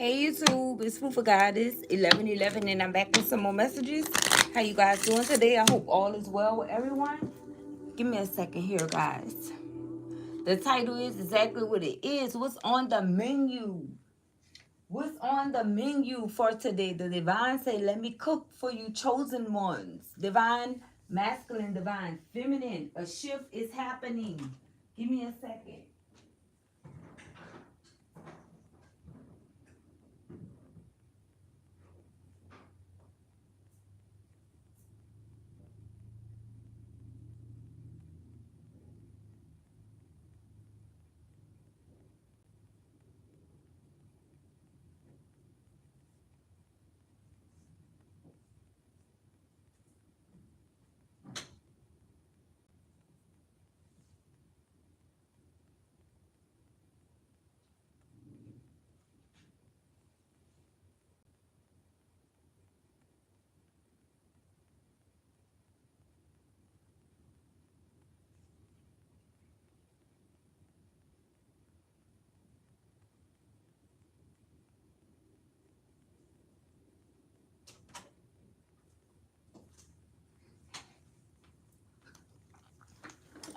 Hey YouTube, it's Food for Goddess 1111, and I'm back with some more messages. How you guys doing today? I hope all is well with everyone. Give me a second here, guys. The title is exactly what it is. What's on the menu? What's on the menu for today? The divine say, let me cook for you chosen ones. Divine masculine, divine feminine. A shift is happening. Give me a second.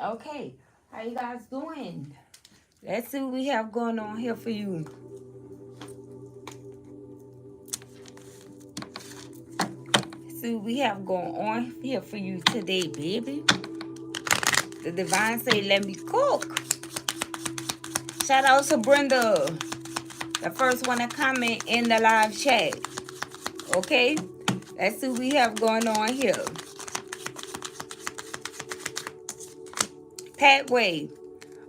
Okay, how you guys doing? Let's see what we have going on here for you. See what we have going on here for you today, baby. The divine say, let me cook. Shout out to Brenda, the first one to comment in the live chat. Okay, let's see what we have going on here. Pathway.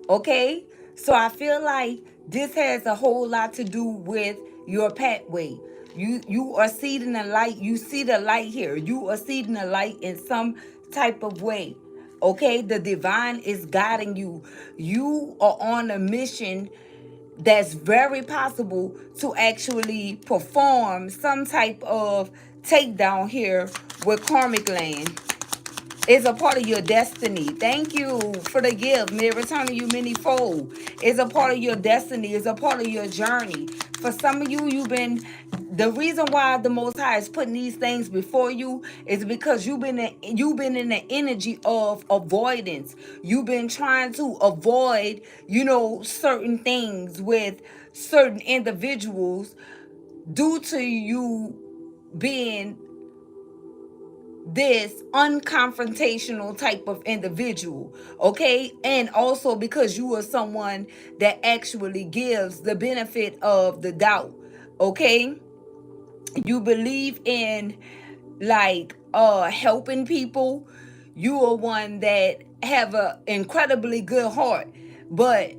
Okay, so I feel like this has a whole lot to do with your pathway. You are seeing the light. You see the light here. You are seeing the light in some type of way. Okay, the divine is guiding you. You are on a mission that's very possible to actually perform some type of takedown here with karmic land. Is a part of your destiny. Thank you for the gift. May it return to you many-fold. Is a part of your destiny. Is a part of your journey. For some of you, the reason why the Most High is putting these things before you is because you've been in the energy of avoidance. You've been trying to avoid, certain things with certain individuals due to you being this unconfrontational type of individual, okay? And also because you are someone that actually gives the benefit of the doubt, okay? You believe in like helping people. You are one that have a incredibly good heart, but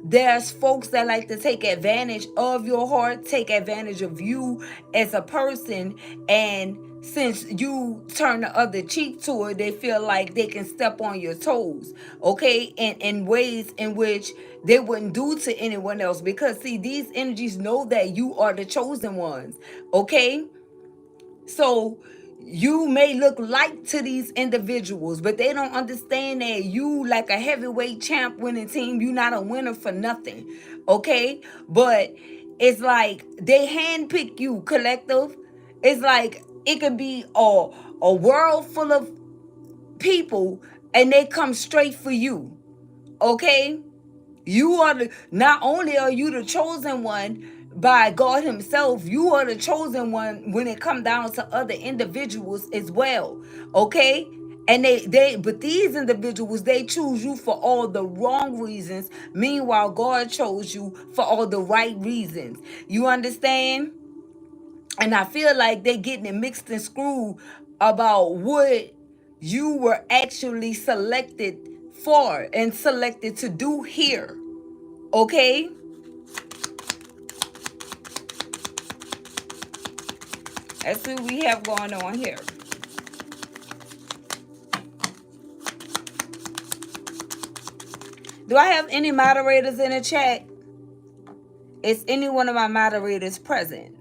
there's folks that like to take advantage of your heart, take advantage of you as a person, and since you turn the other cheek to it, they feel like they can step on your toes, okay, and in ways in which they wouldn't do to anyone else, because see, these energies know that you are the chosen ones, okay? So you may look like to these individuals, but they don't understand that you, like a heavyweight champ winning team, you're not a winner for nothing. Okay? But it's like they handpick you, collective. It's like it could be a world full of people and they come straight for you. Okay? You are not only are you the chosen one by God himself, you are the chosen one when it comes down to other individuals as well. Okay? And but these individuals, they choose you for all the wrong reasons. Meanwhile, God chose you for all the right reasons. You understand? And I feel like they getting it mixed and screwed about what you were actually selected for and selected to do here. Okay? Let's see what we have going on here. Do I have any moderators in the chat? Is any one of my moderators present?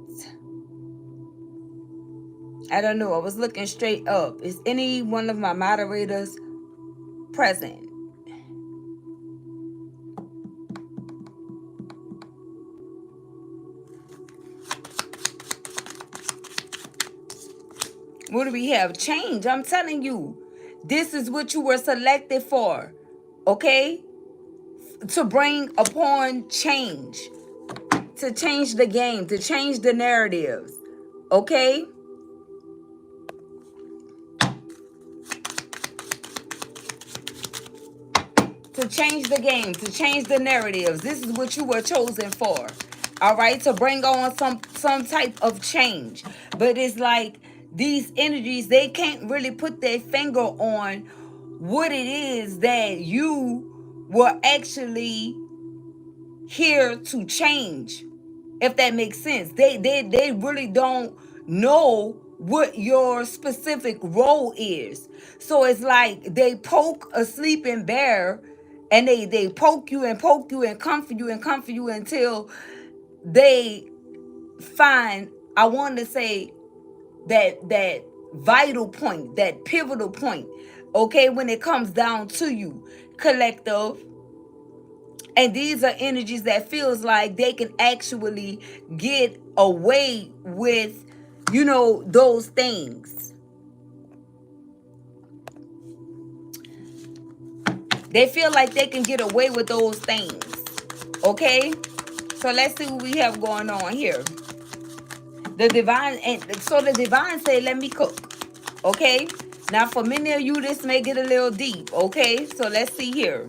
I don't know. I was looking straight up. Is any one of my moderators present? What do we have? Change. I'm telling you, this is what you were selected for. Okay? To bring upon change. To change the game. To change the narratives. Okay? To change the game, to change the narratives. This is what you were chosen for. All right, to bring on some type of change. But it's like these energies, they can't really put their finger on what it is that you were actually here to change, if that makes sense. They really don't know what your specific role is. So it's like they poke a sleeping bear, and they poke you and poke you and comfort you until they find, I want to say, that vital point, that pivotal point, okay, when it comes down to you, collective. And these are energies that feels like they can actually get away with, those things. They feel like they can get away with those things. Okay? So let's see what we have going on here. The divine, and so the divine say, let me cook. Okay? Now for many of you, this may get a little deep. Okay? So let's see here.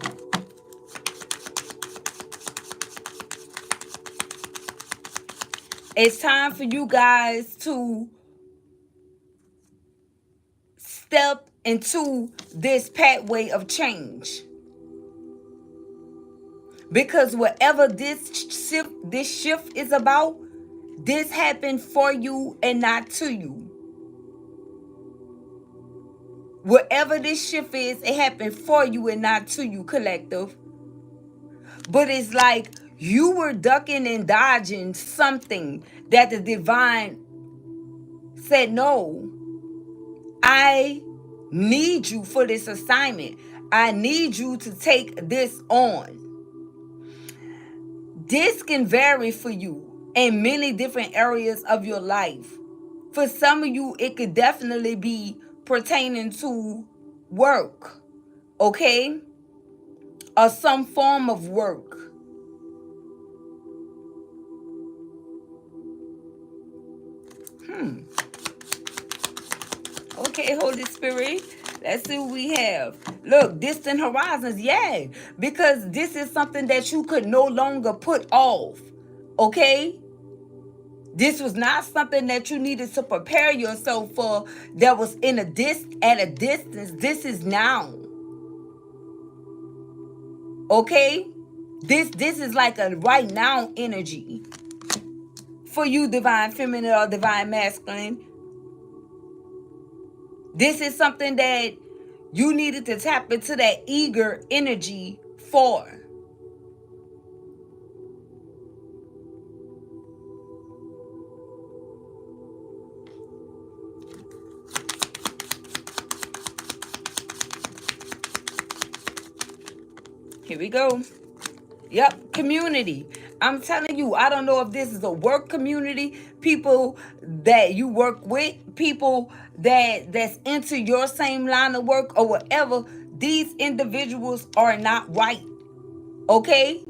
It's time for you guys to step into this pathway of change. Because whatever this shift is about, this happened for you and not to you. Whatever this shift is, it happened for you and not to you, collective. But it's like you were ducking and dodging something that the divine said, no, I need you for this assignment. I need you to take this on. This can vary for you in many different areas of your life. For some of you, it could definitely be pertaining to work, okay? Or some form of work. Okay, Holy Spirit. Let's see what we have. Look, distant horizons. Yeah, because this is something that you could no longer put off. Okay? This was not something that you needed to prepare yourself for that was at a distance. This is now. Okay? This is like a right now energy. For you, divine feminine or divine masculine. This is something that you needed to tap into that eager energy for. Here we go. Yep, community. I'm telling you, I don't know if this is a work community, people that you work with, people that's into your same line of work or whatever. These individuals are not right. Okay?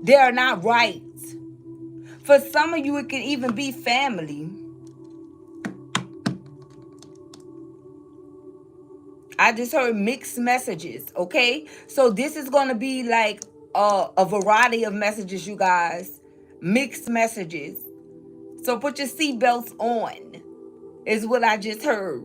They are not right. For some of you, it can even be family. I just heard mixed messages, okay? So this is going to be like a variety of messages, you guys. Mixed messages. So put your seatbelts on, is what I just heard.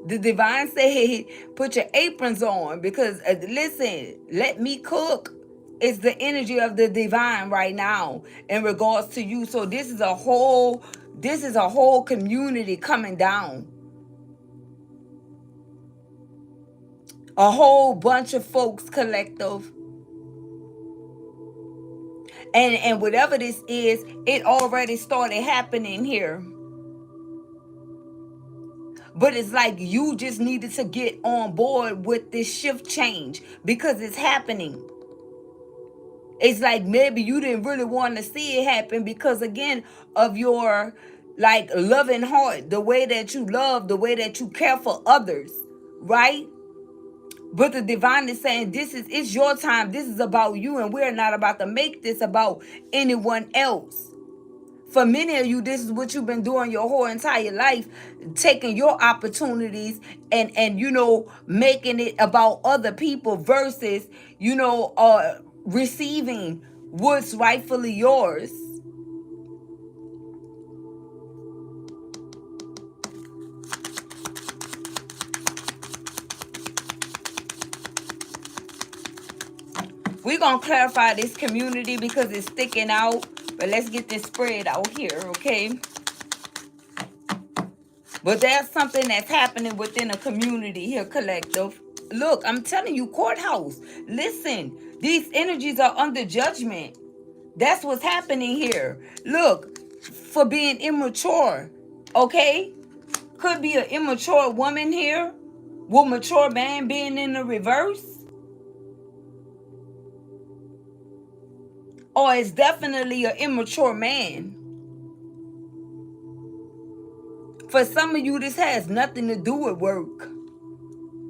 The divine said, put your aprons on because, listen, let me cook. It's the energy of the divine right now in regards to you. So this is a whole community coming down. A whole bunch of folks, collective. And whatever this is, it already started happening here. But it's like you just needed to get on board with this shift change because it's happening. It's like maybe you didn't really want to see it happen because, again, of your like loving heart, the way that you love, the way that you care for others, right? But the divine is saying, it's your time. This is about you, and we're not about to make this about anyone else. For many of you, this is what you've been doing your whole entire life, taking your opportunities and making it about other people versus receiving what's rightfully yours. We're going to clarify this community because it's sticking out. But let's get this spread out here, okay? But there's something that's happening within a community here, collective. Look, I'm telling you, courthouse. Listen, these energies are under judgment. That's what's happening here. Look, for being immature, okay? Could be an immature woman here. With mature man being in the reverse. Or it's definitely an immature man. For some of you, this has nothing to do with work.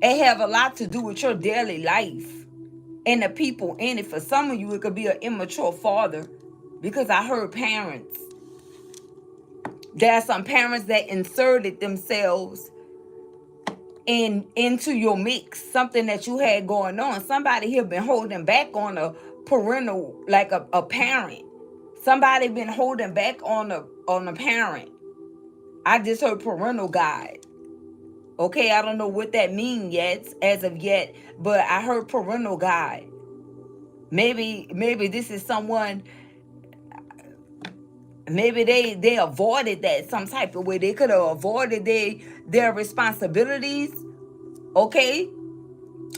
It have a lot to do with your daily life and the people in it. For some of you, it could be an immature father, because I heard parents. There are some parents that inserted themselves into your mix, something that you had going on. Somebody here been holding back on a parental, like a parent. Somebody been holding back on a parent. I just heard parental guide. Okay, I don't know what that means yet, as of yet, but I heard parental guide. Maybe this is someone, maybe they avoided that some type of way. They could have avoided their responsibilities, okay,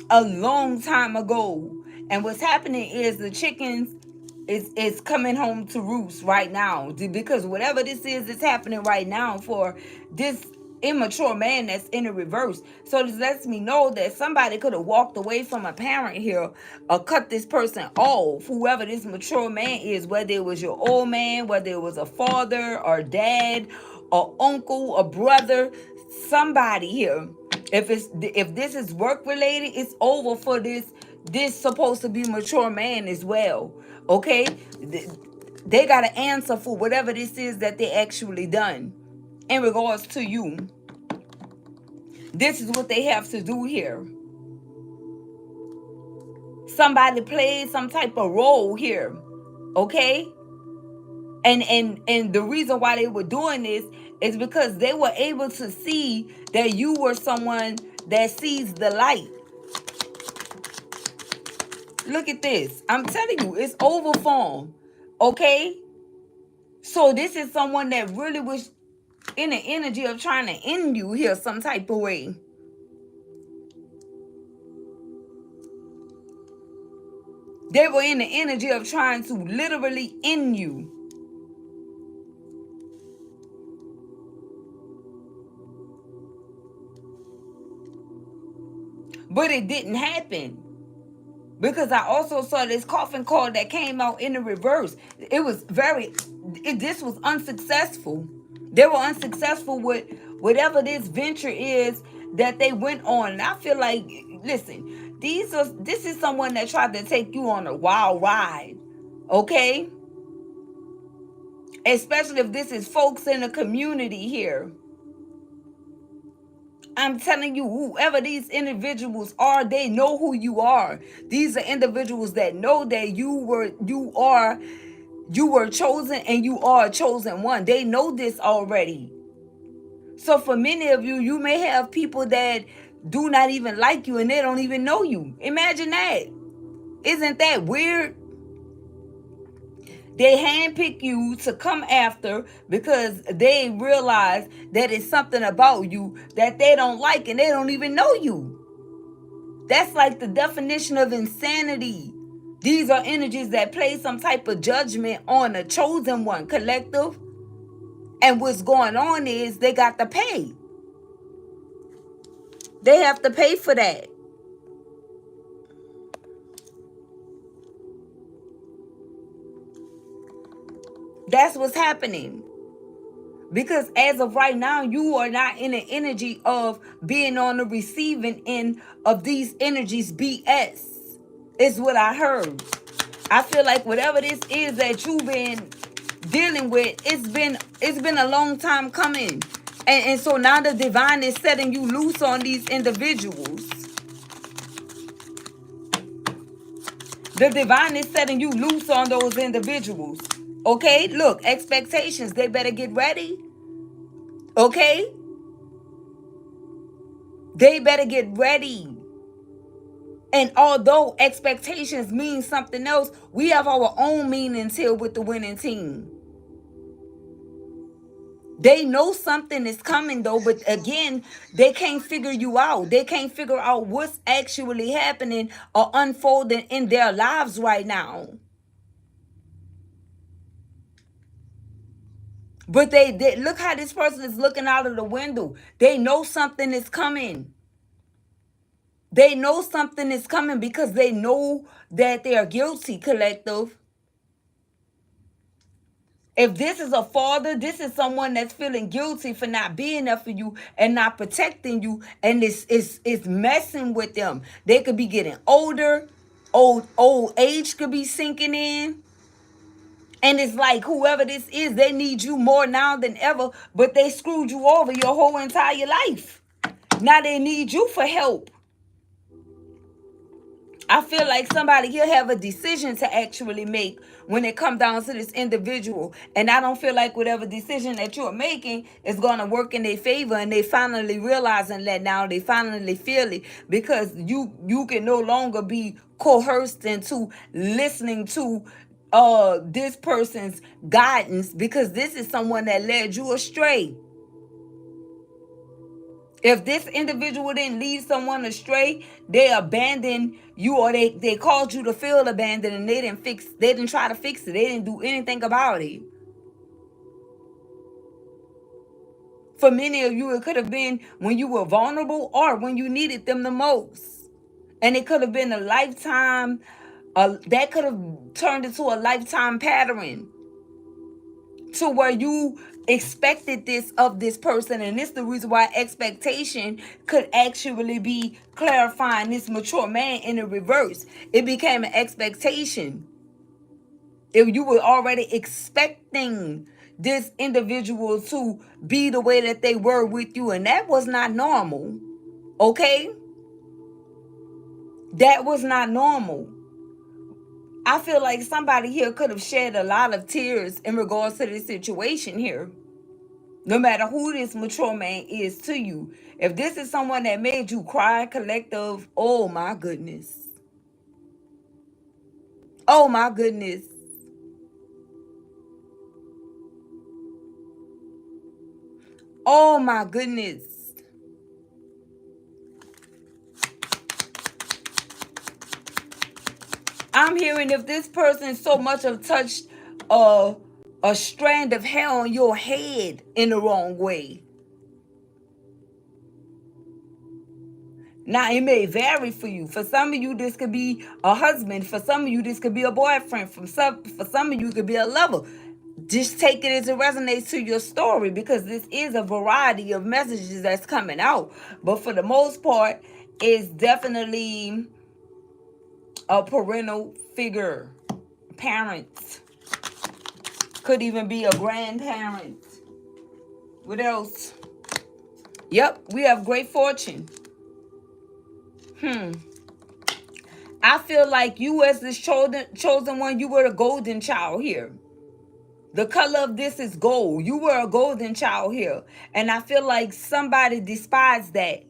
a long time ago. And what's happening is the chickens is coming home to roost right now, because whatever this is happening right now for this immature man that's in the reverse. So this lets me know that somebody could have walked away from a parent here or cut this person off, whoever this mature man is, whether it was your old man, whether it was a father or dad or uncle or brother, somebody here. If this is work related, it's over for this supposed to be mature man as well. Okay, they got to answer for whatever this is that they actually done in regards to you. This is what they have to do here. Somebody played some type of role here, okay? And the reason why they were doing this is because they were able to see that you were someone that sees the light. Look at this. I'm telling you, it's overformed. Okay? So this is someone that really was in the energy of trying to end you here some type of way. They were in the energy of trying to literally end you. But it didn't happen. Because I also saw this coffin card that came out in the reverse. It was this was unsuccessful. They were unsuccessful with whatever this venture is that they went on. And I feel like, listen, this is someone that tried to take you on a wild ride. Okay? Especially if this is folks in the community here. I'm telling you, whoever these individuals are, they know who you are. These are individuals that know that you were chosen and you are a chosen one. They know this already. So for many of you, you may have people that do not even like you and they don't even know you. Imagine that. Isn't that weird? They handpick you to come after because they realize that it's something about you that they don't like and they don't even know you. That's like the definition of insanity. These are energies that place some type of judgment on a chosen one, collective. And what's going on is they got to pay. They have to pay for that. That's what's happening. Because as of right now, you are not in the energy of being on the receiving end of these energies BS, is what I heard. I feel like whatever this is that you've been dealing with, it's been a long time coming. And so now the divine is setting you loose on these individuals. The divine is setting you loose on those individuals. Okay, look, expectations, they better get ready. Okay, they better get ready. And although expectations mean something else, we have our own meanings here with the winning team. They know something is coming though, but again, they can't figure you out. They can't figure out what's actually happening or unfolding in their lives right now. But they look how this person is looking out of the window. They know something is coming. They know something is coming because they know that they are guilty, collective. If this is a father, this is someone that's feeling guilty for not being there for you and not protecting you, and it's messing with them. They could be getting older, old age could be sinking in. And it's like whoever this is, they need you more now than ever, but they screwed you over your whole entire life. Now they need you for help. I feel like somebody here have a decision to actually make when it comes down to this individual. And I don't feel like whatever decision that you're making is going to work in their favor. And they finally realizing that now, they finally feel it, because you can no longer be coerced into listening to this person's guidance, because this is someone that led you astray. If this individual didn't lead someone astray, they abandoned you, or they caused you to feel abandoned, and they didn't try to fix it. They didn't do anything about it. For many of you, it could have been when you were vulnerable or when you needed them the most. And it could have been a lifetime, that could have turned into a lifetime pattern, to where you expected this of this person. And it's the reason why expectation could actually be clarifying this mature man in the reverse. It became an expectation. If you were already expecting this individual to be the way that they were with you, and that was not normal. Okay, that was not normal. I feel like somebody here could have shed a lot of tears in regards to this situation here. No matter who this mature man is to you. If this is someone that made you cry, collective, oh my goodness. Oh my goodness. Oh my goodness. I'm hearing if this person so much have touched a strand of hair on your head in the wrong way. Now, it may vary for you. For some of you, this could be a husband. For some of you, this could be a boyfriend. For some of you, it could be a lover. Just take it as it resonates to your story, because this is a variety of messages that's coming out. But for the most part, it's definitely a parental figure. Parents. Could even be a grandparent. What else? Yep, we have great fortune. I feel like you, as this chosen one, you were the golden child here. The color of this is gold. You were a golden child here. And I feel like somebody despised that.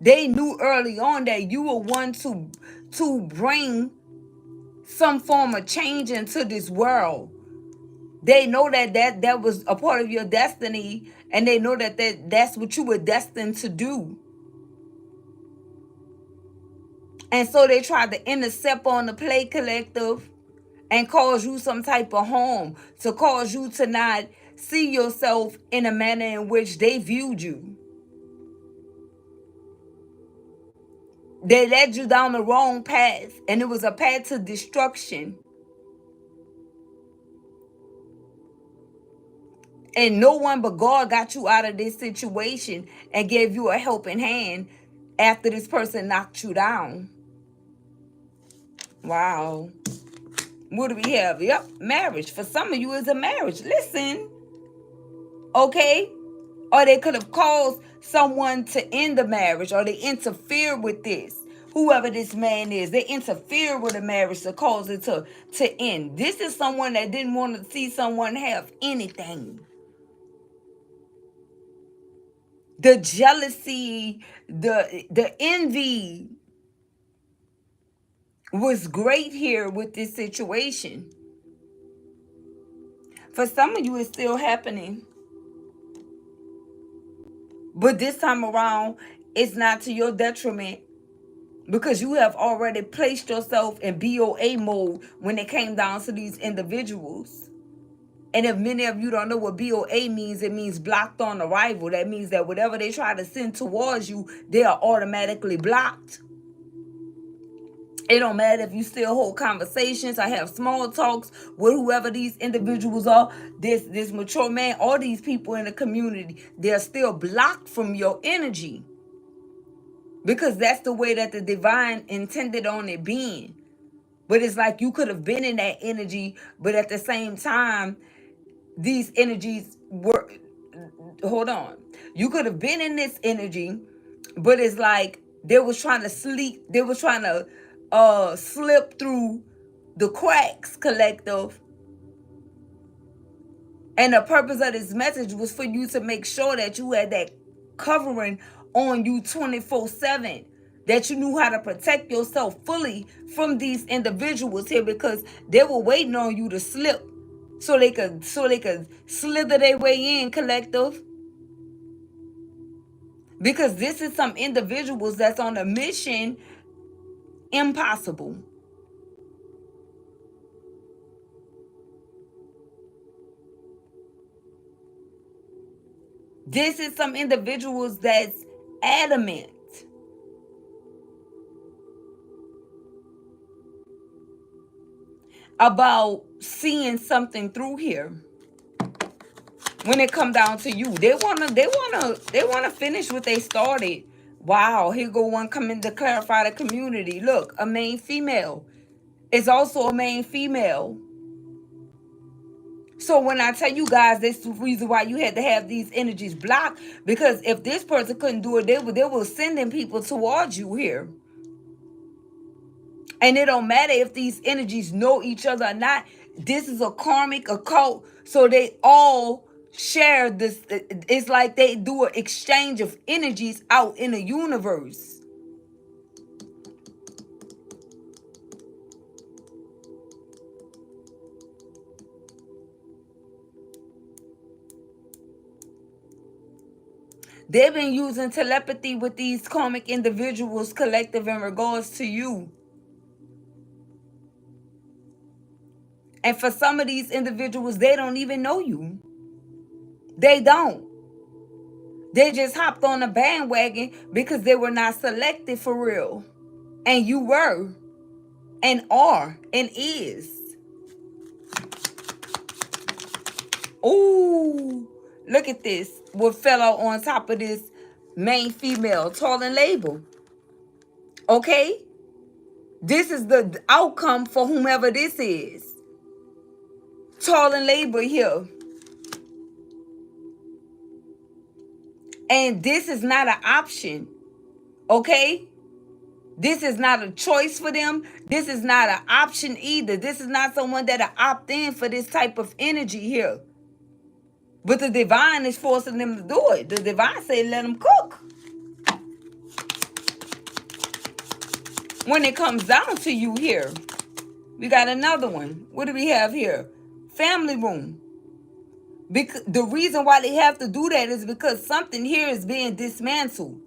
They knew early on that you were one to bring some form of change into this world. They know that was a part of your destiny, and they know that's what you were destined to do. And so they tried to intercept on the play, collective, and cause you some type of harm, to cause you to not see yourself in a manner in which they viewed you. They led you down the wrong path, and it was a path to destruction. And no one but God got you out of this situation and gave you a helping hand after this person knocked you down. Wow. What do we have? Yep, marriage. For some of you, it's a marriage. Listen, okay? Or they could have caused someone to end the marriage, or they interfere with this. Whoever this man is, they interfere with a marriage to cause it to end. This is someone that didn't want to see someone have anything. The jealousy, the envy was great here with this situation. For some of you, it's still happening. But this time around, it's not to your detriment, because you have already placed yourself in BOA mode when it came down to these individuals. And if many of you don't know what BOA means, it means blocked on arrival. That means that whatever they try to send towards you, they are automatically blocked. It don't matter if you still hold conversations or have small talks with whoever these individuals are, this mature man, all these people in the community, they're still blocked from your energy. Because that's the way that the divine intended on it being. But it's like you could have been in that energy, but at the same time, these energies were, hold on. You could have been in this energy, but it's like they was trying to slip through the cracks, collective. And the purpose of this message was for you to make sure that you had that covering on you 24/7, that you knew how to protect yourself fully from these individuals here, because they were waiting on you to slip so they could slither their way in, collective. Because this is some individuals that's on a mission impossible. This is some individuals that's adamant about seeing something through here. When it come down to you, they wanna finish what they started. Wow, here go one coming to clarify the community. Look, a main female is also a main female. So when I tell you guys, this is the reason why you had to have these energies blocked, because if this person couldn't do it, they were sending people towards you here. And it don't matter if these energies know each other or not. This is a karmic occult, so they all share this. It's like they do an exchange of energies out in the universe. They've been using telepathy with these karmic individuals, collective, in regards to you. And for some of these individuals, they don't even know you. They don't. They just hopped on the bandwagon because they were not selected for real. And you were, and are, and is. Ooh, look at this. What fell out on top of this main female, tall and label. Okay? This is the outcome for whomever this is. Tall and labor here. And this is not an option. Okay? This is not a choice for them. This is not an option either. This is not someone that'll opt in for this type of energy here. But the divine is forcing them to do it. The divine say let them cook. When it comes down to you here, we got another one. What do we have here? Family room. Because the reason why they have to do that is because something here is being dismantled.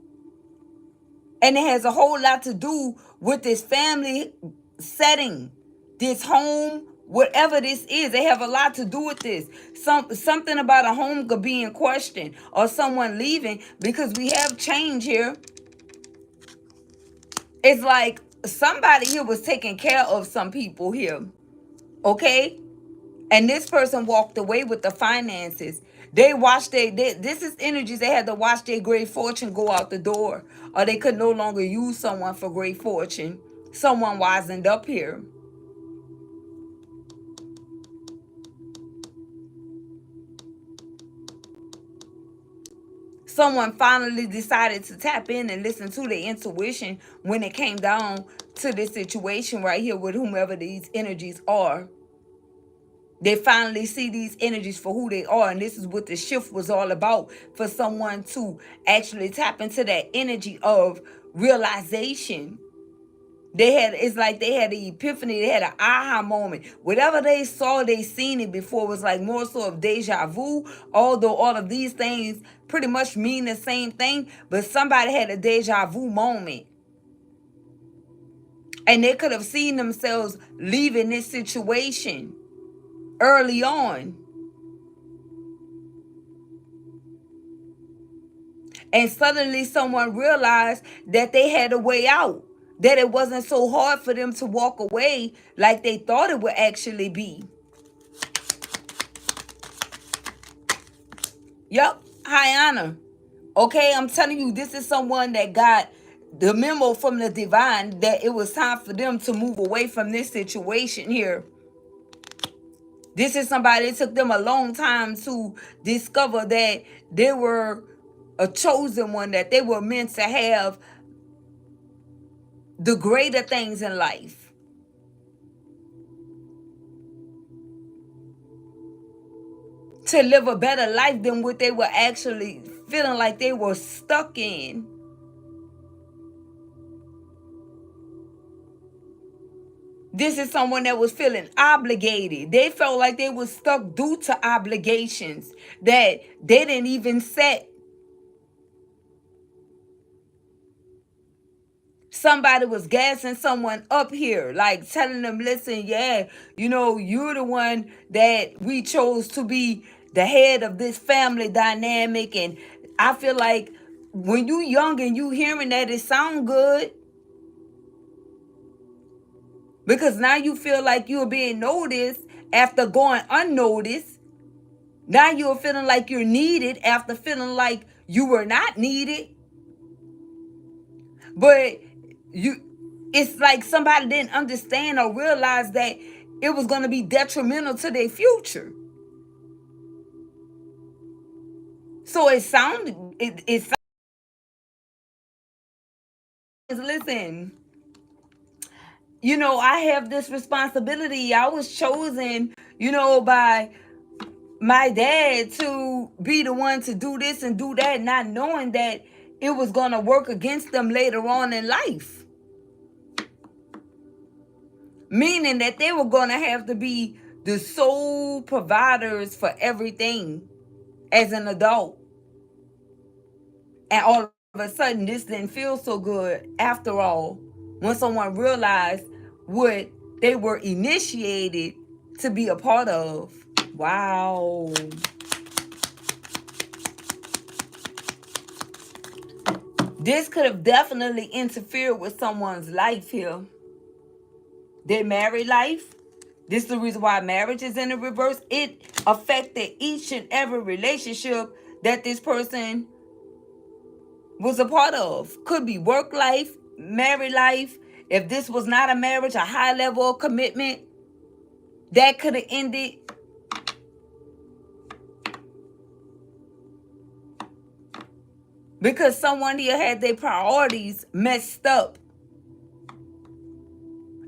And it has a whole lot to do with this family setting, this home, whatever this is. They have a lot to do with this. Something about a home could be in question, or someone leaving, because we have change here. It's like somebody here was taking care of some people here. Okay? And this person walked away with the finances. They watched this is energies. They had to watch their great fortune go out the door, or they could no longer use someone for great fortune. Someone wisened up here. Someone finally decided to tap in and listen to their intuition when it came down to this situation right here with whomever these energies are. They finally see these energies for who they are, and this is what the shift was all about, for someone to actually tap into that energy of realization. It's like they had the epiphany, they had an aha moment. Whatever they saw, they seen it before. It was like more so of deja vu, although all of these things pretty much mean the same thing, but somebody had a deja vu moment. And they could have seen themselves leaving this situation early on. And suddenly someone realized that they had a way out, that it wasn't so hard for them to walk away like they thought it would actually be. Yep, high honor. Okay, I'm telling you, this is someone that got the memo from the divine that it was time for them to move away from this situation here. This is somebody, it took them a long time to discover that they were a chosen one, that they were meant to have the greater things in life. To live a better life than what they were actually feeling like they were stuck in. This is someone that was feeling obligated. They felt like they were stuck due to obligations that they didn't even set. Somebody was gassing someone up here, like telling them, listen, yeah, you're the one that we chose to be the head of this family dynamic. And I feel like when you young and you hearing that, it sound good. Because now you feel like you're being noticed after going unnoticed. Now you're feeling like you're needed after feeling like you were not needed. But it's like somebody didn't understand or realize that it was going to be detrimental to their future. So it sounds, listen, I have this responsibility. I was chosen, by my dad to be the one to do this and do that, not knowing that it was going to work against them later on in life. Meaning that they were going to have to be the sole providers for everything as an adult. And all of a sudden, this didn't feel so good after all, when someone realized what they were initiated to be a part of. Wow. This could have definitely interfered with someone's life here. Their married life. This is the reason why marriage is in the reverse. It affected each and every relationship that this person was a part of. Could be work life, married life. If this was not a marriage, a high level of commitment, that could have ended. Because someone here had their priorities messed up.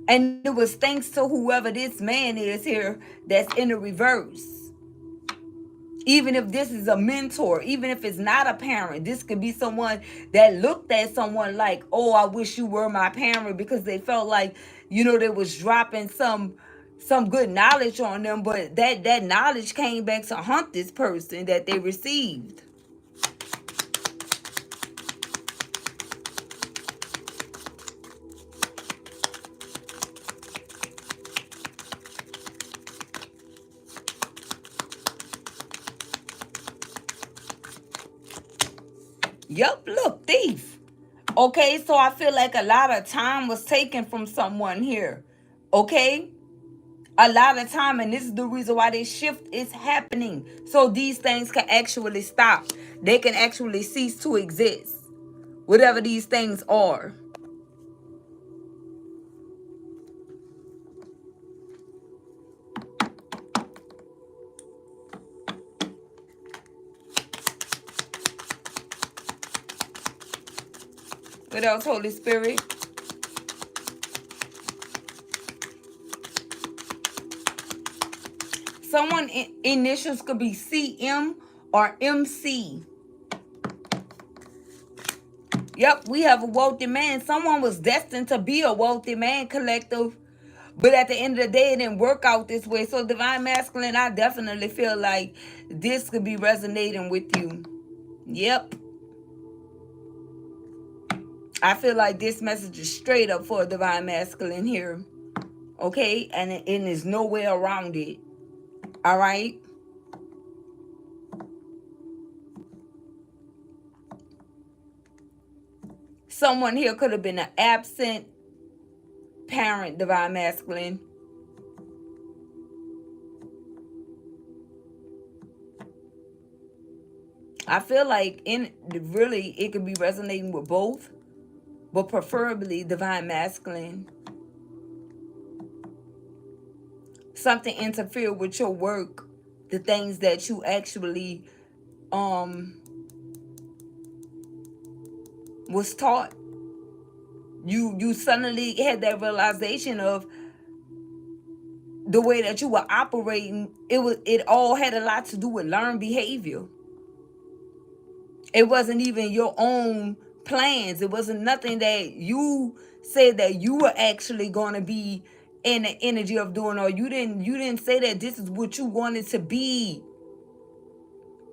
And it was thanks to whoever this man is here that's in the reverse. Even if this is a mentor, even if it's not a parent, this could be someone that looked at someone like, oh, I wish you were my parent, because they felt like, they was dropping some good knowledge on them, but that knowledge came back to haunt this person that they received. Yep, look, thief. Okay, so I feel like a lot of time was taken from someone here. Okay? a lot of time, and this is the reason why this shift is happening, so these things can actually stop. They can actually cease to exist, whatever these things are. What else, Holy Spirit? Someone initials could be CM or MC. Yep, we have a wealthy man. Someone was destined to be a wealthy man, collective. But at the end of the day, it didn't work out this way. So divine masculine, I definitely feel like this could be resonating with you. Yep. I feel like this message is straight up for a divine masculine here. Okay? And there's no way around it. All right? Someone here could have been an absent parent, divine masculine. I feel like it could be resonating with both, but preferably divine masculine. Something interfere with your work, the things that you actually was taught. You suddenly had that realization of the way that you were operating. It all had a lot to do with learned behavior. It wasn't even your own plans. It wasn't nothing that you said that you were actually going to be in the energy of doing, or you didn't say that this is what you wanted to be.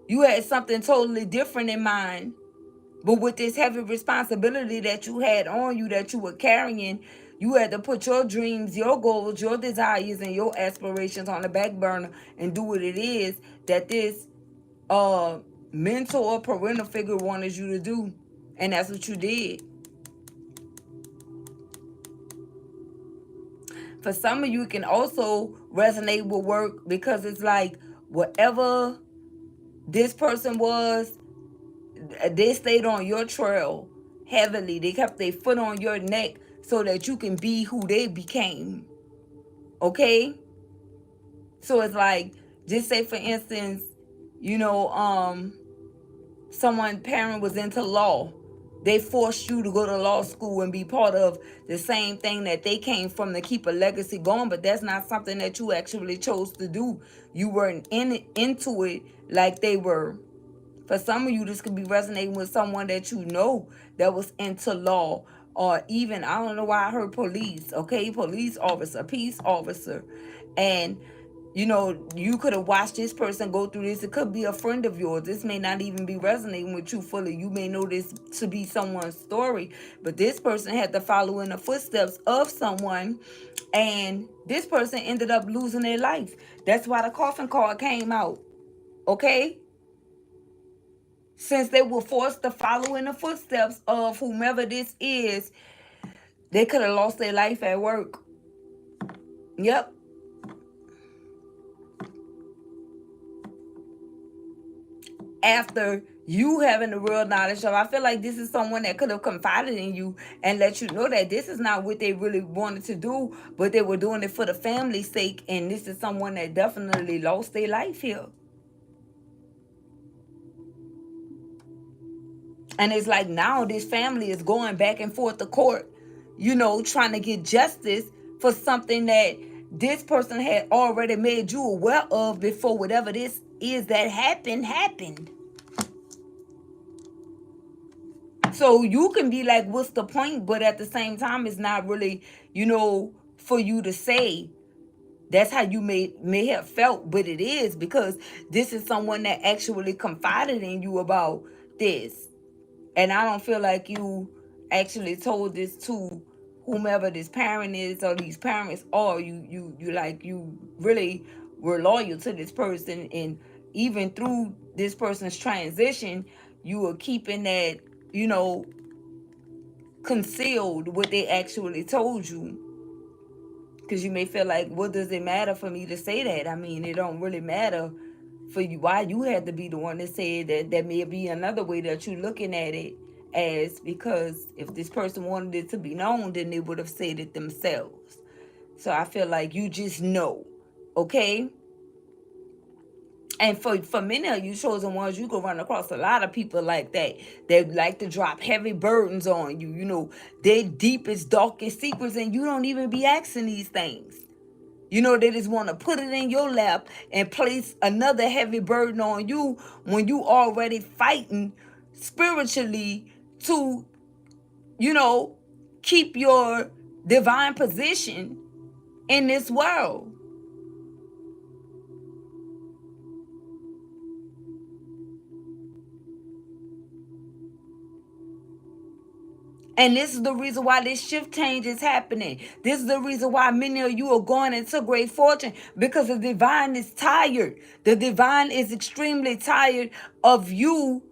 You had something totally different in mind. But with this heavy responsibility that you had on you, that you were carrying, you had to put your dreams, your goals, your desires, and your aspirations on the back burner and do what it is that this mentor or parental figure wanted you to do. And that's what you did. For some of you, it can also resonate with work, because it's like whatever this person was, they stayed on your trail heavily. They kept their foot on your neck so that you can be who they became. Okay? So it's like, just say for instance, someone parent was into law. They forced you to go to law school and be part of the same thing that they came from to keep a legacy going, but that's not something that you actually chose to do. You weren't into it like they were. For some of you, this could be resonating with someone that you know that was into law, or even, I don't know why I heard police, okay? Police officer, peace officer. And, you could have watched this person go through this. It could be a friend of yours. This may not even be resonating with you fully. You may know this to be someone's story, but this person had to follow in the footsteps of someone, and this person ended up losing their life. That's why the coffin card came out, okay? Since they were forced to follow in the footsteps of whomever this is, they could have lost their life at work. Yep. After you having the real knowledge of, I feel like this is someone that could have confided in you and let you know that this is not what they really wanted to do, but they were doing it for the family's sake. And this is someone that definitely lost their life here. And it's like now this family is going back and forth to court, trying to get justice for something that this person had already made you aware of before whatever this is that happened. So you can be like, what's the point? But at the same time, it's not really, for you to say that's how you may have felt, but it is, because this is someone that actually confided in you about this. And I don't feel like you actually told this to whomever this parent is, or these parents are. You really were loyal to this person, and even through this person's transition, you were keeping that, concealed what they actually told you. Because you may feel like, what does it matter for me to say that? I mean, it don't really matter for you. Why you had to be the one to say that? That may be another way that you're looking at it as, because if this person wanted it to be known, then they would have said it themselves. So I feel like you just know, okay? And for many of you chosen ones, you can run across a lot of people like that. They like to drop heavy burdens on you, their deepest, darkest secrets, and you don't even be asking these things. They just want to put it in your lap and place another heavy burden on you when you already fighting spiritually to, keep your divine position in this world. And this is the reason why this shift change is happening. This is the reason why many of you are going into great fortune, because the divine is tired. The divine is extremely tired of you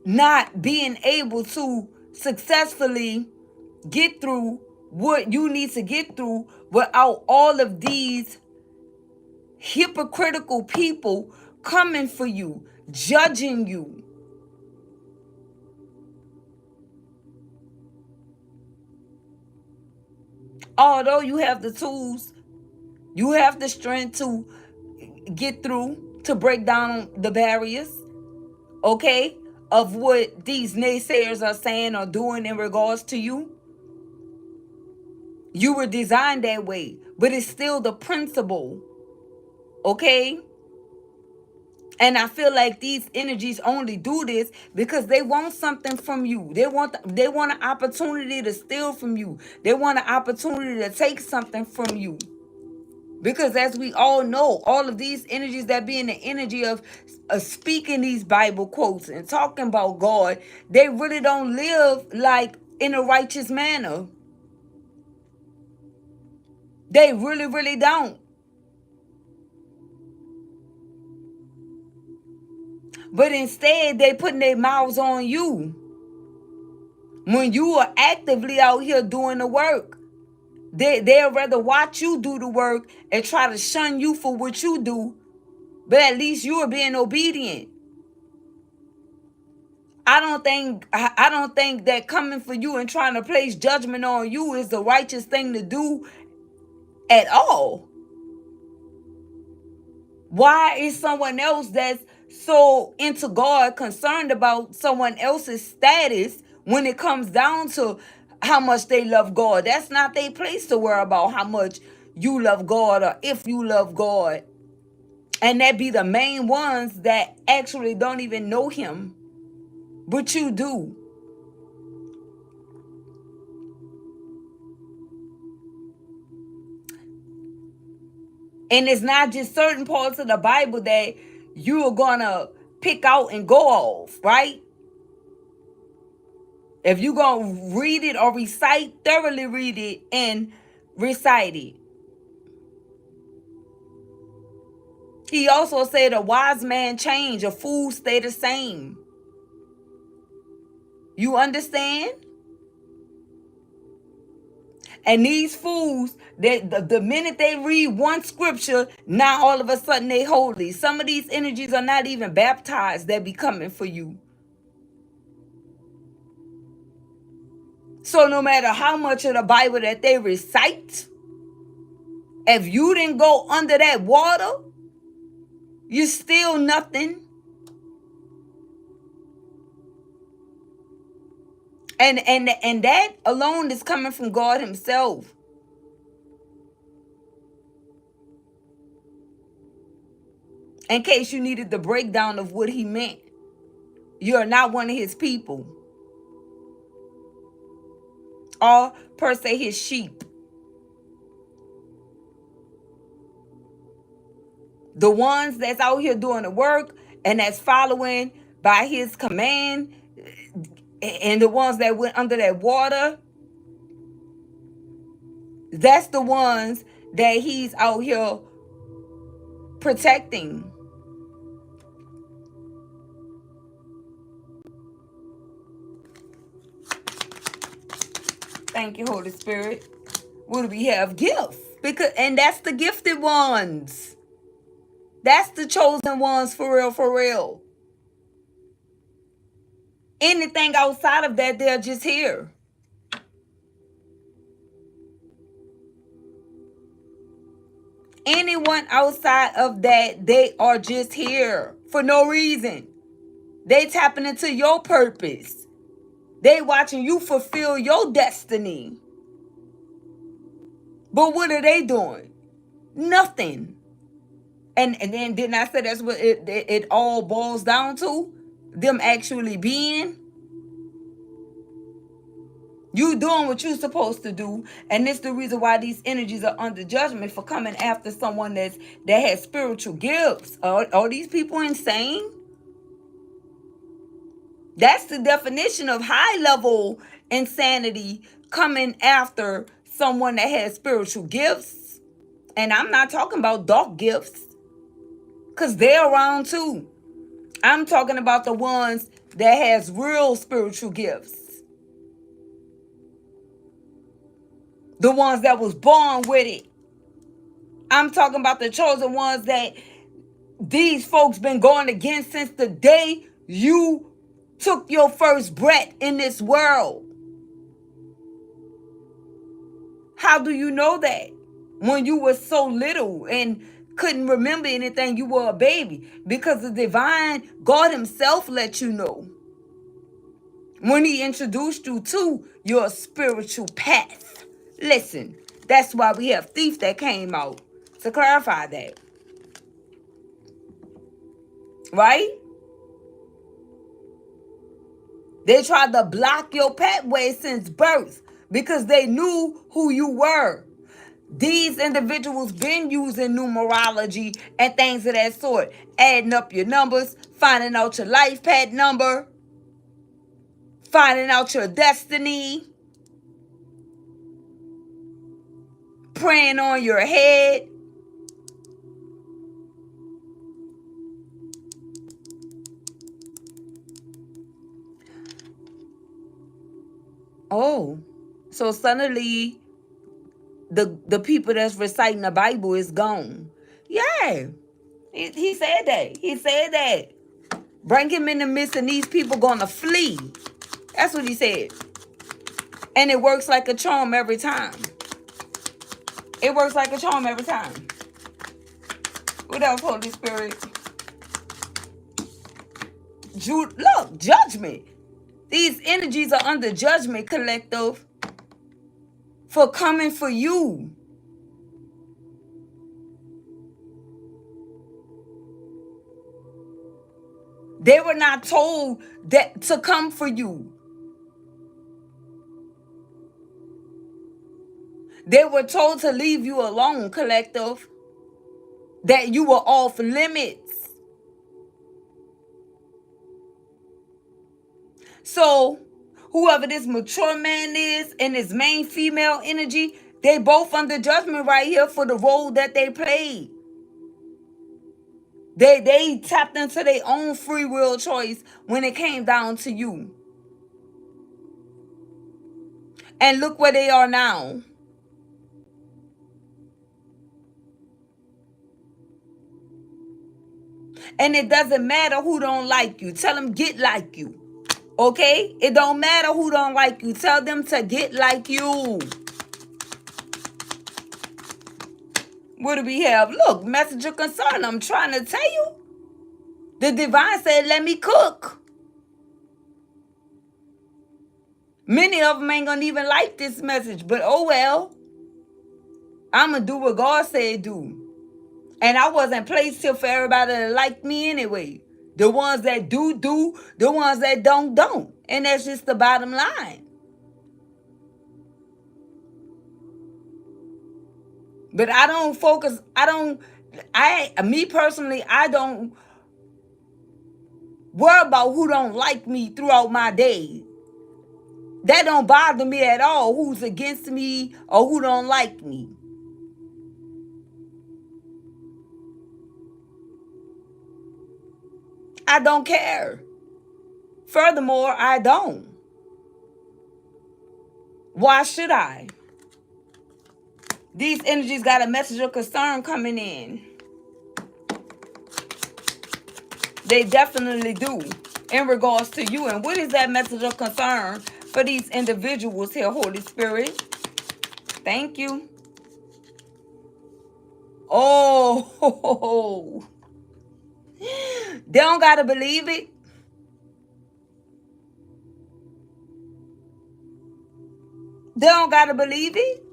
not being able to successfully get through what you need to get through without all of these hypocritical people coming for you, judging you. Although you have the tools, you have the strength to get through, to break down the barriers, okay, of what these naysayers are saying or doing in regards to you. You were designed that way, but it's still the principle, okay? And I feel like these energies only do this because they want something from you. They want an opportunity to steal from you. They want an opportunity to take something from you. Because as we all know, all of these energies that be in the energy of speaking these Bible quotes and talking about God, they really don't live like in a righteous manner. They really, really don't. But instead, they putting their mouths on you. When you are actively out here doing the work, they'll rather watch you do the work and try to shun you for what you do. But at least you are being obedient. I don't think that coming for you and trying to place judgment on you is the righteous thing to do at all. Why is someone else that's so into God concerned about someone else's status when it comes down to how much they love God? That's not their place to worry about how much you love God or if you love God. And that be the main ones that actually don't even know him. But you do. And it's not just certain parts of the Bible that you are going to pick out and go off, right? If you're going to read it or recite, thoroughly read it and recite it. He also said a wise man change, a fool stay the same. You understand? And these fools, the minute they read one scripture, now all of a sudden they holy. Some of these energies are not even baptized. They be coming for you. So no matter how much of the Bible that they recite, if you didn't go under that water, you're still nothing. And that alone is coming from God himself. In case you needed the breakdown of what he meant. You're not one of his people. Or per se his sheep. The ones that's out here doing the work and that's following by his command, and the ones that went under that water, that's the ones that he's out here protecting. Thank you, Holy Spirit. What do we have? Gifts. And that's the gifted ones. That's the chosen ones for real, for real. Anything outside of that, they're just here. Anyone outside of that, they are just here for no reason. They tapping into your purpose. They watching you fulfill your destiny. But what are they doing? Nothing. And then didn't I say that's what it all boils down to? Them actually being. You doing what you're supposed to do, and it's the reason why these energies are under judgment for coming after someone that has spiritual gifts. Are these people insane? That's the definition of high level insanity, coming after someone that has spiritual gifts. And I'm not talking about dark gifts, because they're around too. I'm talking about the ones that has real spiritual gifts. The ones that was born with it. I'm talking about the chosen ones that these folks been going against since the day you took your first breath in this world. How do you know that? When you were so little and couldn't remember anything, you were a baby. Because the divine God himself let you know. When he introduced you to your spiritual path. Listen, that's why we have Thief that came out to clarify that. Right? They tried to block your pathway since birth because they knew who you were. These individuals been using numerology and things of that sort, adding up your numbers, finding out your life path number, finding out your destiny, praying on your head. Oh, so suddenly the people that's reciting the Bible is gone. Yeah, he said that. He said that. Bring him in the midst and these people gonna flee. That's what he said. And it works like a charm every time. It works like a charm every time. What else, Holy Spirit? Look, judgment. These energies are under judgment, collective, for coming for you. They were not told that to come for you. They were told to leave you alone, collective. That you were off limits. So, whoever this mature man is and his main female energy, they both under judgment right here for the role that they played. They tapped into their own free will choice when it came down to you. And look where they are now. And it doesn't matter who don't like you. Tell them get like you. Okay? It don't matter who don't like you. Tell them to get like you. What do we have? Look, message of concern. I'm trying to tell you. The divine said, let me cook. Many of them ain't gonna even like this message. But oh well. I'm gonna do what God said do. And I wasn't placed here for everybody to like me anyway. The ones that do. The ones that don't. And that's just the bottom line. But I don't focus. Me personally, I don't worry about who don't like me throughout my day. That don't bother me at all, who's against me or who don't like me. I don't care. Furthermore, I don't. Why should I? These energies got a message of concern coming in. They definitely do in regards to you. And what is that message of concern for these individuals here, Holy Spirit? Thank you. Oh, they don't got to believe it. They don't got to believe it.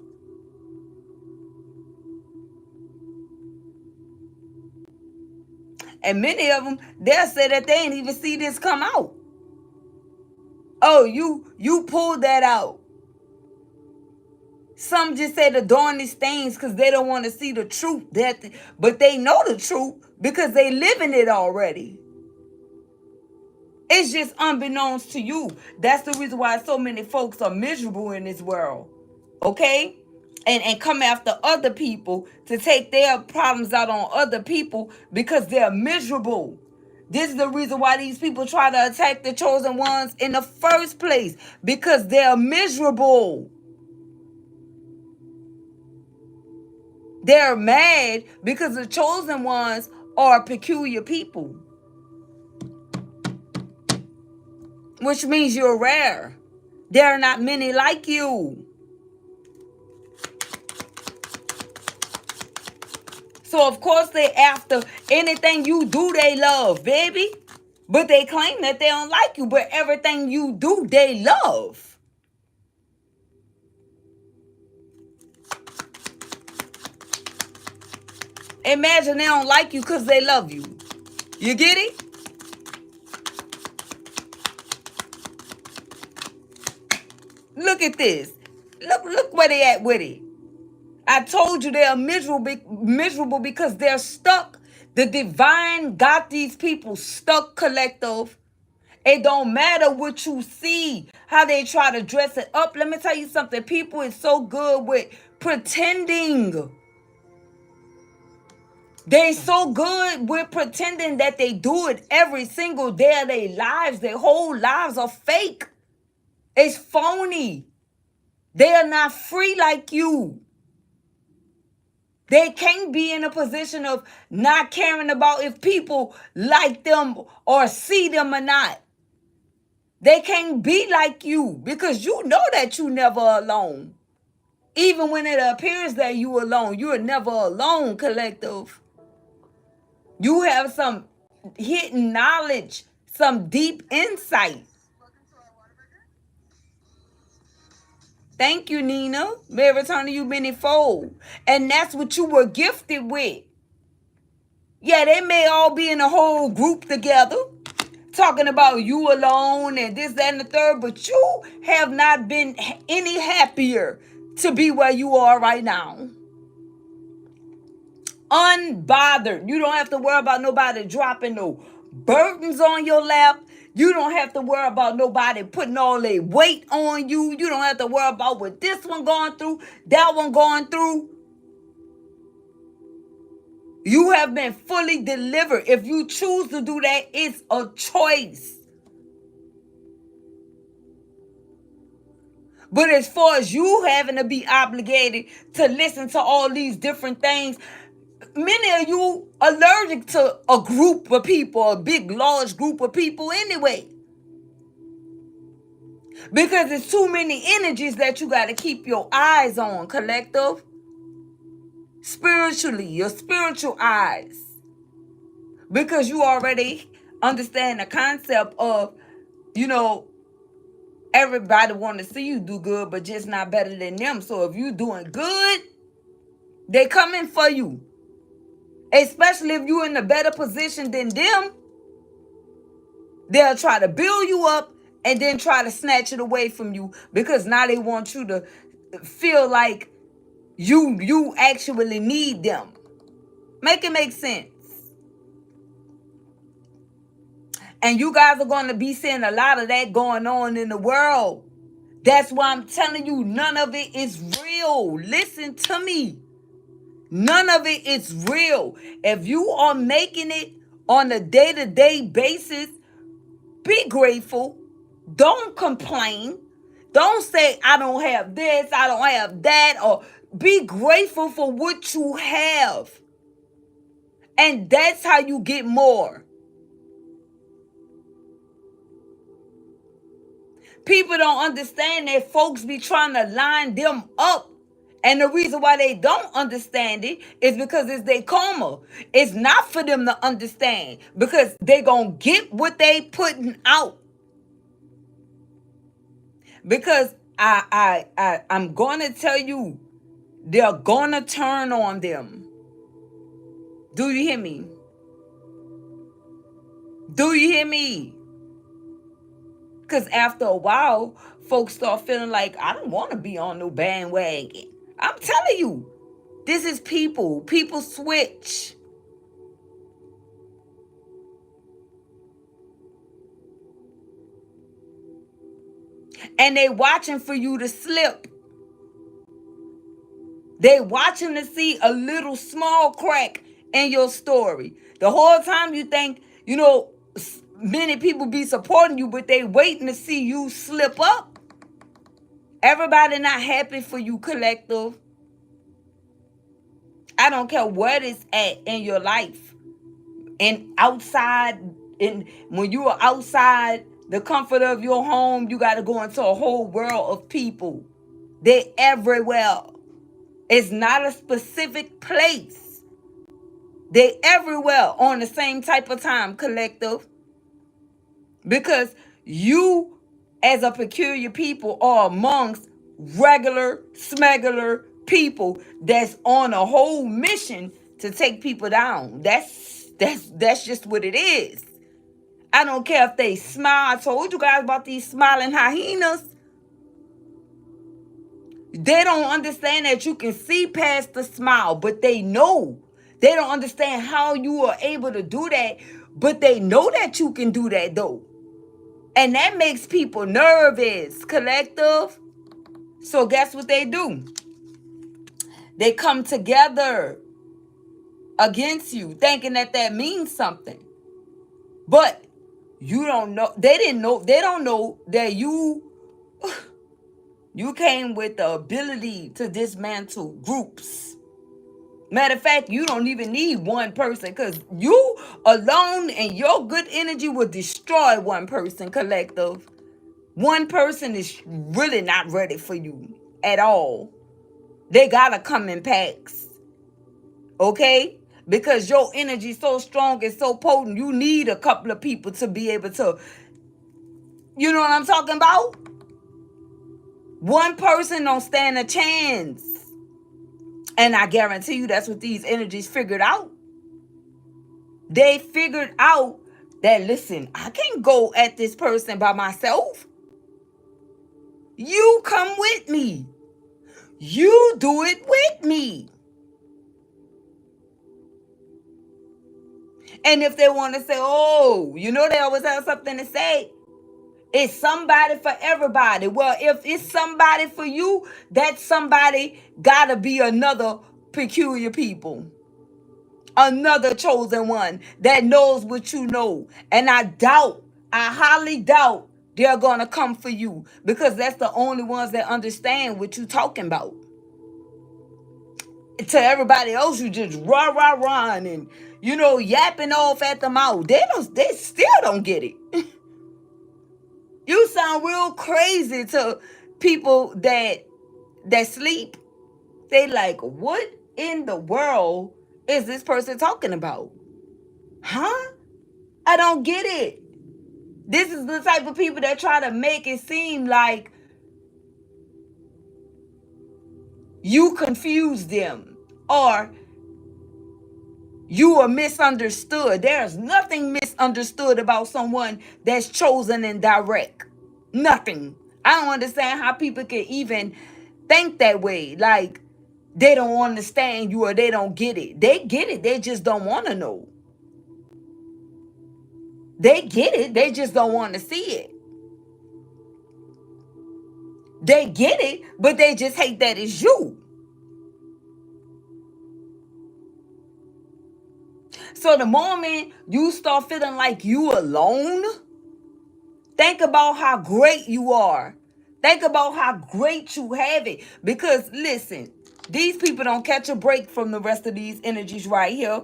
And many of them, they'll say that they ain't even see this come out. Oh, you pulled that out. Some just say the darnest things because they don't want to see the truth. But they know the truth because they live in it already. It's just unbeknownst to you. That's the reason why so many folks are miserable in this world. Okay? And come after other people to take their problems out on other people because they're miserable. This is the reason why these people try to attack the chosen ones in the first place, because they're miserable. They're mad because the chosen ones are peculiar people, which means you're rare. There are not many like you. So of course they after anything you do, they love, baby. But they claim that they don't like you, but everything you do, they love. Imagine they don't like you because they love you. You get it? Look at this. Look where they at with it. I told you they are miserable because they're stuck. The divine got these people stuck, collective. It don't matter what you see, how they try to dress it up. Let me tell you something. People is so good with pretending. They so good with pretending that they do it every single day of their lives. Their whole lives are fake. It's phony. They are not free like you. They can't be in a position of not caring about if people like them or see them or not. They can't be like you because you know that you never alone. Even when it appears that you alone, you are never alone, collective. You have some hidden knowledge, some deep insight. Thank you, Nina. May it return to you manyfold. And that's what you were gifted with. Yeah, they may all be in a whole group together, talking about you alone and this, that, and the third, but you have not been any happier to be where you are right now. Unbothered. You don't have to worry about nobody dropping no burdens on your lap. You don't have to worry about nobody putting all their weight on you. You don't have to worry about what this one going through, that one going through. You have been fully delivered. If you choose to do that, it's a choice. But as far as you having to be obligated to listen to all these different things, many of you allergic to a group of people, a big, large group of people anyway. Because it's too many energies that you got to keep your eyes on, collective. Spiritually, your spiritual eyes. Because you already understand the concept of, everybody want to see you do good, but just not better than them. So if you doing good, they coming for you. Especially if you're in a better position than them, they'll try to build you up and then try to snatch it away from you because now they want you to feel like you actually need them. Make it make sense. And you guys are going to be seeing a lot of that going on in the world. That's why I'm telling you, none of it is real. Listen to me. None of it is real. If you are making it on a day-to-day basis, be grateful. Don't complain. Don't say, I don't have this, I don't have that, or Be grateful for what you have. And that's how you get more. People don't understand that folks be trying to line them up. And the reason why they don't understand it is because it's their karma. It's not for them to understand because they gonna get what they putting out. Because I'm gonna tell you, they're gonna turn on them. Do you hear me? Do you hear me? Because after a while, folks start feeling like, I don't want to be on no bandwagon. I'm telling you, this is people. People switch. And they watching for you to slip. They watching to see a little small crack in your story. The whole time you think, many people be supporting you, but they waiting to see you slip up. Everybody not happy for you, collective. I don't care what it's at in your life. And outside, when you are outside the comfort of your home, you got to go into a whole world of people. They're everywhere. It's not a specific place. They're everywhere on the same type of time, collective. Because you, as a peculiar people, are amongst regular, smegular people that's on a whole mission to take people down. That's just what it is. I don't care if they smile. I told you guys about these smiling hyenas. They don't understand that you can see past the smile, but they know. They don't understand how you are able to do that, but they know that you can do that though. And that makes people nervous, collective. So guess what they do? They come together against you, thinking that means something. But you don't know. They don't know that you came with the ability to dismantle groups. Matter of fact, you don't even need one person because you alone and your good energy will destroy one person, collective. One person is really not ready for you at all. They gotta come in packs. Okay? Because your energy is so strong and so potent, you need a couple of people to be able to, you know what I'm talking about? One person don't stand a chance. And I guarantee you that's what these energies figured out. They figured out that, listen, I can't go at this person by myself. You come with me. You do it with me. And if they want to say, oh, they always have something to say. It's somebody for everybody. Well, if it's somebody for you, that somebody gotta be another peculiar people. Another chosen one that knows what you know. And I highly doubt they're gonna come for you because that's the only ones that understand what you're talking about. To everybody else, you just rah and yapping off at the mouth. They still don't get it. You sound real crazy to people that sleep. They like, what in the world is this person talking about? Huh? I don't get it. This is the type of people that try to make it seem like you confuse them or you are misunderstood. There's nothing misunderstood about someone that's chosen and direct. Nothing. I don't understand how people can even think that way. Like, they don't understand you or they don't get it. They get it. They just don't want to know. They get it. They just don't want to see it. They get it, but they just hate that it's you. So the moment you start feeling like you alone, think about how great you are. Think about how great you have it. Because listen, These people don't catch a break from the rest of these energies right here.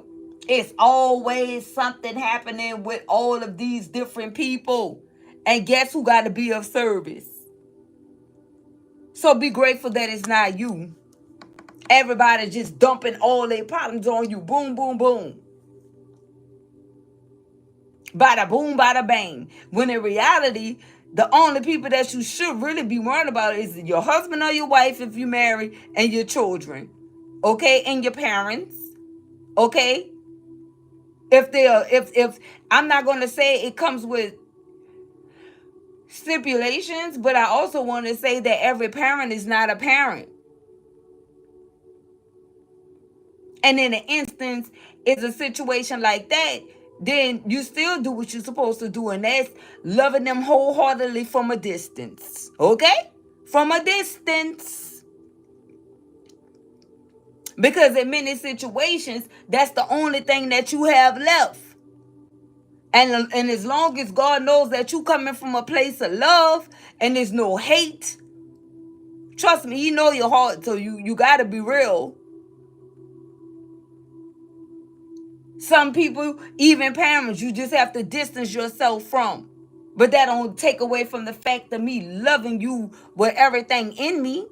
It's always something happening with all of these different people. And guess who got to be of service? So be grateful that it's not you. Everybody just dumping all their problems on you. Boom, boom, boom. Bada boom, bada bang. When in reality, the only people that you should really be worried about is your husband or your wife if you marry, and your children. Okay? And your parents. Okay? If I'm not gonna say it comes with stipulations, but I also want to say that every parent is not a parent. And in an instance, it's a situation like that, then you still do what you're supposed to do, and that's loving them wholeheartedly from a distance. Okay? From a distance. Because in many situations, that's the only thing that you have left. And as long as God knows that you coming from a place of love and there's no hate, trust me, He know your heart, so you gotta be real. Some people, even parents, you just have to distance yourself from. But that don't take away from the fact of me loving you with everything in me,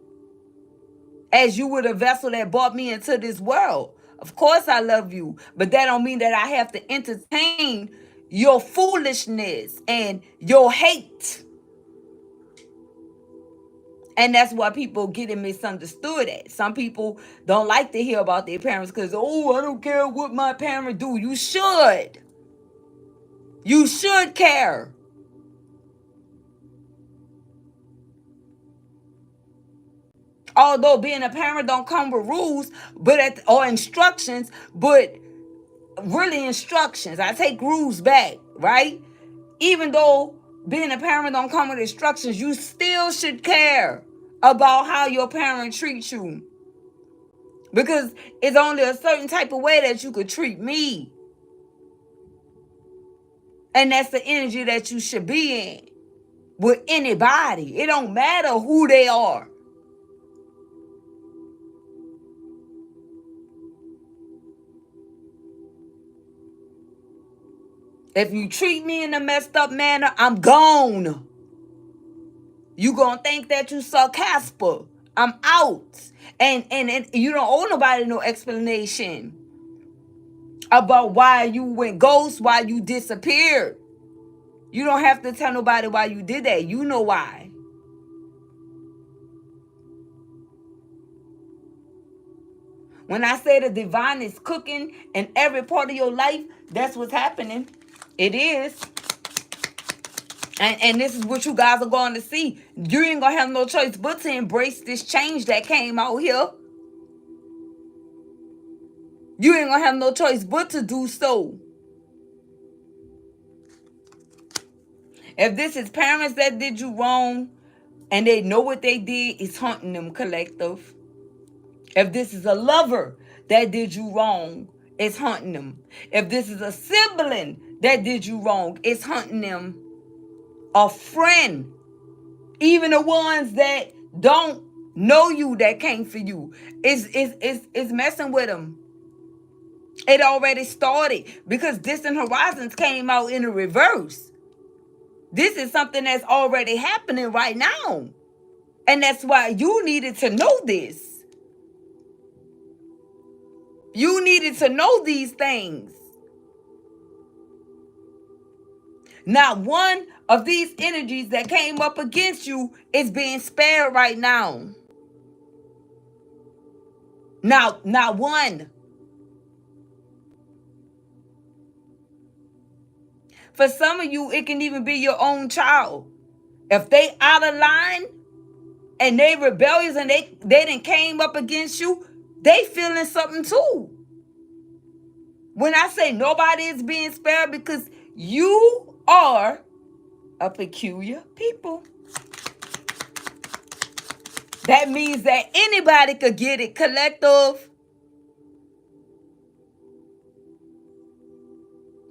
as you were the vessel that brought me into this world. Of course I love you, but that don't mean that I have to entertain your foolishness and your hate. And that's why people get it misunderstood at. Some people don't like to hear about their parents because, oh, I don't care what my parents do. You should. You should care. Although being a parent don't come with rules, or instructions, but really instructions. I take rules back, right? Even though being a parent don't come with instructions, you still should care about how your parent treats you. Because it's only a certain type of way that you could treat me. And that's the energy that you should be in with anybody. It don't matter who they are. If you treat me in a messed up manner, I'm gone. You gonna think that you saw Casper. I'm out. And you don't owe nobody no explanation about why you went ghost, why you disappeared. You don't have to tell nobody why you did that. You know why. When I say the divine is cooking in every part of your life, that's what's happening. It is. And this is what you guys are going to see. You ain't going to have no choice but to embrace this change that came out here. You ain't going to have no choice but to do so. If this is parents that did you wrong and they know what they did, it's haunting them, collective. If this is a lover that did you wrong, it's haunting them. If this is a sibling that did you wrong, it's haunting them. A friend, even the ones that don't know you that came for you, is messing with them. It already started because Distant Horizons came out in a reverse. This is something that's already happening right now. And that's why you needed to know this. You needed to know these things. Not one of these energies that came up against you is being spared right now. Not one. For some of you, it can even be your own child. If they out of line and they rebellious and they didn't came up against you, they feeling something too. When I say nobody is being spared, because you are a peculiar people. That means that anybody could get it, collective.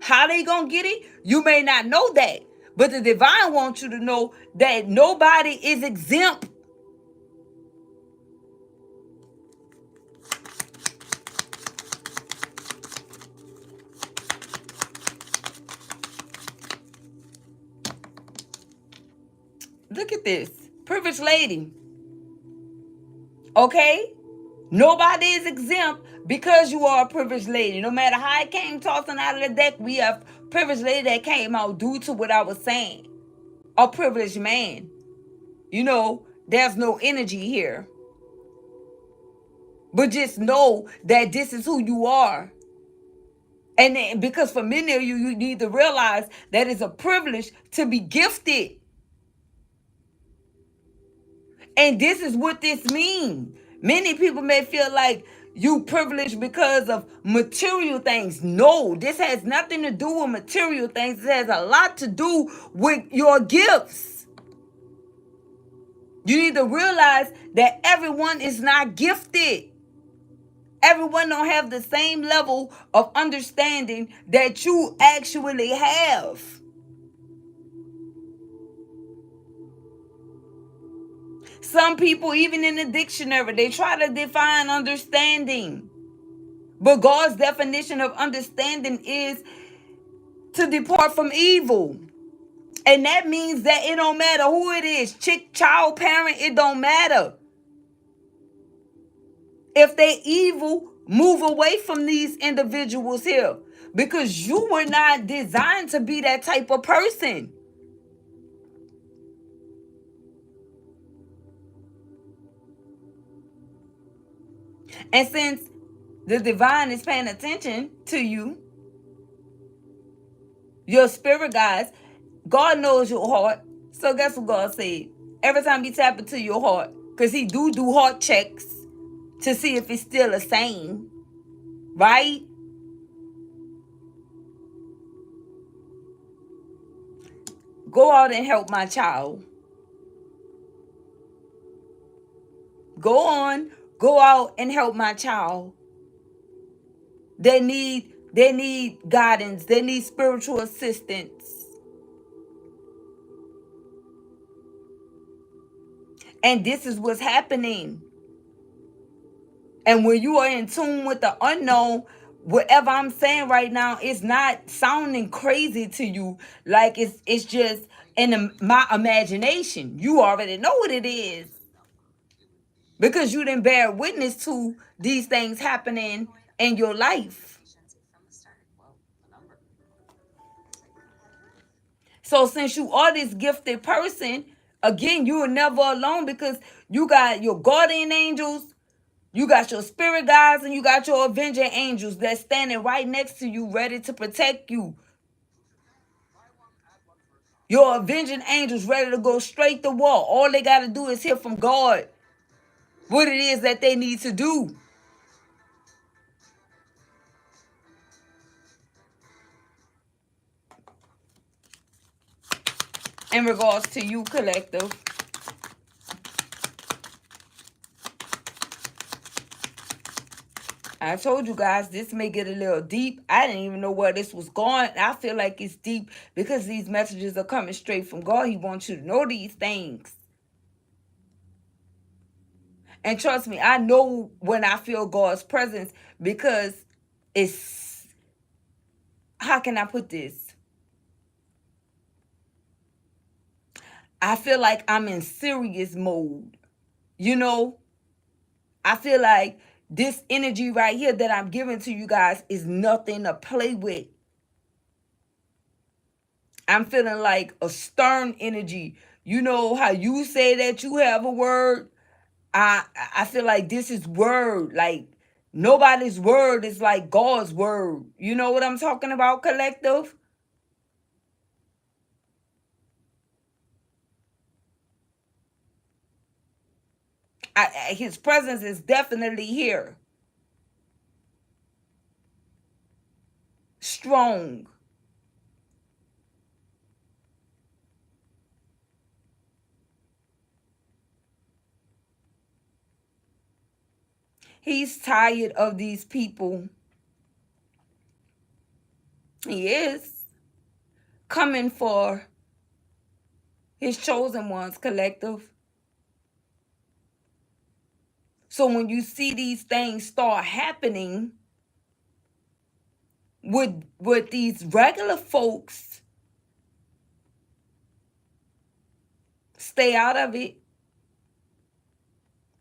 How they gonna get it? You may not know that. But the divine wants you to know that nobody is exempt. Look at this. Privileged lady. Okay? Nobody is exempt because you are a privileged lady. No matter how it came tossing out of the deck, we have privileged lady that came out due to what I was saying. A privileged man. You know, there's no energy here. But just know that this is who you are. And then, because for many of you, you need to realize that it's a privilege to be gifted. And this is what this means. Many people may feel like you privileged because of material things. No, this has nothing to do with material things. It has a lot to do with your gifts. You need to realize that everyone is not gifted. Everyone don't have the same level of understanding that you actually have. Some people, even in the dictionary, they try to define understanding. But God's definition of understanding is to depart from evil. And that means that it don't matter who it is, child, parent, it don't matter. If they evil, move away from these individuals here. Because you were not designed to be that type of person. And since the divine is paying attention to you, your spirit guides, God knows your heart. So guess what God said? Every time you tap into your heart, because he do heart checks to see if it's still the same, right? Go out and help my child. Go out and help my child. They need guidance. They need spiritual assistance. And this is what's happening. And when you are in tune with the unknown, whatever I'm saying right now is not sounding crazy to you. Like it's just in my imagination. You already know what it is. Because you didn't bear witness to these things happening in your life. So since you are this gifted person, again, you are never alone because you got your guardian angels, you got your spirit guides, and you got your avenging angels that's standing right next to you, ready to protect you. Your avenging angels ready to go straight to war. All they got to do is hear from God what it is that they need to do. In regards to you, collective. I told you guys this may get a little deep. I didn't even know where this was going. I feel like it's deep because these messages are coming straight from God. He wants you to know these things. And trust me, I know when I feel God's presence because it's, how can I put this? I feel like I'm in serious mode. You know, I feel like this energy right here that I'm giving to you guys is nothing to play with. I'm feeling like a stern energy. You know how you say that you have a word? I feel like this is word. Like nobody's word is like God's word. You know what I'm talking about, collective? His presence is definitely here. Strong. He's tired of these people. He is coming for his chosen ones, collective. So when you see these things start happening with these regular folks Stay out of it.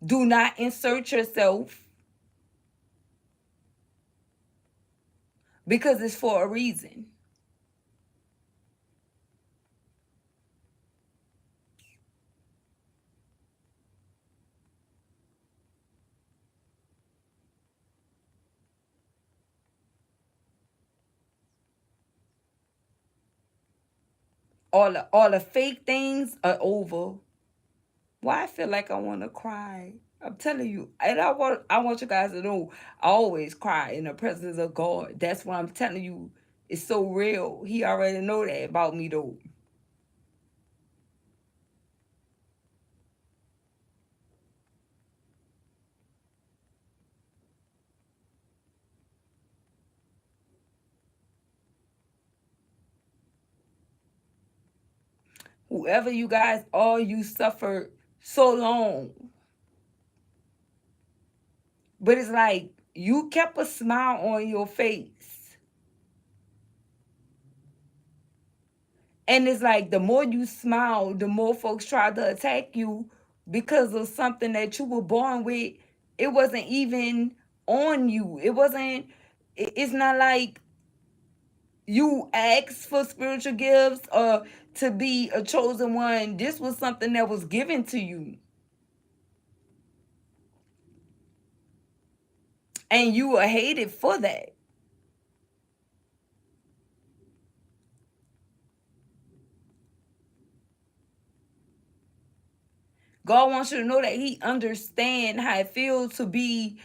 Do not insert yourself, because it's for a reason. All the fake things are over. Why I feel like I want to cry. I'm telling you, and I want you guys to know I always cry in the presence of God. That's what I'm telling you. It's so real. He already know that about me though. Whoever you guys are, you suffered so long. But it's like you kept a smile on your face. And it's like the more you smile, the more folks try to attack you because of something that you were born with. It wasn't even on you. It's not like you asked for spiritual gifts or to be a chosen one. This was something that was given to you. And you were hated for that. God wants you to know that He understands how it feels to be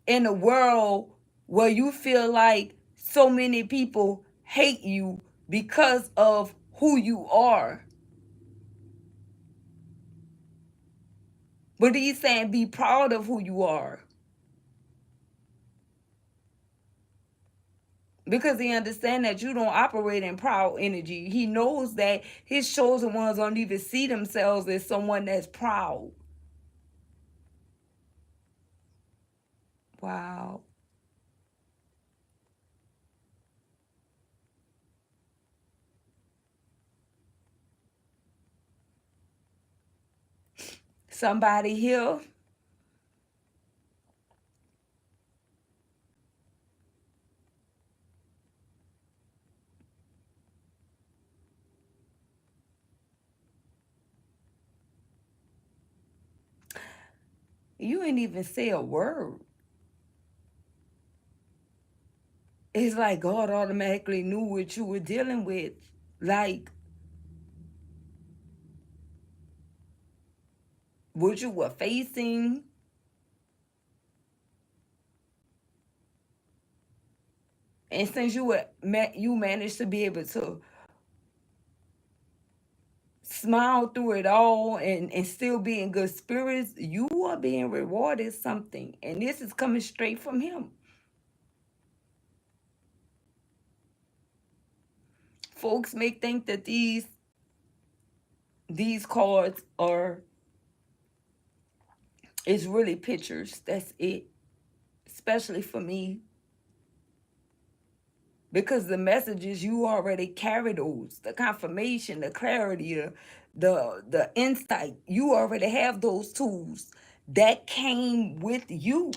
in a world where you feel like so many people hate you because of who you are. But He's saying be proud of who you are. Because He understands that you don't operate in proud energy. He knows that His chosen ones don't even see themselves as someone that's proud. Wow. Somebody here, you ain't even say a word. It's like God automatically knew what you were dealing with. Like what you were facing. And since you managed to be able to smile through it all and still be in good spirits, you are being rewarded something. And this is coming straight from Him. Folks may think that these cards are it's really pictures. That's it. Especially for me. Because the messages you already carry those, the confirmation, the clarity, the insight, you already have those tools that came with you.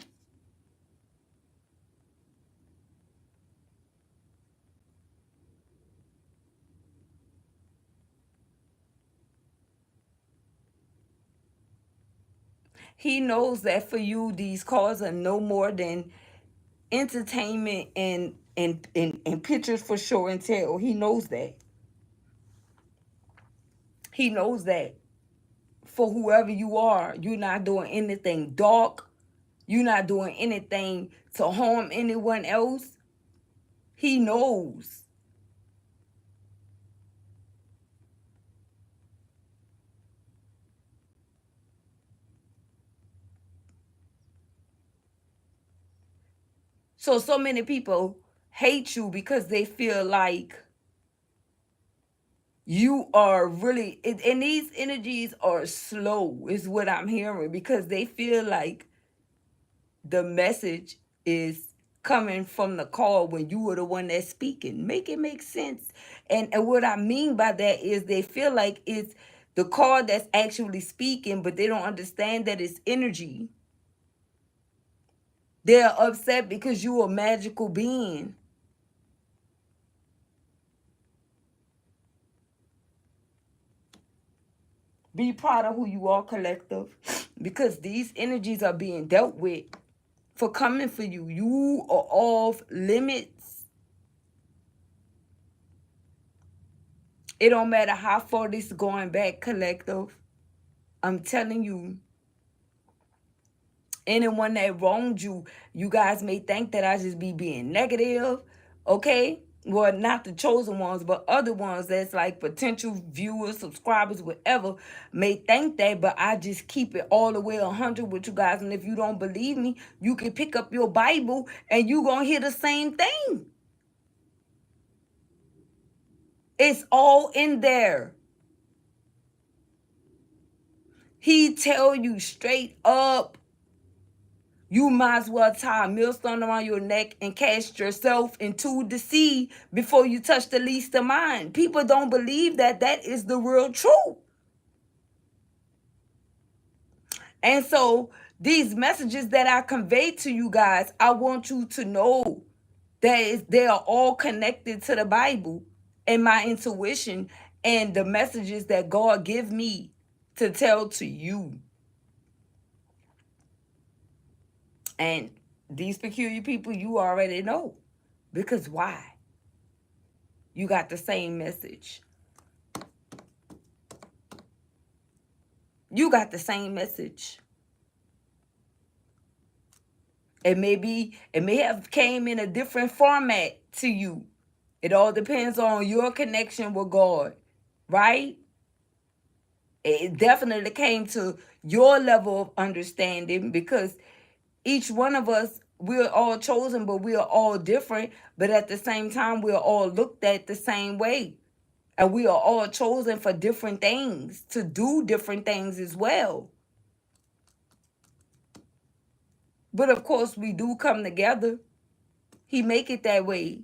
He knows that for you, these cards are no more than entertainment and pictures for show and tell. He knows that. He knows that for whoever you are, you're not doing anything dark. You're not doing anything to harm anyone else. He knows. So many people hate you because they feel like you are really, and these energies are slow, is what I'm hearing, because they feel like the message is coming from the call when you were the one that's speaking. Make it make sense. And what I mean by that is they feel like it's The card that's actually speaking, but they don't understand that it's energy. They're upset because you're a magical being. Be proud of who you are, collective, because these energies are being dealt with for coming for you. You are off limits. It don't matter how far this is going back, collective. I'm telling you, anyone that wronged you, you guys may think that I just be being negative, okay? Well, not the chosen ones, but other ones that's like potential viewers, subscribers, whatever, may think that, but I just keep it all the way 100 with you guys. And if you don't believe me, you can pick up your Bible and you gonna hear the same thing. It's all in there. He tell you straight up, you might as well tie a millstone around your neck and cast yourself into the sea before you touch the least of mine. People don't believe that that is the real truth. And so these messages that I convey to you guys, I want you to know that they are all connected to the Bible and my intuition and the messages that God give me to tell to you. And these peculiar people, you already know. Because why? You got the same message. You got the same message. It may have came in a different format to you. It all depends on your connection with God, right? It definitely came to your level of understanding, because each one of us, we're all chosen, but we are all different. But at the same time, we're all looked at the same way. And we are all chosen for different things, to do different things as well. But of course, we do come together. He make it that way.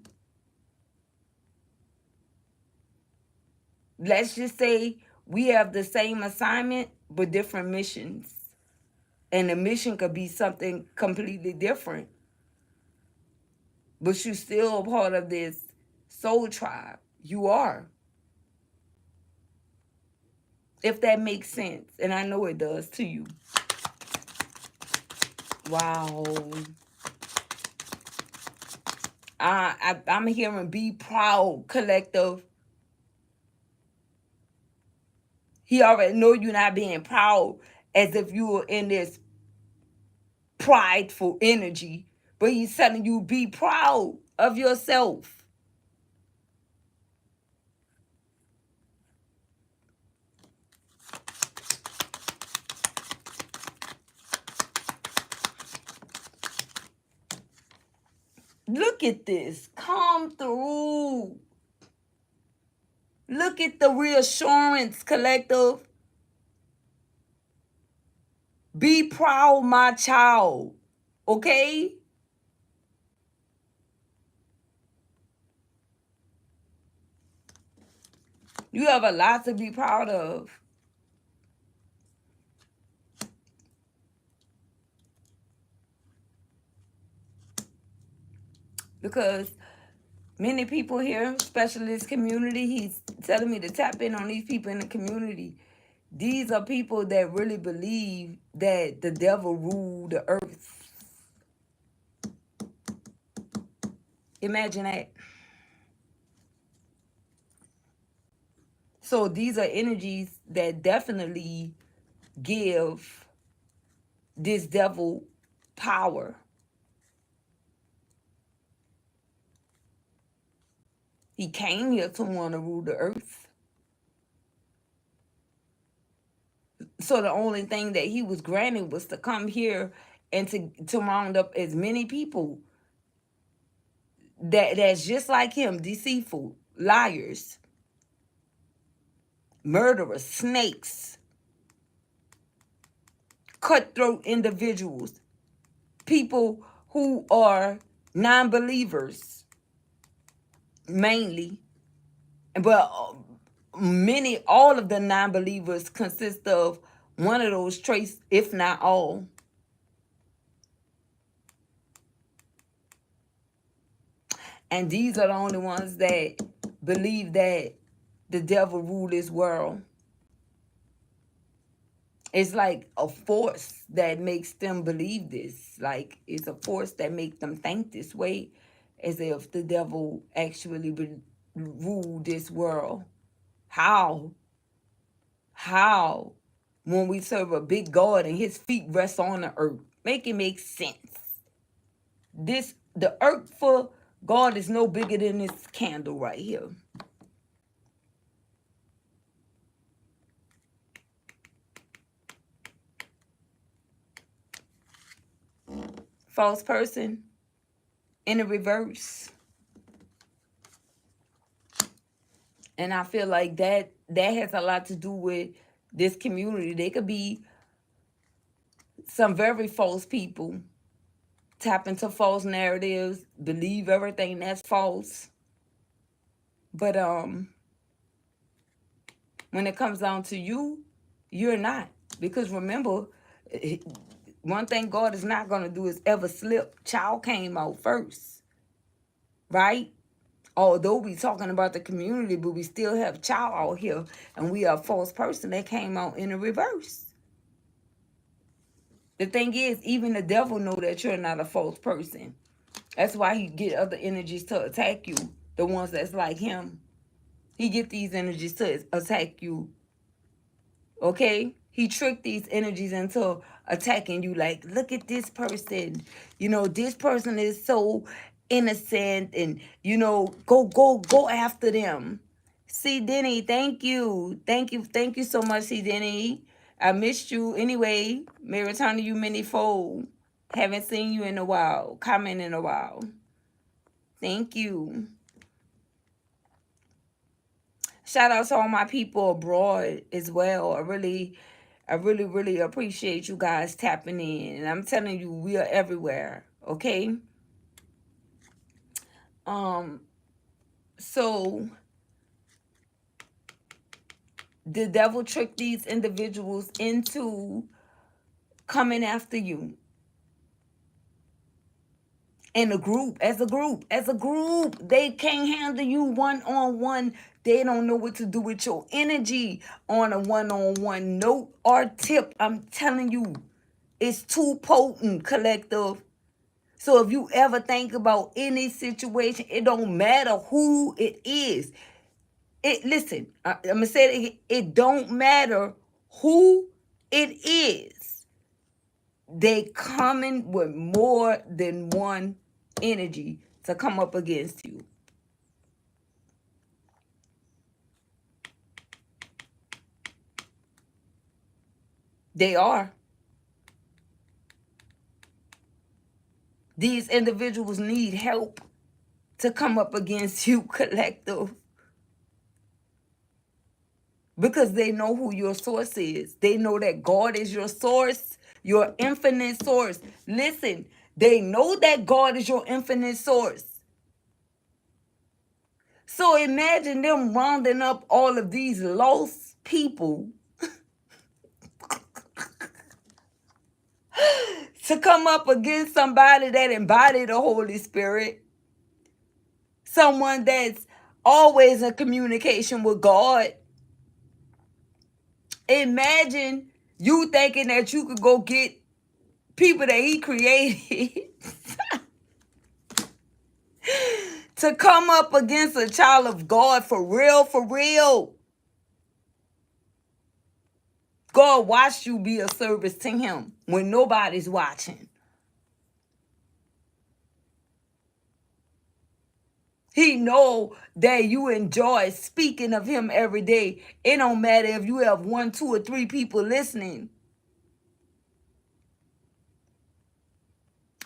Let's just say we have the same assignment, but different missions. And the mission could be something completely different. But you're still a part of this soul tribe. You are. If that makes sense. And I know it does to you. Wow. I'm hearing be proud, collective. He already know you're not being proud as if you were in this prideful energy. But he's telling you be proud of yourself. Look at this. Come through. Look at the reassurance, collective. Be proud, my child. Okay? You have a lot to be proud of. Because many people here, especially this community, he's telling me to tap in on these people in the community. These are people that really believe that the devil ruled the earth. Imagine that. So these are energies that definitely give this devil power. He came here to want to rule the earth. So the only thing that he was granted was to come here and to round up as many people that's just like him, deceitful, liars, murderers, snakes, cutthroat individuals, people who are non-believers mainly, but all of the non-believers consist of one of those traits, if not all. And these are the only ones that believe that the devil rule this world. It's like a force that makes them believe this. Like, it's a force that makes them think this way, as if the devil actually rule this world. How? How? When we serve a big God and his feet rest on the earth. Make it make sense. The earth for God is no bigger than this candle right here. False person in the reverse. And I feel like that has a lot to do with this community. They could be some very false people, tap into false narratives, believe everything that's false. But when it comes down to you, you're not. Because remember, one thing God is not going to do is ever slip. Child came out first, right? Although we talking about the community, but we still have child out here, and we are a false person that came out in the reverse. The thing is, even the devil know that you're not a false person. That's why he get other energies to attack you, the ones that's like him. He get these energies to attack you, okay? He tricked these energies into attacking you. Like, look at this person. You know, this person is so innocent, and, you know, go after them. C. Denny, thank you. Thank you so much, C. Denny. I missed you. Anyway, may return to you many-fold. Haven't seen you in a while. Comment in a while. Thank you. Shout out to all my people abroad as well. I really appreciate you guys tapping in. And I'm telling you, we are everywhere. Okay? So the devil tricked these individuals into coming after you. In a group, as a group, they can't handle you one-on-one. They don't know what to do with your energy on a one-on-one note or tip. I'm telling you, it's too potent, collective. So if you ever think about any situation, it don't matter who it is. Listen, I'm gonna say it again. It don't matter who it is. They coming with more than one energy to come up against you. They are. These individuals need help to come up against you, collective. Because they know who your source is. They know that God is your source, your infinite source. Listen, they know that God is your infinite source. So imagine them rounding up all of these lost people to come up against somebody that embodied the Holy Spirit. Someone that's always in communication with God. Imagine you thinking that you could go get people that he created to come up against a child of God for real, for real. God watched you be a service to him when nobody's watching. He know that you enjoy speaking of him every day. It don't matter if you have 1, 2, or 3 people listening.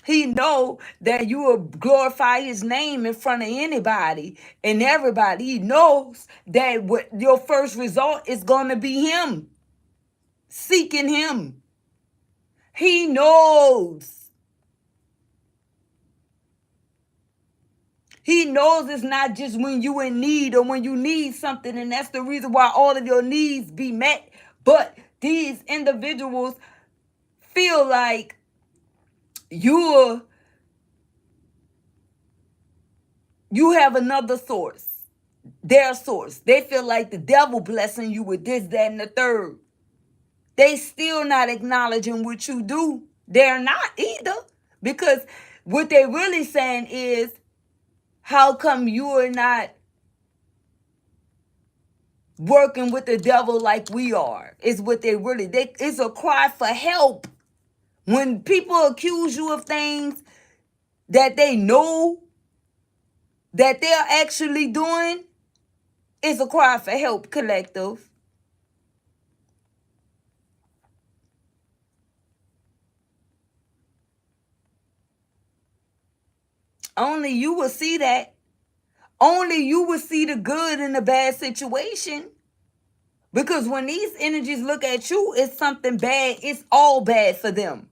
He know that you will glorify his name in front of anybody and everybody. He knows that what your first result is going to be him. Seeking him. He knows. He knows it's not just when you in need or when you need something, and that's the reason why all of your needs be met. But these individuals feel like you have another source, their source. They feel like the devil blessing you with this, that, and the third. They still not acknowledging what you do. They're not either. Because what they really saying is, how come you are not working with the devil like we are? Is what it's a cry for help. When people accuse you of things that they know that they're actually doing, it's a cry for help, collective. Only you will see that. Only you will see the good in the bad situation. Because when these energies look at you, it's something bad. It's all bad for them.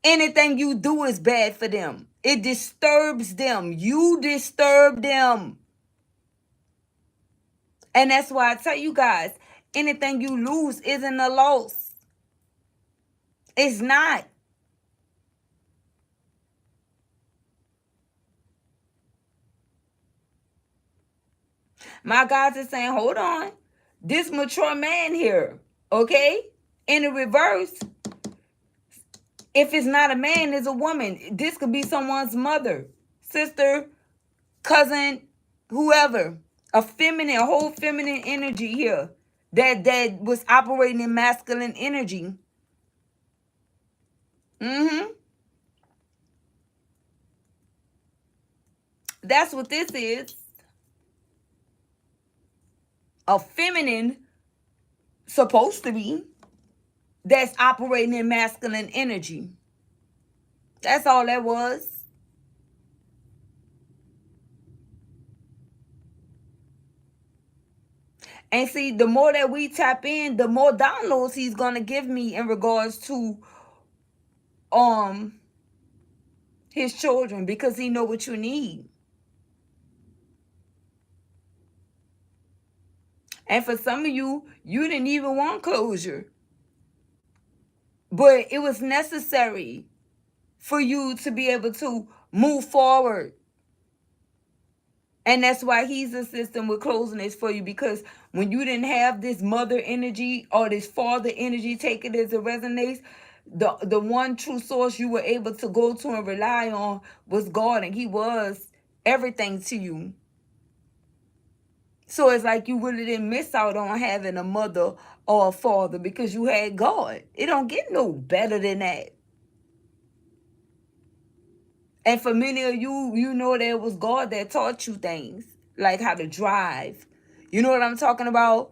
Anything you do is bad for them. It disturbs them. You disturb them. And that's why I tell you guys, anything you lose isn't a loss. It's not. My guys are saying, hold on. This mature man here, okay? In the reverse, if it's not a man, it's a woman. This could be someone's mother, sister, cousin, whoever. A whole feminine energy here that was operating in masculine energy. That's what this is. A feminine, supposed to be, that's operating in masculine energy. That's all that was. And see, the more that we tap in, the more downloads he's gonna give me in regards to his children, because he know what you need. And for some of you, you didn't even want closure. But it was necessary for you to be able to move forward. And that's why he's assisting with closing this for you, because when you didn't have this mother energy or this father energy, take it as it resonates, the one true source you were able to go to and rely on was God, and he was everything to you. So it's like you really didn't miss out on having a mother or a father, because you had God. It don't get no better than that. And for many of you, you know that it was God that taught you things, like how to drive. You know what I'm talking about?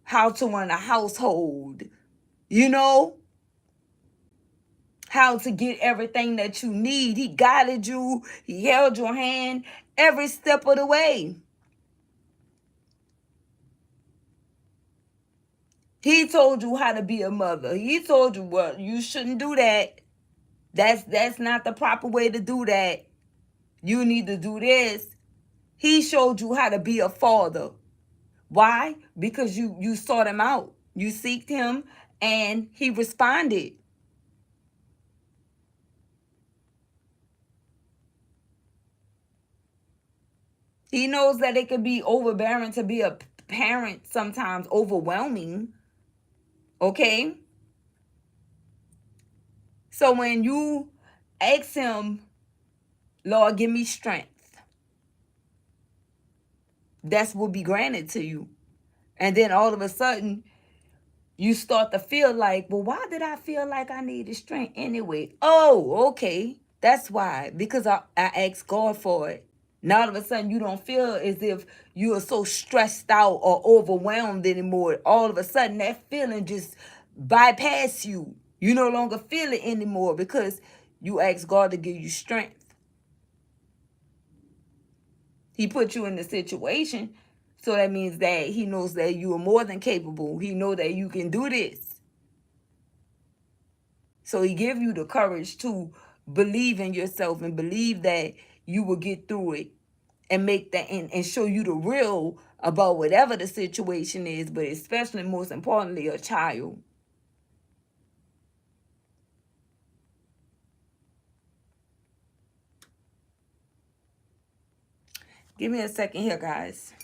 How to run a household. You know? How to get everything that you need. He guided you. He held your hand every step of the way. He told you how to be a mother. He told you, well, you shouldn't do that. That's not the proper way to do that. You need to do this. He showed you how to be a father. Why? Because you sought him out. You seeked him and he responded. He knows that it can be overbearing to be a parent, sometimes overwhelming. Okay? So when you ask him, Lord, give me strength, that's will be granted to you. And then all of a sudden, you start to feel like, well, why did I feel like I needed strength anyway? Oh, okay. That's why. Because I asked God for it. Now all of a sudden, you don't feel as if you are so stressed out or overwhelmed anymore. All of a sudden, that feeling just bypass you. You no longer feel it anymore because you asked God to give you strength. He put you in the situation, so that means that he knows that you are more than capable. He knows that you can do this. So he give you the courage to believe in yourself and believe that you will get through it. and make that and show you the real about whatever the situation is, but especially most importantly, a child. Give me a second here, guys.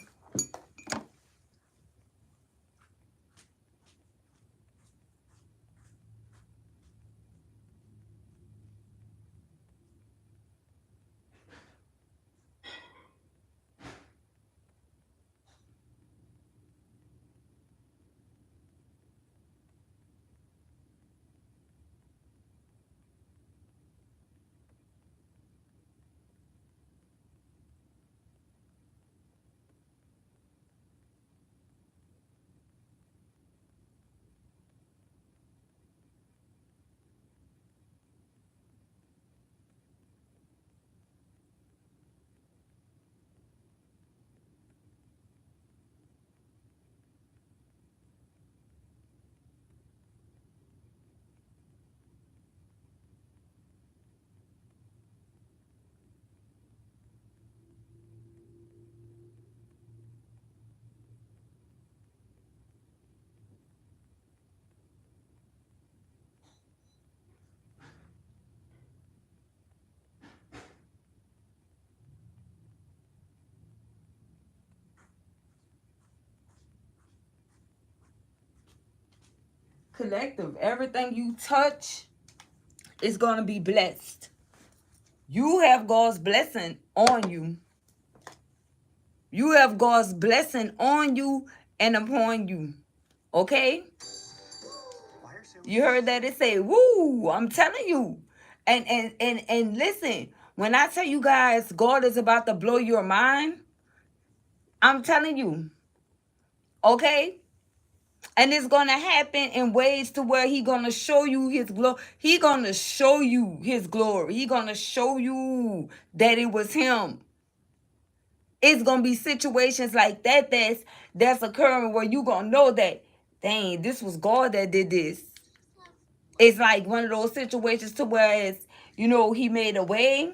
Collective, everything you touch is going to be blessed. You have God's blessing on you. You have God's blessing on you and upon you. Okay? You heard that it say, woo, I'm telling you. And listen, when I tell you guys God is about to blow your mind, I'm telling you. Okay? And it's going to happen in ways to where he going to show you his glory. He going to show you his glory. He going to show you that it was him. It's going to be situations like that that's occurring where you going to know that, dang, this was God that did this. It's like one of those situations to where it's, he made a way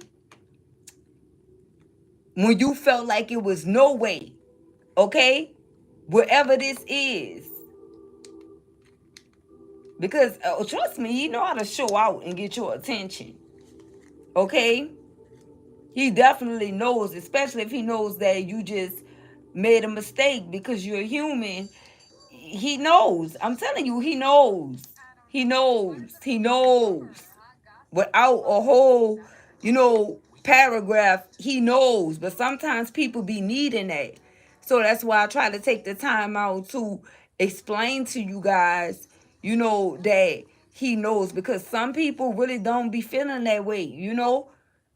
when you felt like it was no way. Okay? Wherever this is. Because trust me, he know how to show out and get your attention. Okay? He definitely knows, especially if he knows that you just made a mistake because you're human. He knows. I'm telling you, he knows. He knows. He knows. Without a whole, paragraph, he knows. But sometimes people be needing that. So that's why I try to take the time out to explain to you guys, that he knows. Because some people really don't be feeling that way,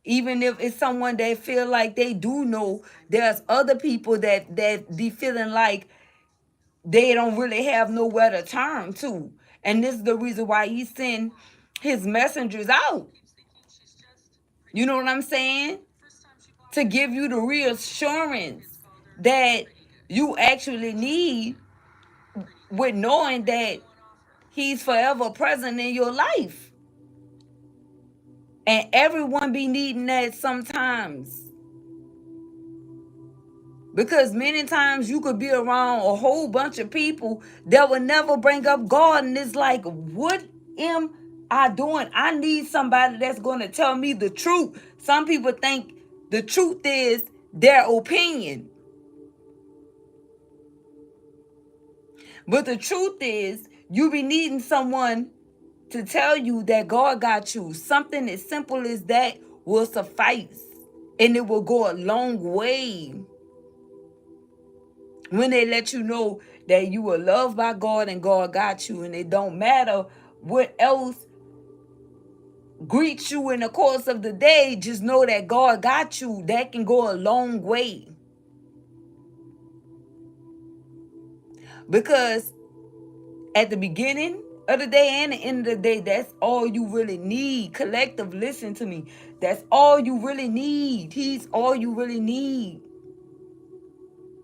Even if it's someone that feel like they do know, there's other people that be feeling like they don't really have nowhere to turn to. And this is the reason why he send his messengers out. You know what I'm saying? To give you the reassurance that you actually need, with knowing that he's forever present in your life. And everyone be needing that sometimes. Because many times you could be around a whole bunch of people that will never bring up God. And it's like, what am I doing? I need somebody that's going to tell me the truth. Some people think the truth is their opinion. But the truth is, you be needing someone to tell you that God got you. Something as simple as that will suffice. And it will go a long way. When they let you know that you are loved by God and God got you, and it don't matter what else greets you in the course of the day, just know that God got you. That can go a long way. Because at the beginning of the day and the end of the day, that's all you really need. Collective, listen to me. That's all you really need. He's all you really need.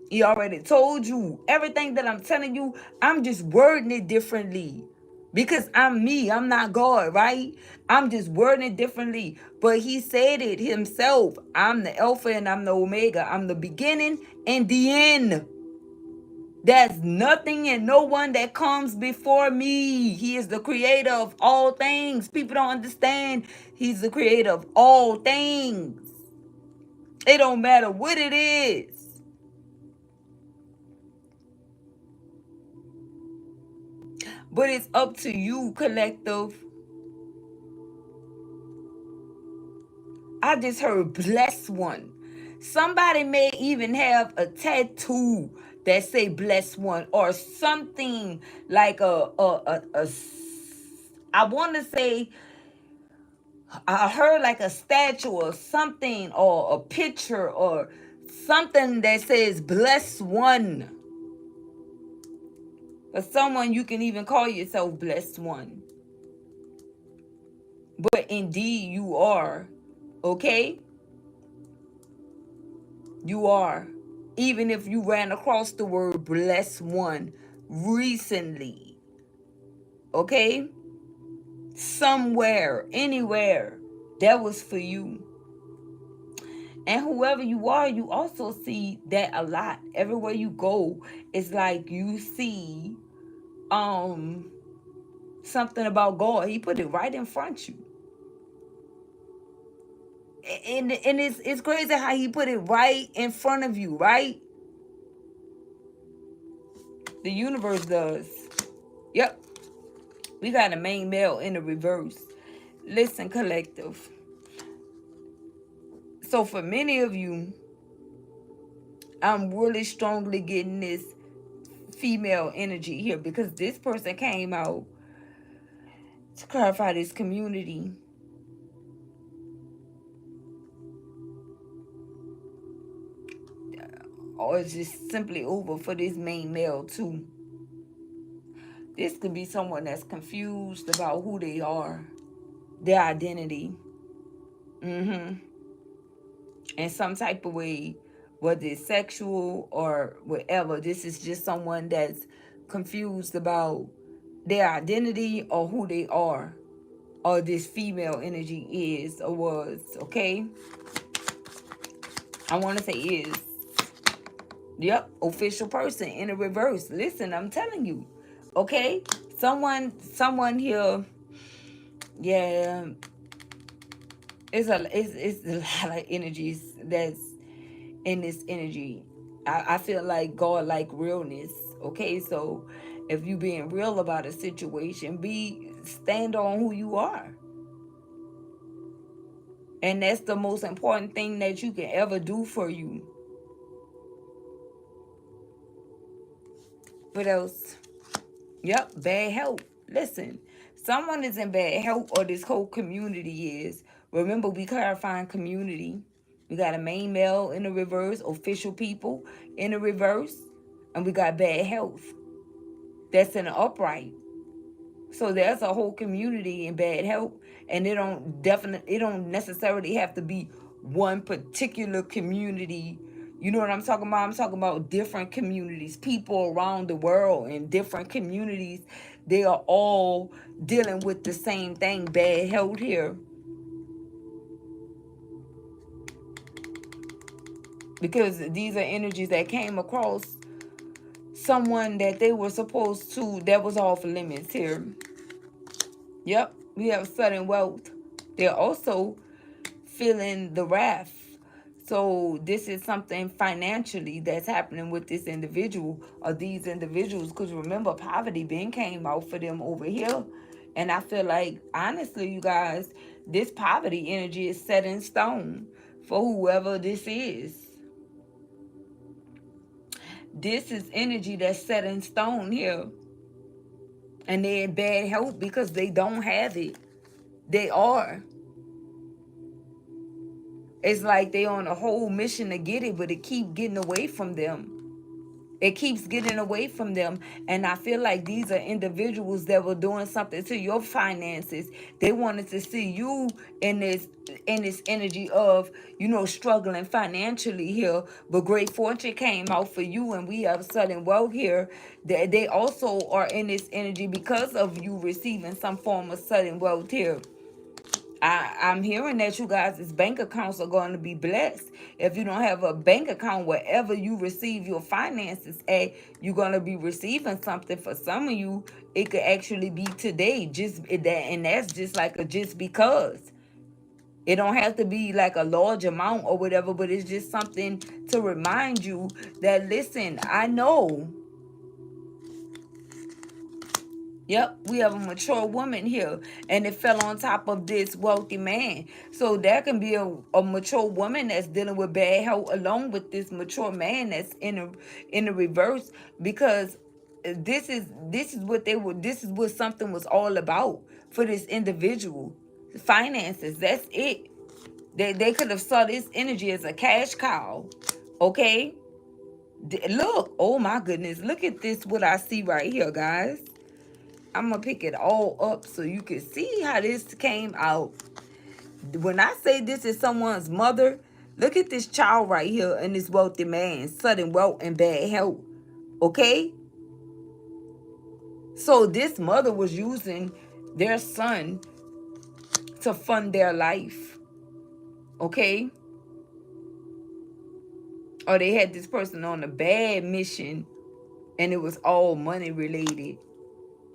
He already told you everything that I'm telling you. I'm just wording it differently. Because I'm me. I'm not God, right? I'm just wording it differently. But he said it himself. I'm the Alpha and I'm the Omega. I'm the beginning and the end. There's nothing and no one that comes before me. He is the creator of all things. People don't understand. He's the creator of all things. It don't matter what it is. But it's up to you, collective. I just heard blessed one. Somebody may even have a tattoo that say blessed one or something like I want to say I heard like a statue or something or a picture or something that says blessed one. For someone you can even call yourself blessed one. But indeed you are. Okay? You are. Even if you ran across the word blessed one recently. Okay? Somewhere, anywhere. That was for you. And whoever you are, you also see that a lot. Everywhere you go, it's like you see something about God. He put it right in front of you. And it's crazy how he put it right in front of you, right? The universe does. Yep. We got a main male in the reverse. Listen, collective. So for many of you, I'm really strongly getting this female energy here because this person came out to clarify this community. Or it's just simply over for this main male too. This could be someone that's confused about who they are, their identity. In some type of way, whether it's sexual or whatever. This is just someone that's confused about their identity or who they are, or this female energy is or was. Okay, I want to say is. Yep, official person in the reverse. Listen, I'm telling you. Okay, someone here. Yeah, it's a lot of energies that's in this energy. I feel like God like realness. Okay, so if you being real about a situation, stand on who you are. And that's the most important thing that you can ever do for you. What else? Yep, bad health. Listen, someone is in bad health, or this whole community is. Remember, we clarifying community. We got a main male in the reverse, official people in the reverse, and we got bad health. That's in the upright. So there's a whole community in bad health, and it don't necessarily have to be one particular community. You know what I'm talking about? I'm talking about different communities, people around the world in different communities. They are all dealing with the same thing, bad health here. Because these are energies that came across someone that they were supposed to, that was off limits here. Yep, we have sudden wealth. They're also feeling the wrath. So this is something financially that's happening with this individual or these individuals. Because remember, poverty been came out for them over here. And I feel like, honestly, you guys, this poverty energy is set in stone for whoever this is. This is energy that's set in stone here. And they're in bad health because they don't have it. They are. It's like they on a whole mission to get it, but it keep getting away from them. It keeps getting away from them. And I feel like these are individuals that were doing something to your finances. They wanted to see you in this energy of, struggling financially here. But great fortune came out for you, and we have sudden wealth here. They also are in this energy because of you receiving some form of sudden wealth here. I'm hearing that you guys' bank accounts are going to be blessed. If you don't have a bank account, wherever you receive your finances at, you're going to be receiving something. For some of you, it could actually be today. And that's just like a just because. It don't have to be like a large amount or whatever, but it's just something to remind you that, listen, I know. Yep, we have a mature woman here, and it fell on top of this wealthy man. So there can be a mature woman that's dealing with bad health along with this mature man that's in the reverse, because this is what something was all about for this individual. Finances, that's it. They could have saw this energy as a cash cow. Okay? Look, oh my goodness, look at this, what I see right here, guys. I'm going to pick it all up so you can see how this came out. When I say this is someone's mother, look at this child right here and this wealthy man, sudden wealth and bad health. Okay? So this mother was using their son to fund their life. Okay? Or they had this person on a bad mission and it was all money related.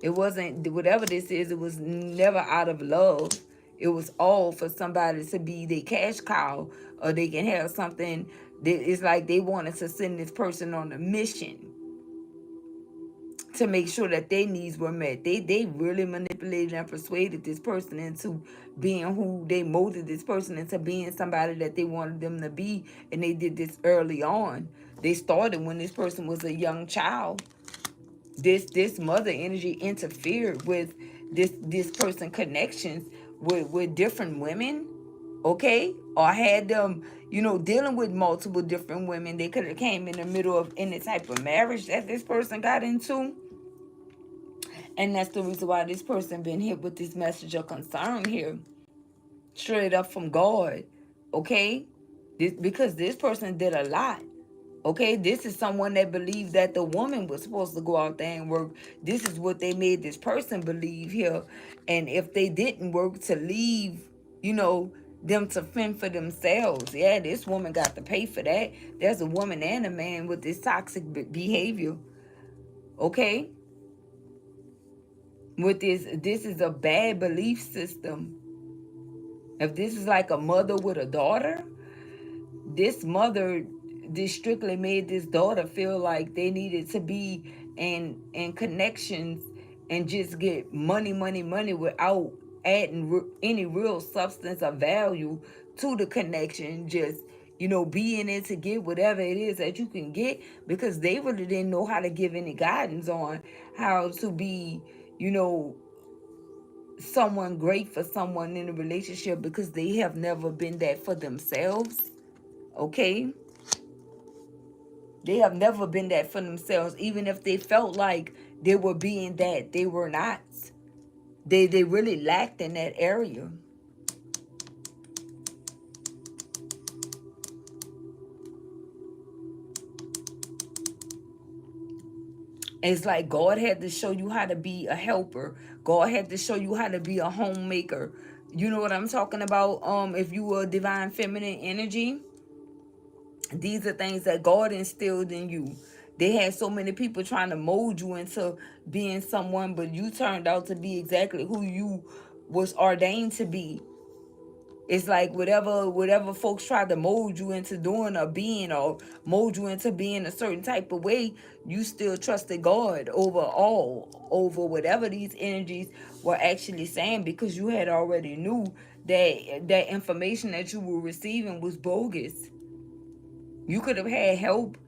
It wasn't, whatever this is, it was never out of love. It was all for somebody to be their cash cow, or they can have something that it's like they wanted to send this person on a mission to make sure that their needs were met. They really manipulated and persuaded this person into being who they molded this person into being somebody that they wanted them to be. And they did this early on. They started when this person was a young child. This mother energy interfered with this person connections with different women, okay, or had them dealing with multiple different women. They could have came in the middle of any type of marriage that this person got into, and that's the reason why this person been hit with this message of concern here, straight up from God. Okay, because this person did a lot. Okay, this is someone that believed that the woman was supposed to go out there and work. This is what they made this person believe here. And if they didn't work, to leave, them to fend for themselves. Yeah, this woman got to pay for that. There's a woman and a man with this toxic behavior. Okay? With this is a bad belief system. If this is like a mother with a daughter, this mother strictly made this daughter feel like they needed to be in connections and just get money without adding any real substance or value to the connection. Just being in to get whatever it is that you can get, because they really didn't know how to give any guidance on how to be someone great for someone in a relationship, because they have never been that for themselves. Okay, they have never been that for themselves. Even if they felt like they were being that, they were not. They really lacked in that area. It's like God had to show you how to be a helper. God had to show you how to be a homemaker. You know what I'm talking about? If you were divine feminine energy, these are things that God instilled in you. They had so many people trying to mold you into being someone, but you turned out to be exactly who you was ordained to be. It's like whatever folks tried to mold you into doing or being, or mold you into being a certain type of way, you still trusted God over whatever these energies were actually saying, because you had already knew that information that you were receiving was bogus. You could have had help.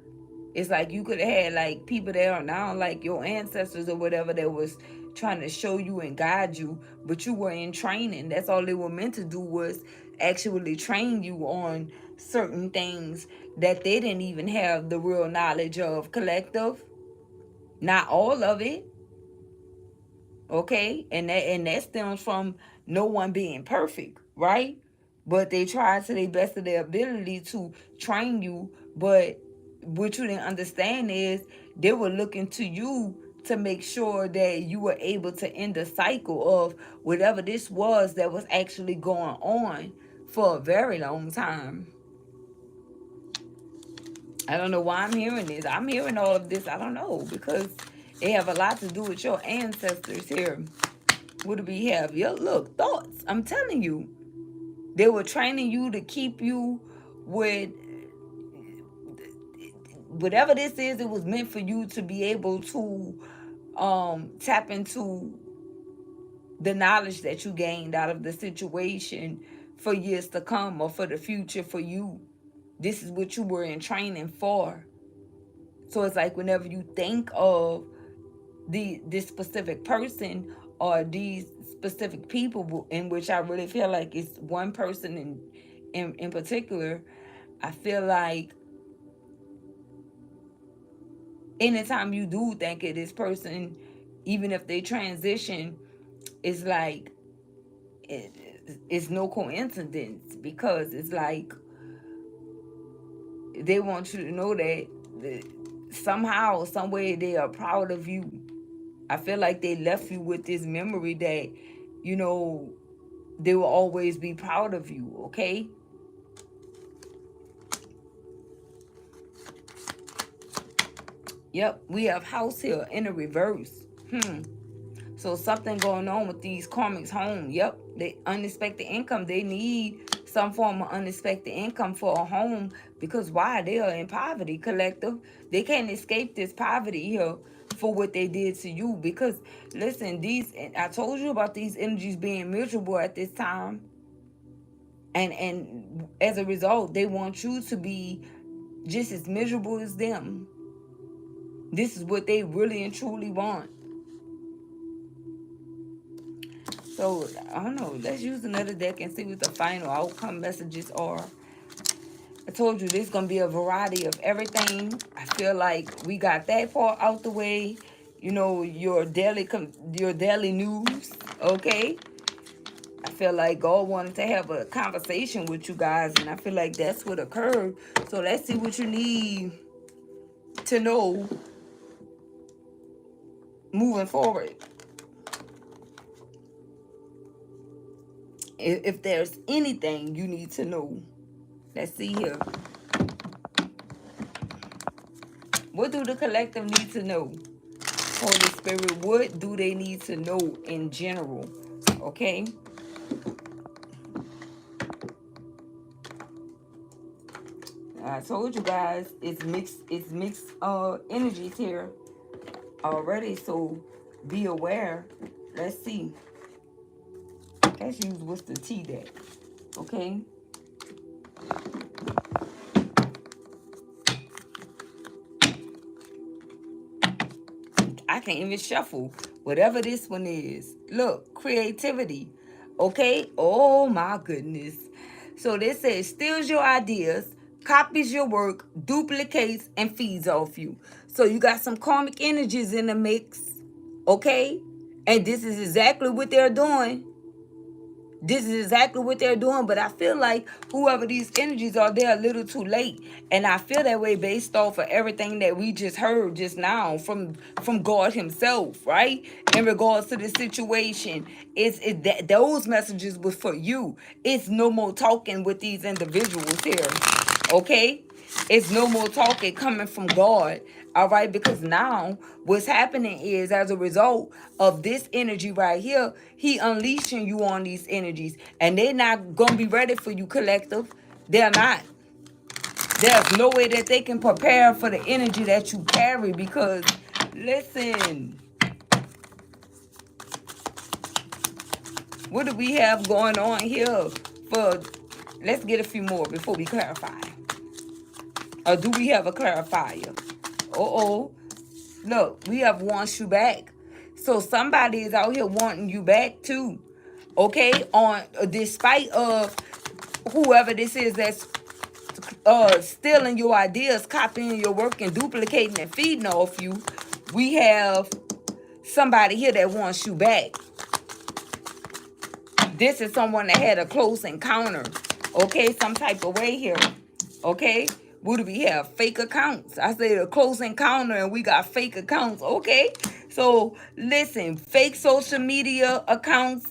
It's like you could have had like people that are now like your ancestors or whatever that was trying to show you and guide you, but you were in training. That's all they were meant to do, was actually train you on certain things that they didn't even have the real knowledge of, collective. Not all of it. Okay, and that stems from no one being perfect, right? But they tried to the best of their ability to train you. But what you didn't understand is they were looking to you to make sure that you were able to end the cycle of whatever this was that was actually going on for a very long time. I don't know why I'm hearing this. I'm hearing all of this. I don't know, because it have a lot to do with your ancestors here. What do we have? Yeah, look, thoughts. I'm telling you. They were training you to keep you with whatever this is. It was meant for you to be able to tap into the knowledge that you gained out of the situation for years to come, or for the future for you. This is what you were in training for. So it's like whenever you think of this specific person or these specific people, in which I really feel like it's one person in particular, I feel like anytime you do think of this person, even if they transition, it's like it's no coincidence, because it's like they want you to know that somehow, some way, they are proud of you. I feel like they left you with this memory that, you know, they will always be proud of you, okay? Yep, we have house here in the reverse. So something going on with these karmics home. Yep, they unexpected income. They need some form of unexpected income for a home, because why? They are in poverty, collective. They can't escape this poverty here for what they did to you. Because listen, I told you about these energies being miserable at this time. And as a result, they want you to be just as miserable as them. This is what they really and truly want. So, I don't know. Let's use another deck and see what the final outcome messages are. I told you this is going to be a variety of everything. I feel like we got that part out the way. You know, your daily news, okay? I feel like God wanted to have a conversation with you guys, and I feel like that's what occurred. So let's see what you need to know moving forward. If there's anything you need to know. Let's see here. What do the collective need to know? Holy Spirit, what do they need to know in general? Okay? I told you guys it's mixed energies here already, so be aware. Let's see. Let's use what's the T deck. Okay? I can't even shuffle. Whatever this one is. Look, creativity. Okay? Oh my goodness. So this says steals your ideas, copies your work, duplicates, and feeds off you. So you got some karmic energies in the mix. Okay? And this is exactly what they're doing. This is exactly what they're doing, but I feel like whoever these energies are, they're a little too late. And I feel that way based off of everything that we just heard just now from God himself, right? In regards to the situation, those messages was for you. It's no more talking with these individuals here, okay? It's no more talking coming from God. All right, because now what's happening is, as a result of this energy right here, he unleashing you on these energies, and they're not gonna be ready for you, collective. They're not. There's no way that they can prepare for the energy that you carry, because listen, what do we have going on here? Let's get a few more before we clarify. Or do we have a clarifier? Look, we have wants you back. So somebody is out here wanting you back too. Okay? Despite of whoever this is that's stealing your ideas, copying your work, and duplicating and feeding off you, we have somebody here that wants you back. This is someone that had a close encounter, okay, some type of way here, okay. What do we have? Fake accounts. I said a close encounter and we got fake accounts, okay. So listen, fake social media accounts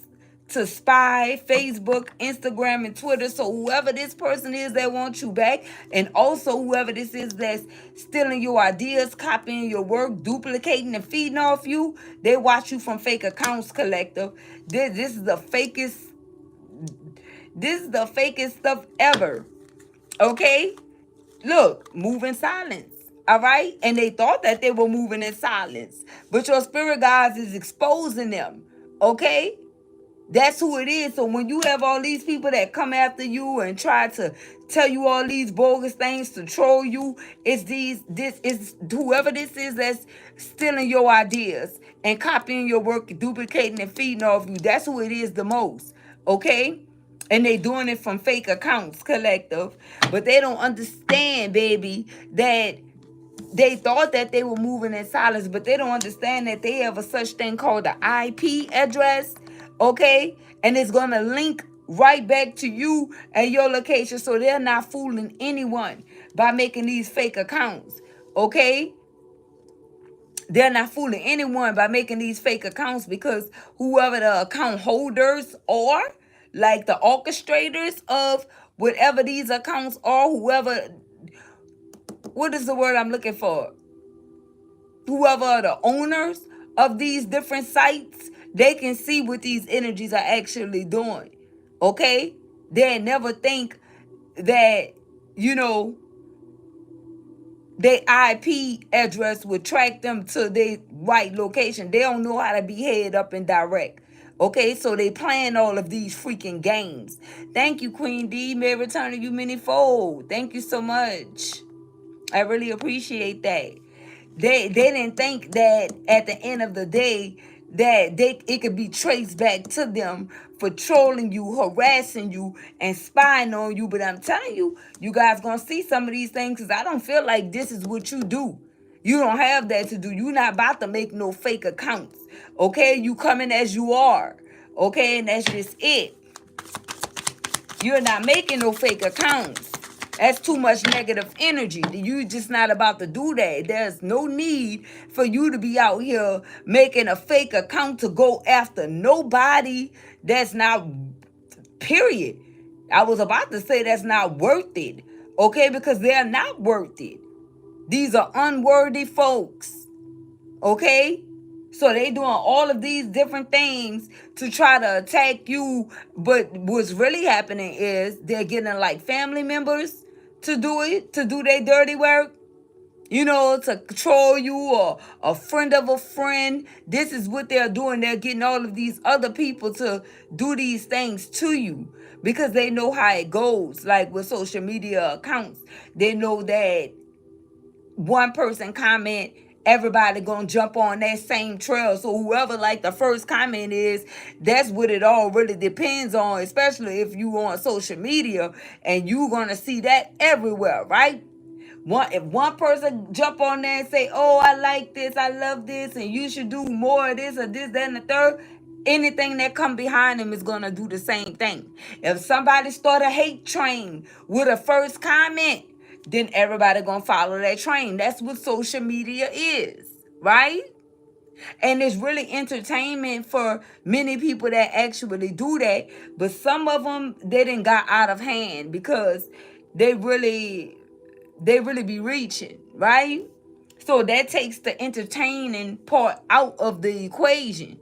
to spy, Facebook, Instagram, and Twitter. So whoever this person is that wants you back, and also whoever this is that's stealing your ideas, copying your work, duplicating and feeding off you, they watch you from fake accounts, collective. This is the fakest. This is the fakest stuff ever. Okay? Look, move in silence. All right? And they thought that they were moving in silence. But your spirit guides is exposing them. Okay? That's who it is. So when you have all these people that come after you and try to tell you all these bogus things to troll you, this is whoever this is that's stealing your ideas and copying your work, duplicating and feeding off you. That's who it is the most. Okay? And they doing it from fake accounts, collective. But they don't understand, baby, that they thought that they were moving in silence, but they don't understand that they have a such thing called the IP address, okay? And it's going to link right back to you and your location, so they're not fooling anyone by making these fake accounts, okay? They're not fooling anyone by making these fake accounts, because whoever the account holders are, like the orchestrators of whatever these accounts are, whoever, what is the word I'm looking for? Whoever are the owners of these different sites, they can see what these energies are actually doing. Okay? They never think that, you know, their IP address would track them to their right location. They don't know how to be head up and direct. Okay, so they playing all of these freaking games. Thank you, Queen D. May return to you manyfold. Thank you so much. I really appreciate that. They didn't think that at the end of the day that it could be traced back to them for trolling you, harassing you, and spying on you. But I'm telling you, you guys gonna see some of these things, because I don't feel like this is what you do. You don't have that to do. You're not about to make no fake accounts. Okay? You coming as you are. Okay? And that's just it. You're not making no fake accounts. That's too much negative energy. You just not about to do that. There's no need for you to be out here making a fake account to go after nobody that's not, period. I was about to say that's not worth it. Okay, because they're not worth it. These are unworthy folks. Okay? So they doing all of these different things to try to attack you. But what's really happening is they're getting like family members to do it, to do their dirty work, you know, to control you, or a friend of a friend. This is what they're doing. They're getting all of these other people to do these things to you, because they know how it goes. Like with social media accounts, they know that one person comment, everybody gonna jump on that same trail. So whoever like the first comment is, that's what it all really depends on, especially if you on social media, and you gonna see that everywhere, right? If one person jump on there and say, oh, I like this, I love this, and you should do more of this or this, that, and the third, anything that come behind them is gonna do the same thing. If somebody start a hate train with a first comment, then everybody gonna follow that train. That's what social media is, right? And it's really entertainment for many people that actually do that. But some of them, they didn't got out of hand, because they really be reaching, right? So that takes the entertaining part out of the equation.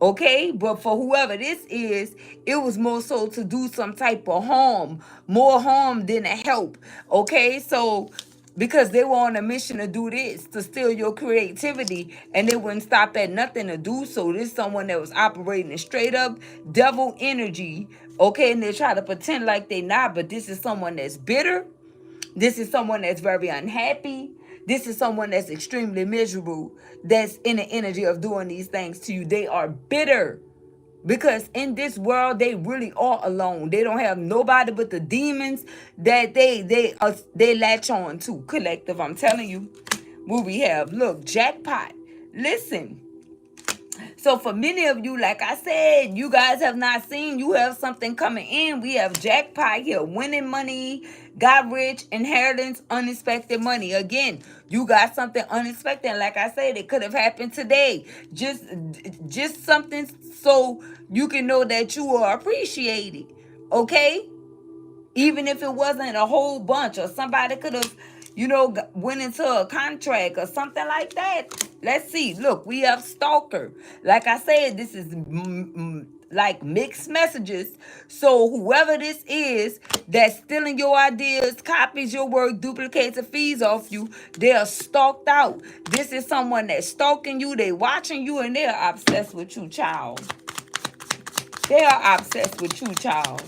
Okay, but for whoever this is, it was more so to do some type of harm, more harm than a help. Okay, so because they were on a mission to do this, to steal your creativity, and they wouldn't stop at nothing to do so. This is someone that was operating in straight up devil energy. Okay, and they try to pretend like they not, but this is someone that's bitter. This is someone that's very unhappy. This is someone that's extremely miserable, that's in the energy of doing these things to you. They are bitter. Because in this world, they really are alone. They don't have nobody but the demons that they latch on to. Collective, I'm telling you. What we have, look, jackpot. Listen. So for many of you, like I said, you guys have not seen, you have something coming in. We have jackpot here, winning money, got rich, inheritance, unexpected money. Again, you got something unexpected. Like I said, it could have happened today. Just something so you can know that you are appreciated. Okay? Even if it wasn't a whole bunch, or somebody could have, went into a contract or something like that. Let's see. Look, we have stalker. Like I said, this is like mixed messages. So whoever this is that's stealing your ideas, copies your work, duplicates and fees off you, they are stalked out. This is someone that's stalking you, they watching you, and they are obsessed with you, child. They are obsessed with you, child.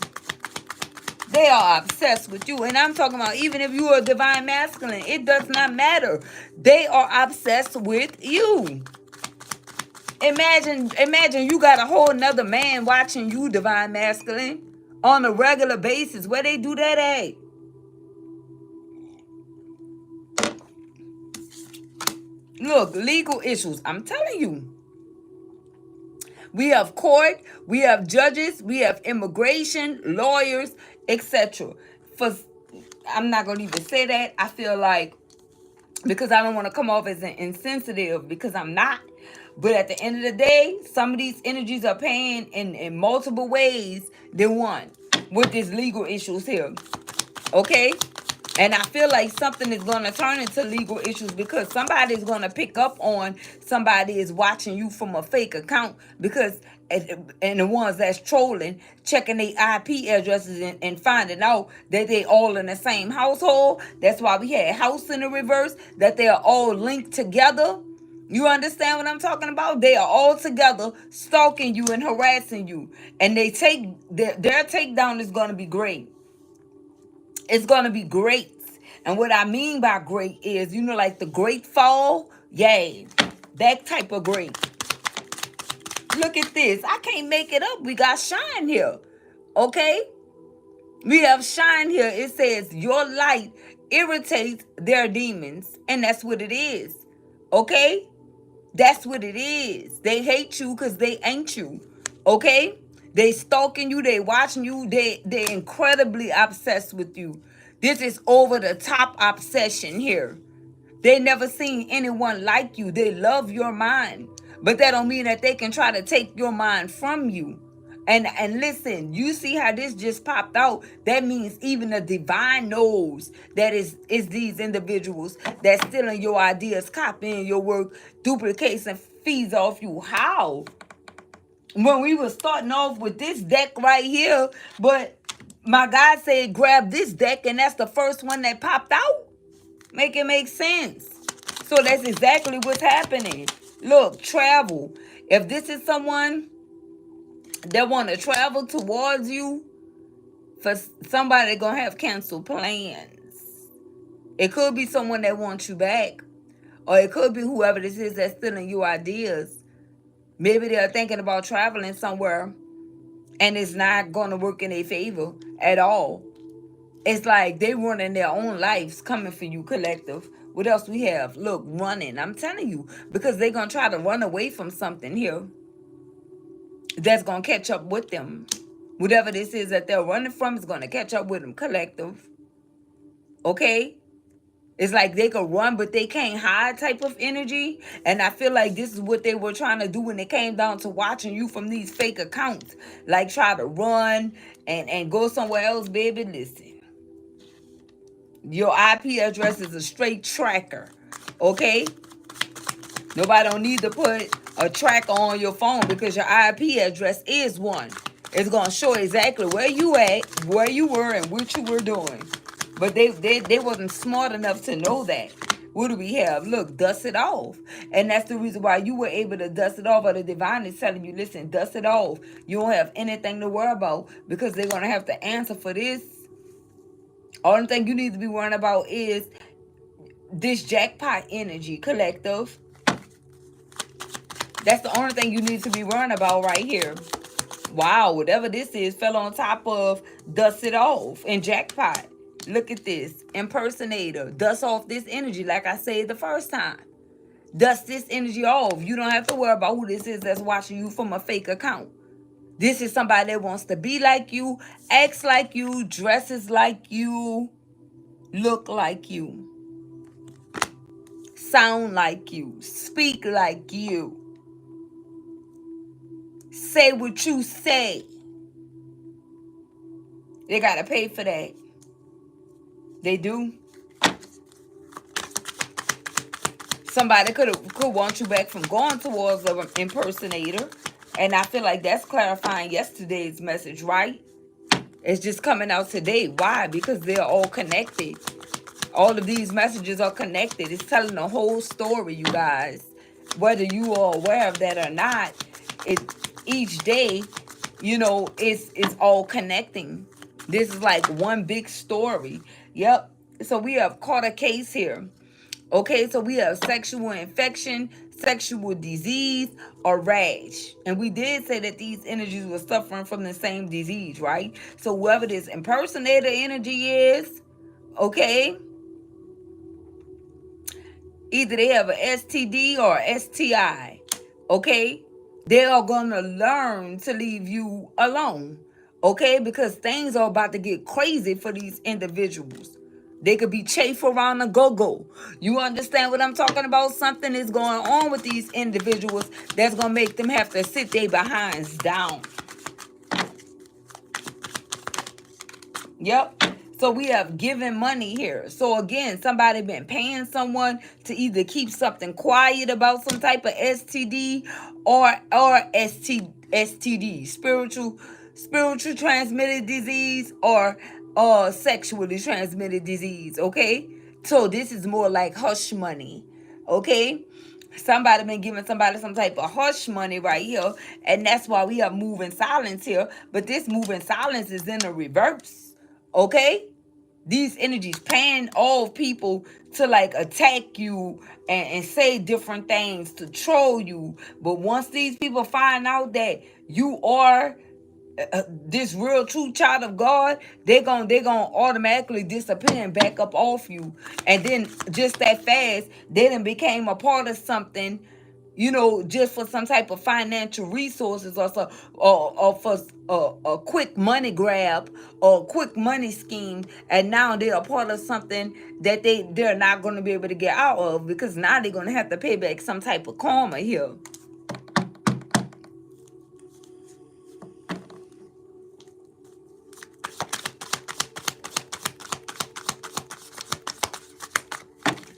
They are obsessed with you. And I'm talking about even if you are divine masculine, it does not matter. They are obsessed with you. Imagine you got a whole nother man watching you, divine masculine, on a regular basis. Where they do that at? Look, legal issues. I'm telling you. We have court, we have judges, we have immigration, lawyers, etc. I'm not going to even say that. I feel like, because I don't want to come off as insensitive, because I'm not. But at the end of the day, some of these energies are paying in multiple ways than one with these legal issues here. Okay? And I feel like something is going to turn into legal issues because somebody's going to pick up on somebody is watching you from a fake account, because and the ones that's trolling, checking their IP addresses and finding out that they all in the same household. That's why we had house in the reverse, that they are all linked together. You understand what I'm talking about? They are all together stalking you and harassing you. And they take their takedown is going to be great. It's going to be great. And what I mean by great is, like the great fall. Yay. That type of great. Look at this. I can't make it up. We got shine here. Okay? We have shine here. It says your light irritates their demons. And that's what it is. Okay? That's what it is. They hate you because they ain't you. Okay? They stalking you. They watching you. They're incredibly obsessed with you. This is over the top obsession here. They never seen anyone like you. They love your mind. But that don't mean that they can try to take your mind from you. And listen, you see how this just popped out? That means even the divine knows that is these individuals that's stealing your ideas, copying your work, duplicates and fees off you. How? When we were starting off with this deck right here, but my God said grab this deck, and that's the first one that popped out. Make it make sense. So that's exactly what's happening. Look, travel. If this is someone that want to travel towards you, for somebody gonna have canceled plans. It could be someone that wants you back, or it could be whoever this is that's stealing your ideas. Maybe they're thinking about traveling somewhere and it's not gonna work in their favor at all. It's like they running their own lives coming for you, collective. What else we have? Look, running. I'm telling you, because they're gonna try to run away from something here that's gonna catch up with them. Whatever this is that they're running from is gonna catch up with them, collective. Okay? It's like they could run, but they can't hide type of energy. And I feel like this is what they were trying to do when it came down to watching you from these fake accounts. Like try to run and go somewhere else, baby. Listen. Your IP address is a straight tracker. Okay? Nobody don't need to put a tracker on your phone because your IP address is one. It's going to show exactly where you at, where you were, and what you were doing. But they wasn't smart enough to know that. What do we have? Look, dust it off. And that's the reason why you were able to dust it off. Or the divine is telling you, listen, dust it off. You don't have anything to worry about because they're going to have to answer for this. Only thing you need to be worrying about is this jackpot energy, collective. That's the only thing you need to be worrying about right here. Wow, whatever this is fell on top of, dust it off, and jackpot. Look at this. Impersonator. Dust off this energy like I said the first time. Dust this energy off. You don't have to worry about who this is that's watching you from a fake account. This is somebody that wants to be like you, acts like you, dresses like you, look like you, sound like you, speak like you, say what you say. They got to pay for that. They do. Somebody could want you back from going towards an impersonator. And I feel like that's clarifying yesterday's message, right? It's just coming out today. Why? Because they're all connected. All of these messages are connected. It's telling the whole story, you guys. Whether you are aware of that or not, each day, you know, it's all connecting. This is like one big story. Yep. So we have caught a case here. Okay, so we have sexual infection, sexual disease, or rash. And we did say that these energies were suffering from the same disease, right? So whoever this impersonator energy is, okay, either they have a STD or STI, okay? They are going to learn to leave you alone, okay? Because things are about to get crazy for these individuals. They could be chafed around the go-go. You understand what I'm talking about? Something is going on with these individuals that's going to make them have to sit their behinds down. Yep. So we have given money here. So again, somebody been paying someone to either keep something quiet about some type of STD or STD, spiritual transmitted disease, or sexually transmitted disease. Okay, so this is more like hush money. Okay, somebody been giving somebody some type of hush money right here, and that's why we have moving silence here. But this moving silence is in the reverse. Okay, these energies paying off people to like attack you and say different things to troll you. But once these people find out that you are this real true child of God, they're gonna automatically disappear and back up off you. And then just that fast, they done became a part of something, you know, just for some type of financial resources, or for a quick money grab or a quick money scheme. And now they're a part of something that they're not going to be able to get out of, because now they're going to have to pay back some type of karma here.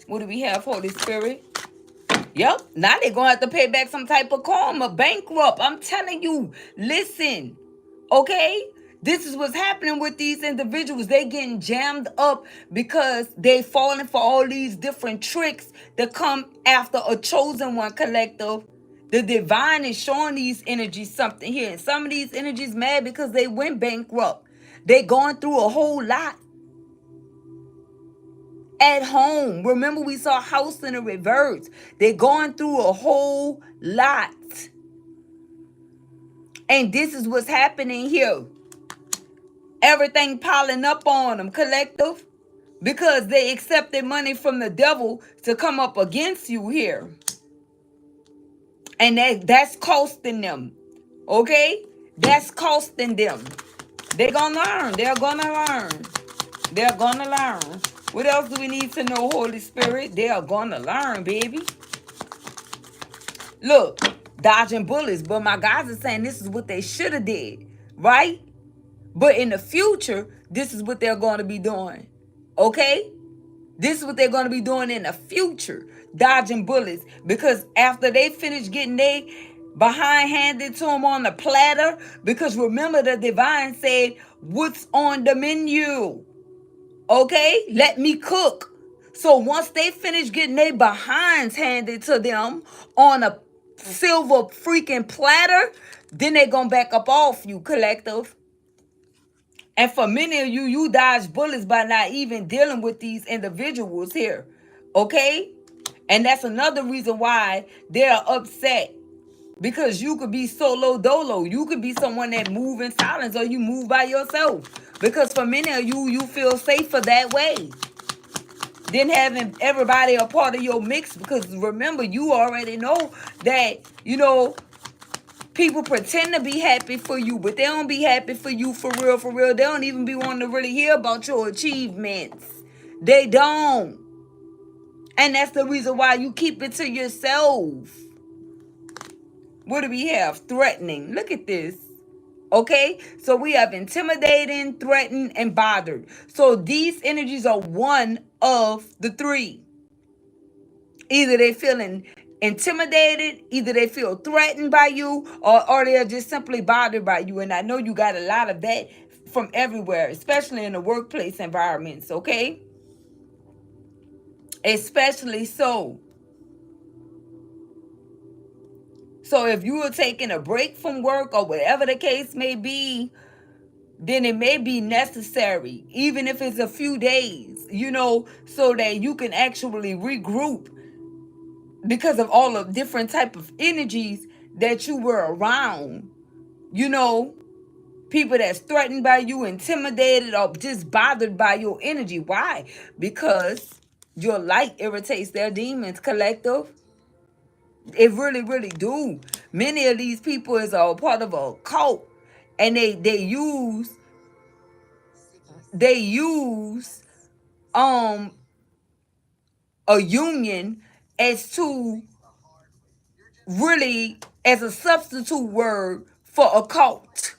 What do we have, Holy Spirit? Yep. Now they're going to have to pay back some type of karma. Bankrupt. I'm telling you. Listen. Okay? This is what's happening with these individuals. They getting jammed up because they falling for all these different tricks that come after a chosen one, collective. The divine is showing these energies something here. And some of these energies mad because they went bankrupt. They going through a whole lot at home. Remember, we saw house in the reverse. They're going through a whole lot. And this is what's happening here. Everything piling up on them, collective, because they accepted money from the devil to come up against you here. And that's costing them. Okay? That's costing them. They're going to learn. They're going to learn. They're going to learn. What else do we need to know, Holy Spirit? They are going to learn, baby. Look, dodging bullets. But my guys are saying this is what they should have did, right? But in the future, this is what they're going to be doing. Okay? This is what they're going to be doing in the future. Dodging bullets. Because after they finish getting they behind handed to them on the platter, because remember the divine said, what's on the menu? Okay? Let me cook. So once they finish getting their behinds handed to them on a silver freaking platter, then they going to back up off you, collective. And for many of you, you dodge bullets by not even dealing with these individuals here. Okay? And that's another reason why they're upset. Because you could be solo dolo. You could be someone that move in silence, or you move by yourself. Because for many of you, you feel safer that way than having everybody a part of your mix. Because remember, you already know that, people pretend to be happy for you, but they don't be happy for you for real, for real. They don't even be wanting to really hear about your achievements. They don't. And that's the reason why you keep it to yourself. What do we have? Threatening. Look at this. Okay? So we have intimidating, threatened, and bothered. So these energies are one of the three. Either they feeling intimidated, either they feel threatened by you, or they're just simply bothered by you. And I know you got a lot of that from everywhere, especially in the workplace environments, okay? Especially so. So if you are taking a break from work or whatever the case may be, then it may be necessary, even if it's a few days, so that you can actually regroup because of all of different type of energies that you were around. People that's threatened by you, intimidated, or just bothered by your energy. Why? Because your light irritates their demons, collective. It really, really do. Many of these people is a part of a cult, and they use a union as to really as a substitute word for a cult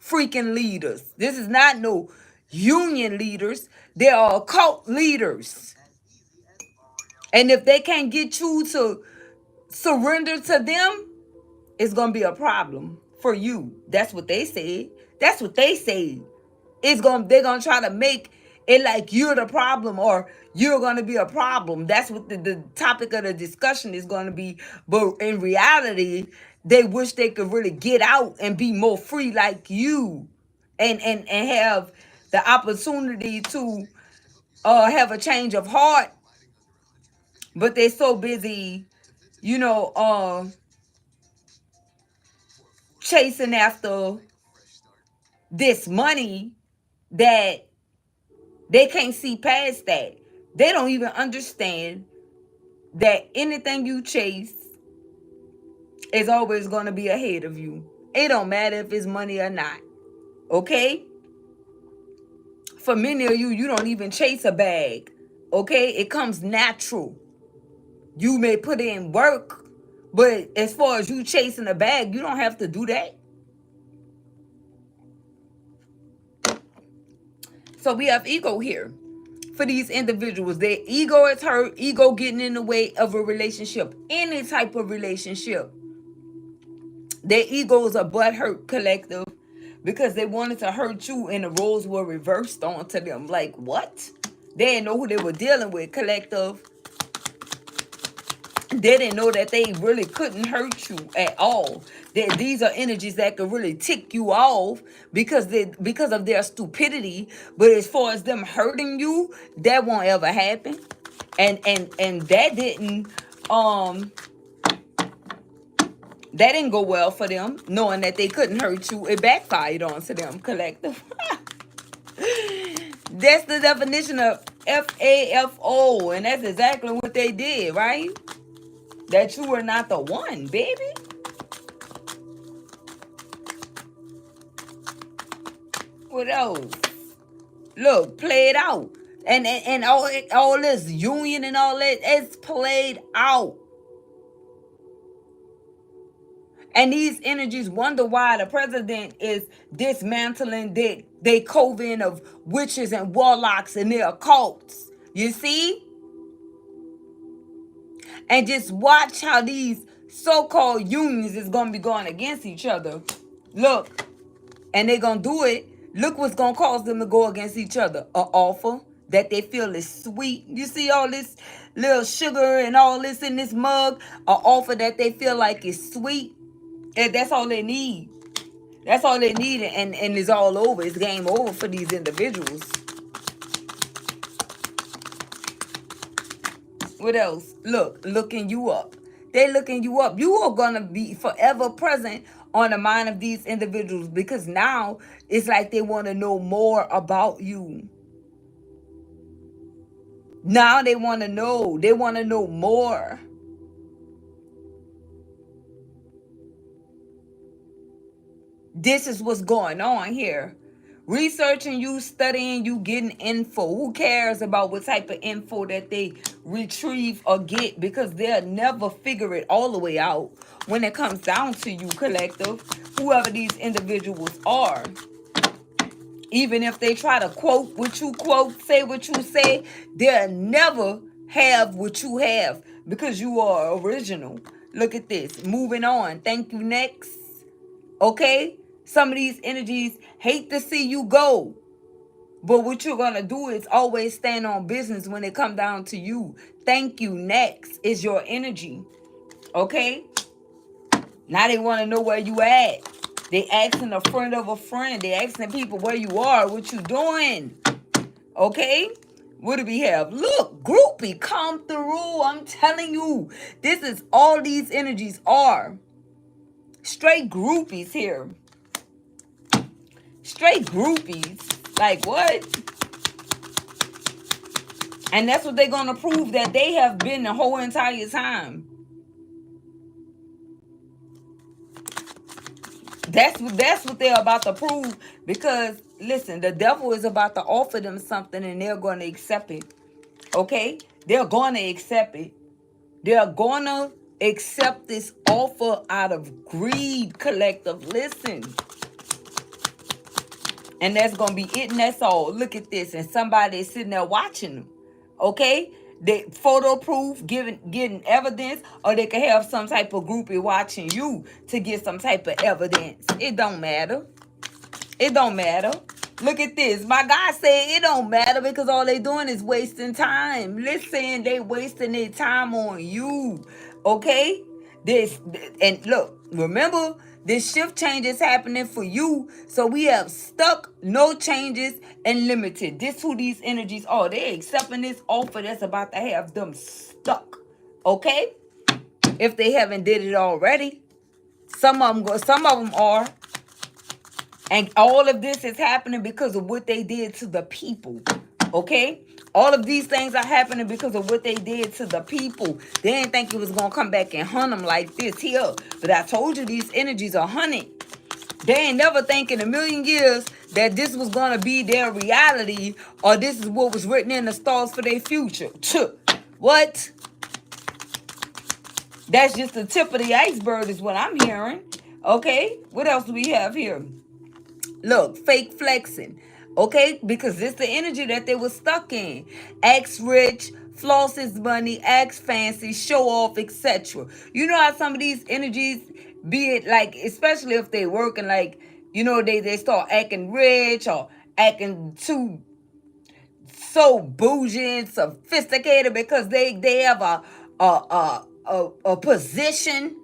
freaking leaders. This is not no union leaders. They are cult leaders. And if they can't get you to surrender to them, it's going to be a problem for you. That's what they said. That's what they say. They're going to try to make it like you're the problem, or you're going to be a problem. That's what the topic of the discussion is going to be. But in reality, they wish they could really get out and be more free like you, and have the opportunity to have a change of heart. But they're so busy, chasing after this money that they can't see past that. They don't even understand that anything you chase is always going to be ahead of you. It don't matter if it's money or not. Okay? For many of you, you don't even chase a bag. Okay? It comes natural. You may put in work, but as far as you chasing a bag, you don't have to do that. So we have ego here. For these individuals, their ego is hurt, ego getting in the way of a relationship, any type of relationship. Their egos are butthurt, collective, because they wanted to hurt you and the roles were reversed onto them. Like, what? They didn't know who they were dealing with, collective. They didn't know that they really couldn't hurt you at all. That these are energies that could really tick you off because of their stupidity. But as far as them hurting you, that won't ever happen. And that didn't go well for them, knowing that they couldn't hurt you. It backfired onto them, collective. That's the definition of FAFO, and that's exactly what they did, right? That you were not the one, baby. What else? Look, play it out. And all this union and all that, it's played out. And these energies wonder why the president is dismantling they coven of witches and warlocks and their cults. You see? And just watch how these so-called unions is going to be going against each other. Look. And they're going to do it. Look what's going to cause them to go against each other. An offer that they feel is sweet. You see all this little sugar and all this in this mug? An offer that they feel like is sweet. And that's all they need. That's all they need. And it's all over. It's game over for these individuals. What else? Look, looking you up. They looking you up. You are gonna be forever present on the mind of these individuals, because now it's like they want to know more about you. Now they want to know. They want to know more. This is what's going on here. Researching you, studying you, getting info. Who cares about what type of info that they retrieve or get? Because they'll never figure it all the way out when it comes down to you, collective. Whoever these individuals are. Even if they try to quote what you quote, say what you say, they'll never have what you have, because you are original. Look at this. Moving on. Thank you. Next. Okay? Some of these energies hate to see you go. But what you're going to do is always stand on business when it come down to you. Thank you. Next is your energy. Okay? Now they want to know where you at. They asking a friend of a friend. They asking people where you are, what you doing. Okay? What do we have? Look, groupie, come through. I'm telling you, this is all these energies are. Straight groupies here. Straight groupies. Like what? And that's what they're going to prove that they have been the whole entire time. That's what they're about to prove. Because listen, the devil is about to offer them something and they're going to accept it. Okay? They're going to accept it. They're going to accept this offer out of greed, collective. Listen. And that's going to be it, and that's all. Look at this. And somebody is sitting there watching them. Okay? They photo proof, getting evidence, or they can have some type of groupie watching you to get some type of evidence. It don't matter. It don't matter. Look at this. My God said it don't matter, because all they doing is wasting time. Listen, they wasting their time on you. Okay? This, and look, remember, this shift change is happening for you. So we have stuck, no changes, and limited. This who these energies are. They accepting this offer that's about to have them stuck. Okay? If they haven't did it already. Some of them are. And all of this is happening because of what they did to the people. Okay? All of these things are happening because of what they did to the people. They didn't think it was going to come back and hunt them like this here. But I told you these energies are hunted. They ain't never think in a million years that this was going to be their reality, or this is what was written in the stars for their future. What? That's just the tip of the iceberg is what I'm hearing. Okay? What else do we have here? Look, fake flexing. Okay? Because it's the energy that they were stuck in. Act rich, floss his money, act fancy, show off, etc. You know how some of these energies, be it like, especially if they working like, you know, they start acting rich or acting too so bougie and sophisticated because they have a position.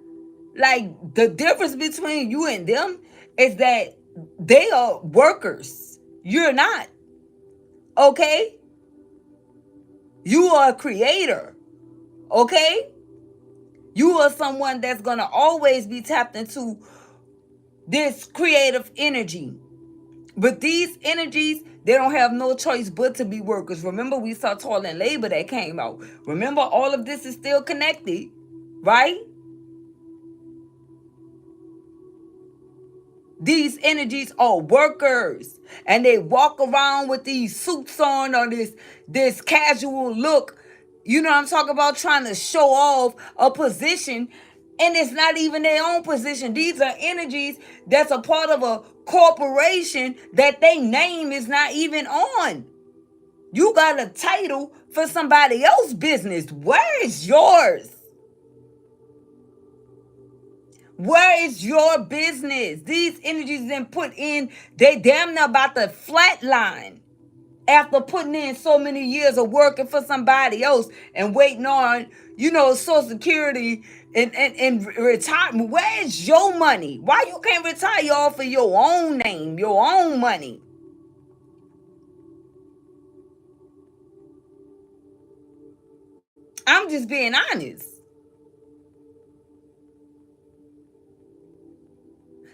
Like, the difference between you and them is that they are workers. You're not. Okay? You are a creator. Okay? You are someone that's going to always be tapped into this creative energy. But these energies, they don't have no choice but to be workers. Remember, we saw toil and labor that came out. Remember, all of this is still connected, right? These energies are workers, and they walk around with these suits on, or this casual look. You know what I'm talking about? Trying to show off a position, and it's not even their own position. These are energies that's a part of a corporation that their name is not even on. You got a title for somebody else's business. Where is yours? Where is your business? These energies been put in, they damn near about to flatline after putting in so many years of working for somebody else and waiting on, you know, Social Security and retirement. Where is your money? Why you can't retire off of your own name, your own money? I'm just being honest.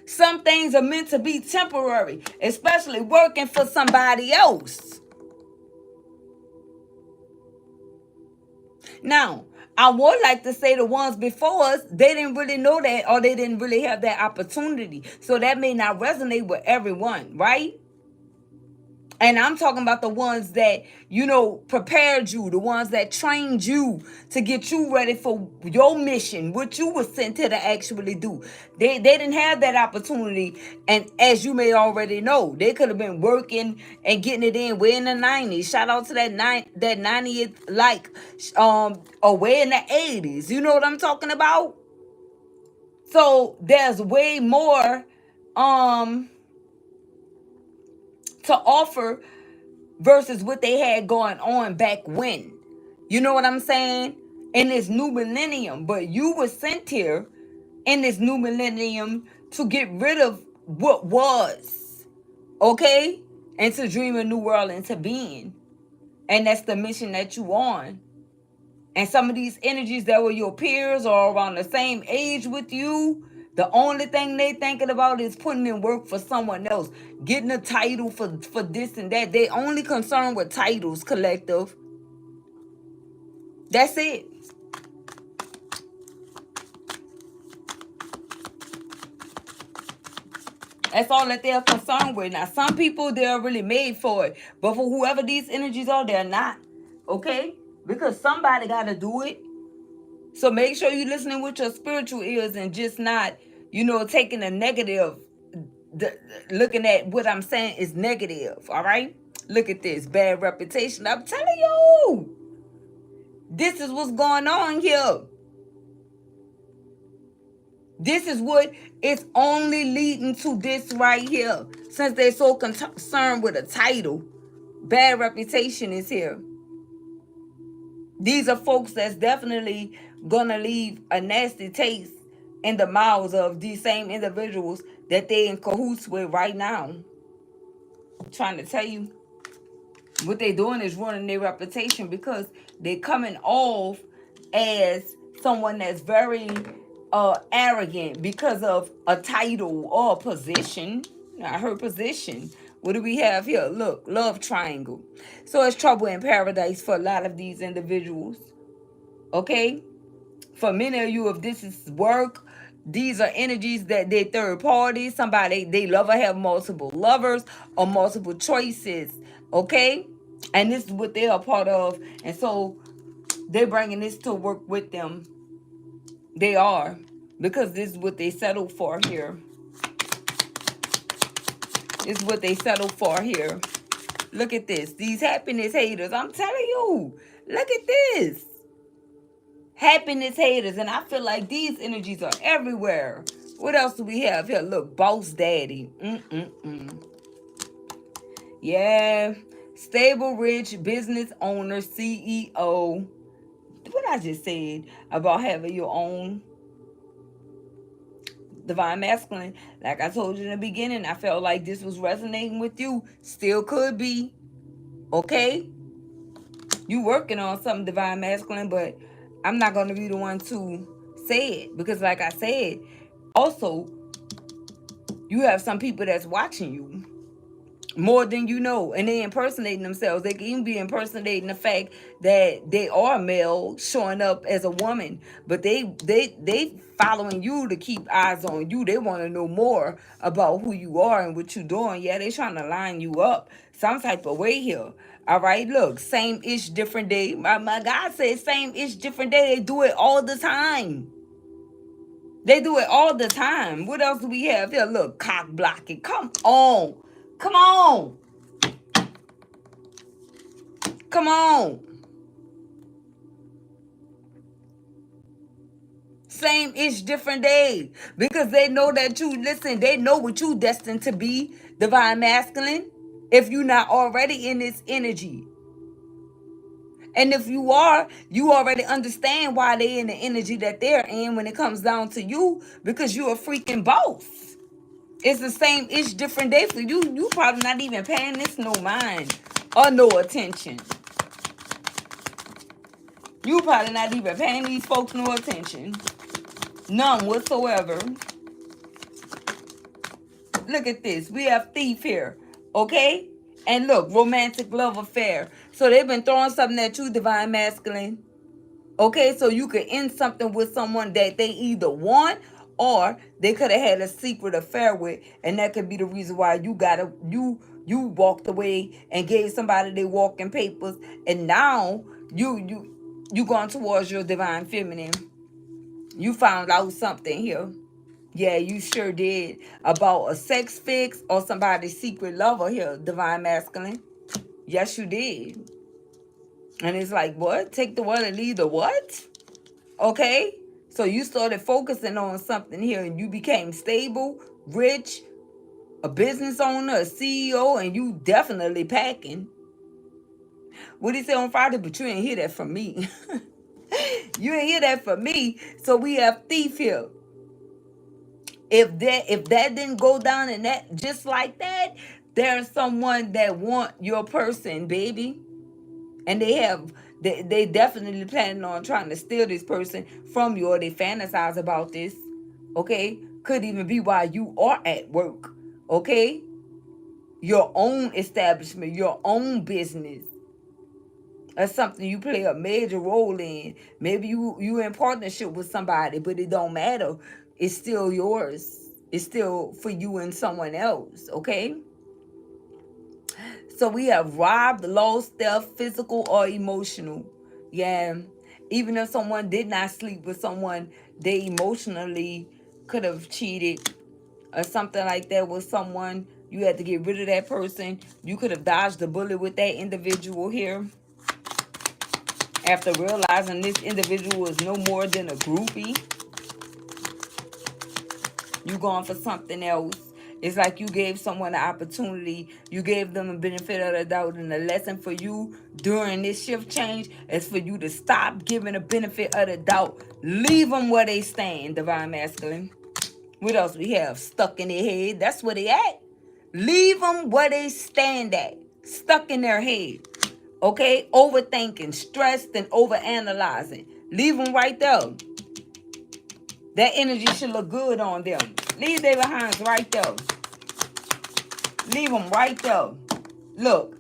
Some things are meant to be temporary, especially working for somebody else. Now, I would like to say the ones before us, they didn't really know that, or they didn't really have that opportunity. So that may not resonate with everyone, right? And I'm talking about the ones that, prepared you, the ones that trained you to get you ready for your mission, what you were sent here to actually do. They didn't have that opportunity. And as you may already know, they could have been working and getting it in way in the 90s. Shout out to that 90th, or way in the 80s. You know what I'm talking about? So there's way more to offer versus what they had going on back when. You know what I'm saying? In this new millennium. But you were sent here in this new millennium to get rid of what was. Okay? And to dream a new world into being. And that's the mission that you on. And some of these energies that were your peers or around the same age with you, the only thing they thinking about is putting in work for someone else, getting a title for this and that. They only concerned with titles, collective. That's it. That's all that they're concerned with. Now, some people, they're really made for it. But for whoever these energies are, they're not. Okay? Because somebody got to do it. So make sure you're listening with your spiritual ears and just not, taking a negative, looking at what I'm saying is negative. All right? Look at this. Bad reputation. I'm telling you. This is what's going on here. This is what it's only leading to this right here. Since they're so concerned with a title, bad reputation is here. These are folks that's definitely gonna leave a nasty taste in the mouths of these same individuals that they in cahoots with right now. I'm trying to tell you, what they doing is ruining their reputation because they coming off as someone that's very arrogant because of a title or a position. I heard position. What do we have here? Look, love triangle. So it's trouble in paradise for a lot of these individuals. Okay? For many of you, if this is work, these are energies that they third party. Somebody, they love or have multiple lovers or multiple choices. Okay? And this is what they are part of. And so they're bringing this to work with them. They are. Because this is what they settled for here. This is what they settled for here. Look at this. These happiness haters. I'm telling you. Look at this. Happiness haters. And I feel like these energies are everywhere. What else do we have here? Look, boss daddy. Yeah. Stable, rich, business owner, CEO. What I just said about having your own divine masculine. Like I told you in the beginning, I felt like this was resonating with you. Still could be. Okay? You working on something divine masculine, but I'm not going to be the one to say it. Because like I said, also, you have some people that's watching you more than you know, and they impersonating themselves. They can even be impersonating the fact that they are male showing up as a woman, but they following you to keep eyes on you. They want to know more about who you are and what you're doing. Yeah, they trying to line you up some type of way here. All right, look, same ish, different day. My God says same ish, different day. They do it all the time. They do it all the time. What else do we have here? Look, cock blocking. Come on. Come on. Come on. Same ish, different day. Because they know that you, listen, they know what you destined to be, divine masculine, if you're not already in this energy. And if you are, you already understand why they in the energy that they're in when it comes down to you, because you're a freaking boss. It's the same ish, different day for you. You probably not even paying this no mind or no attention. You probably not even paying these folks no attention. None whatsoever. look at this. We have thief here. Okay? And look, romantic love affair. So they've been throwing something at you, divine masculine. Okay, so you could end something with someone that they either want or they could have had a secret affair with, and that could be the reason why you walked away and gave somebody their walking papers, and now you going towards your divine feminine. You found out something here. Yeah, you sure did. About a sex fix or somebody's secret lover here, divine masculine. Yes, you did. And it's like, what? Take the one and leave the what? Okay? So you started focusing on something here and you became stable, rich, a business owner, a CEO, and you definitely packing. What did he say on Friday? But you ain't hear that from me. You ain't hear that from me. So we have thief here. If that didn't go down and that just like that, there's someone that want your person, baby. And they definitely planning on trying to steal this person from you, or they fantasize about this. Okay? Could even be while you are at work. Okay? Your own establishment, your own business. That's something you play a major role in. Maybe you in partnership with somebody, but it don't matter. It's still yours. It's still for you and someone else, okay? So we have robbed, lost, theft, physical or emotional. Yeah. Even if someone did not sleep with someone, they emotionally could have cheated or something like that with someone. You had to get rid of that person. You could have dodged the bullet with that individual here. After realizing this individual is no more than a groupie, you going for something else. It's like you gave someone an opportunity. You gave them a benefit of the doubt. And the lesson for you during this shift change is for you to stop giving a benefit of the doubt. Leave them where they stand, divine masculine. What else we have? Stuck in their head. That's where they at. Leave them where they stand at. Stuck in their head. Okay? Overthinking, stressed, and overanalyzing. Leave them right there. That energy should look good on them. Leave their behinds right there. Leave them right there. Look,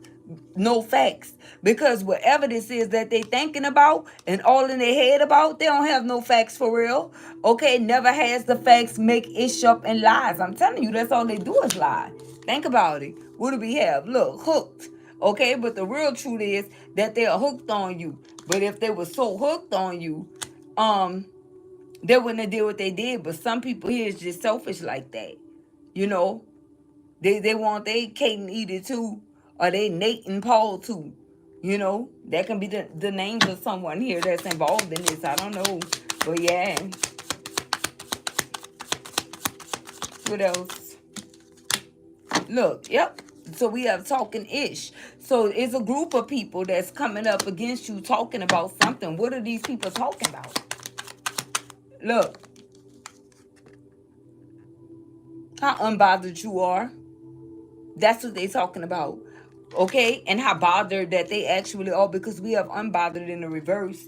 no facts. Because whatever this is that they thinking about and all in their head about, they don't have no facts for real. Okay, never has the facts, make ish up and lies. I'm telling you, that's all they do is lie. Think about it. What do we have? Look, hooked. Okay, but the real truth is that they are hooked on you. But if they were so hooked on you, they wouldn't have did what they did. But some people here is just selfish like that. You know, they want they Kate and Edith too, or they Nate and Paul too. You know, that can be the names of someone here that's involved in this. I don't know. But yeah. What else? Look, yep. So we have talking ish. So it's a group of people that's coming up against you talking about something. What are these people talking about? Look. How unbothered you are. That's what they talking about. Okay? And how bothered that they actually are, because we have unbothered in the reverse.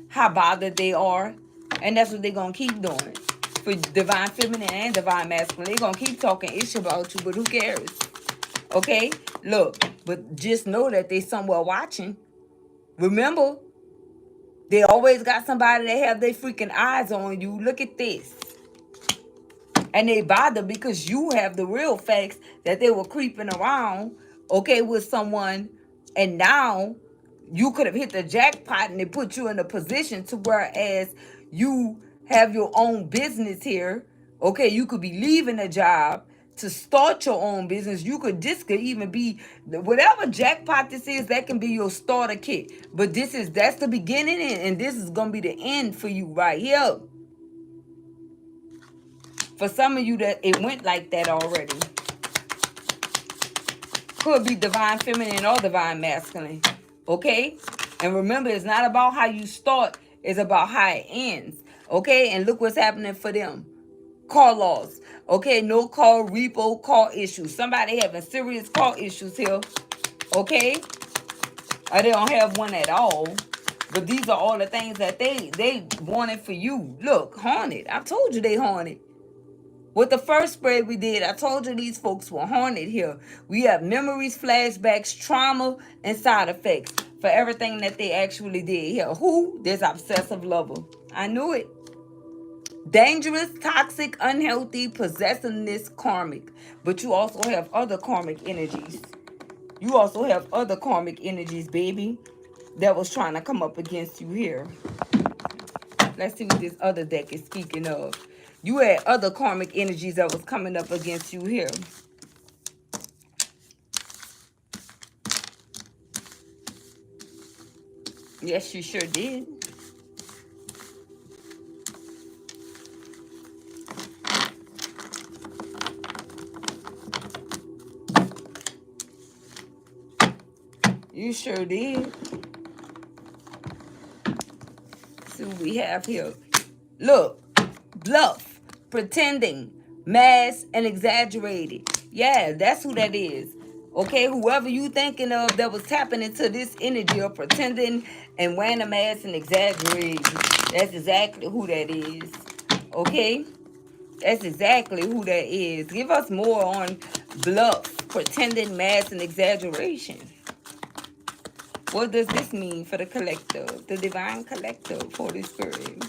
How bothered they are. And that's what they're going to keep doing. For divine feminine and divine masculine. They're going to keep talking ish about you, but who cares? Okay? Look, but just know that they somewhere watching. Remember, they always got somebody that have their freaking eyes on you. Look at this. And they bother because you have the real facts that they were creeping around, okay, with someone. And now you could have hit the jackpot and they put you in a position to whereas you have your own business here. Okay, you could be leaving a job to start your own business. This could even be whatever jackpot this is, that can be your starter kit. But that's the beginning, and this is gonna be the end for you right here. For some of you that it went like that already. Could be divine feminine or divine masculine. Okay? And remember, it's not about how you start. It's about how it ends. Okay? And look what's happening for them. Car loss. Okay? No car repo, car issues. Somebody having serious car issues here. Okay? Or they don't have one at all. But these are all the things that they wanted for you. Look, haunted. I told you they haunted. With the first spread we did, I told you these folks were haunted here. We have memories, flashbacks, trauma, and side effects for everything that they actually did here. Who? This obsessive lover. I knew it. Dangerous, toxic, unhealthy, possessiveness, karmic. But you also have other karmic energies. You also have other karmic energies, baby, that was trying to come up against you here. Let's see what this other deck is speaking of. You had other karmic energies that was coming up against you here. Yes, you sure did. You sure did. See what we have here. Look, bluff, pretending, mask, and exaggerated. Yeah, that's who that is. Okay, whoever you thinking of that was tapping into this energy of pretending and wearing a mask and exaggerating, that's exactly who that is. Okay, that's exactly who that is. Give us more on bluff, pretending, mask, and exaggeration. What does this mean for the collective, the divine collective, Holy Spirit?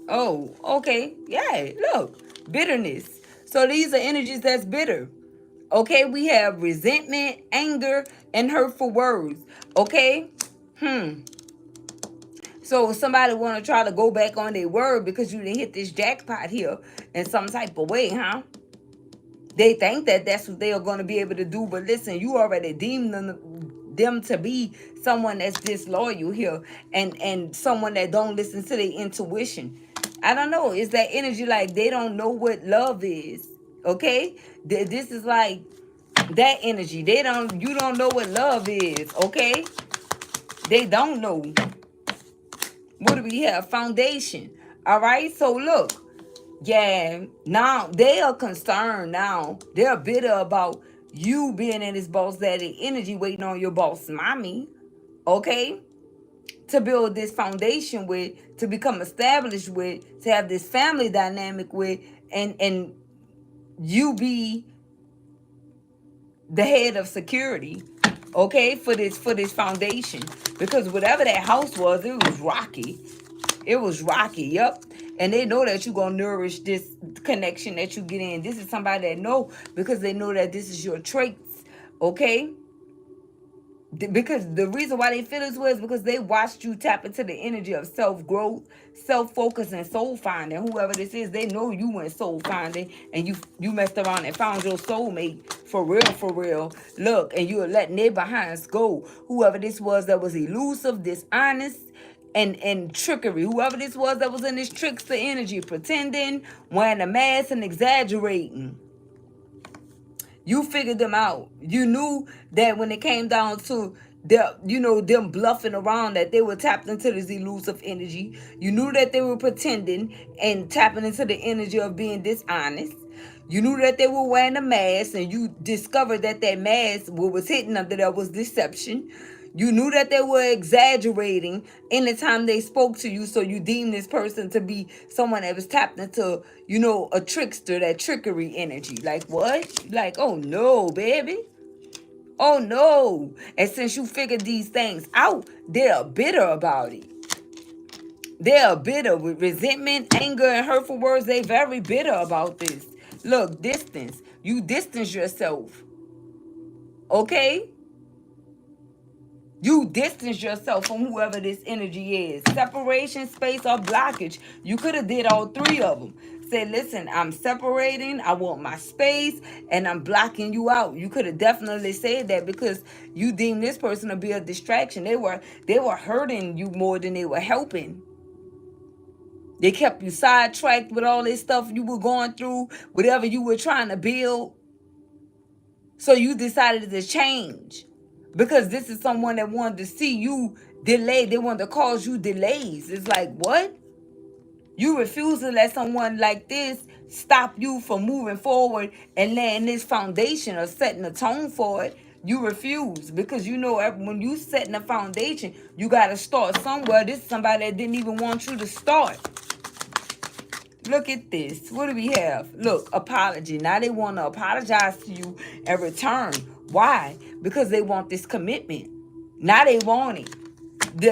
Oh, okay. Yeah, look, bitterness. So these are energies that's bitter. Okay, we have resentment, anger, and hurtful words. Okay? So somebody want to try to go back on their word because you didn't hit this jackpot here in some type of way, huh? They think that that's what they are going to be able to do, but listen, you already deemed them to be someone that's disloyal here, and someone that don't listen to their intuition. I don't know. It's that energy like they don't know what love is. Okay, this is like that energy. You don't know what love is. Okay, they don't know. What do we have? Foundation. All right. So look. Yeah, now they are concerned now. They're bitter about you being in this boss daddy energy, waiting on your boss mommy, okay? To build this foundation with, to become established with, to have this family dynamic with, and you be the head of security, okay, for this foundation. Because whatever that house was, it was rocky. It was rocky, yep. And they know that you're going to nourish this connection that you get in. This is somebody that know, because they know that this is your traits, okay? Because the reason why they feel this way is because they watched you tap into the energy of self-growth, self-focus, and soul finding. Whoever this is, they know you went soul finding and you messed around and found your soulmate for real, for real. Look, and you were letting their behinds go. Whoever this was that was elusive, dishonest, and trickery. Whoever this was that was in this trickster energy, pretending, wearing a mask, and exaggerating. You figured them out. You knew that when it came down to them bluffing around, that they were tapped into this elusive energy. You knew that they were pretending and tapping into the energy of being dishonest. You knew that they were wearing a mask, and you discovered that that mask, what was hidden under there, was deception. You knew that they were exaggerating anytime they spoke to you, so you deemed this person to be someone that was tapped into, a trickster, that trickery energy. Like what? Like, oh no, baby. Oh no. And since you figured these things out, they're bitter about it. They're bitter with resentment, anger, and hurtful words. They very bitter about this. Look, distance. You distance yourself. Okay? You distance yourself from whoever this energy is. Separation, space, or blockage. You could have did all three of them. Say, listen, I'm separating. I want my space, and I'm blocking you out. You could have definitely said that because you deemed this person to be a distraction. They were hurting you more than they were helping. They kept you sidetracked with all this stuff you were going through, whatever you were trying to build. So you decided to change. Because this is someone that wanted to see you delay. They wanted to cause you delays. It's like, what? You refuse to let someone like this stop you from moving forward and laying this foundation or setting a tone for it. You refuse because you know when you setting a foundation, you got to start somewhere. This is somebody that didn't even want you to start. Look at this. What do we have? Look, apology. Now they want to apologize to you and return. Why? Because they want this commitment. Now they want it.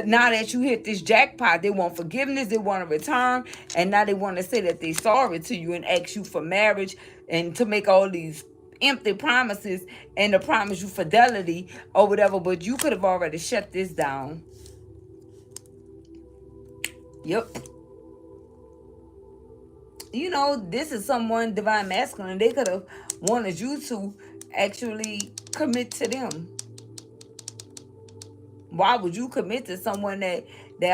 Now that you hit this jackpot, they want forgiveness, they want to return, and now they want to say that they're sorry to you and ask you for marriage and to make all these empty promises and to promise you fidelity or whatever. But you could have already shut this down. Yep. You know, this is someone divine masculine. They could have wanted you to actually commit to them. Why would you commit to someone that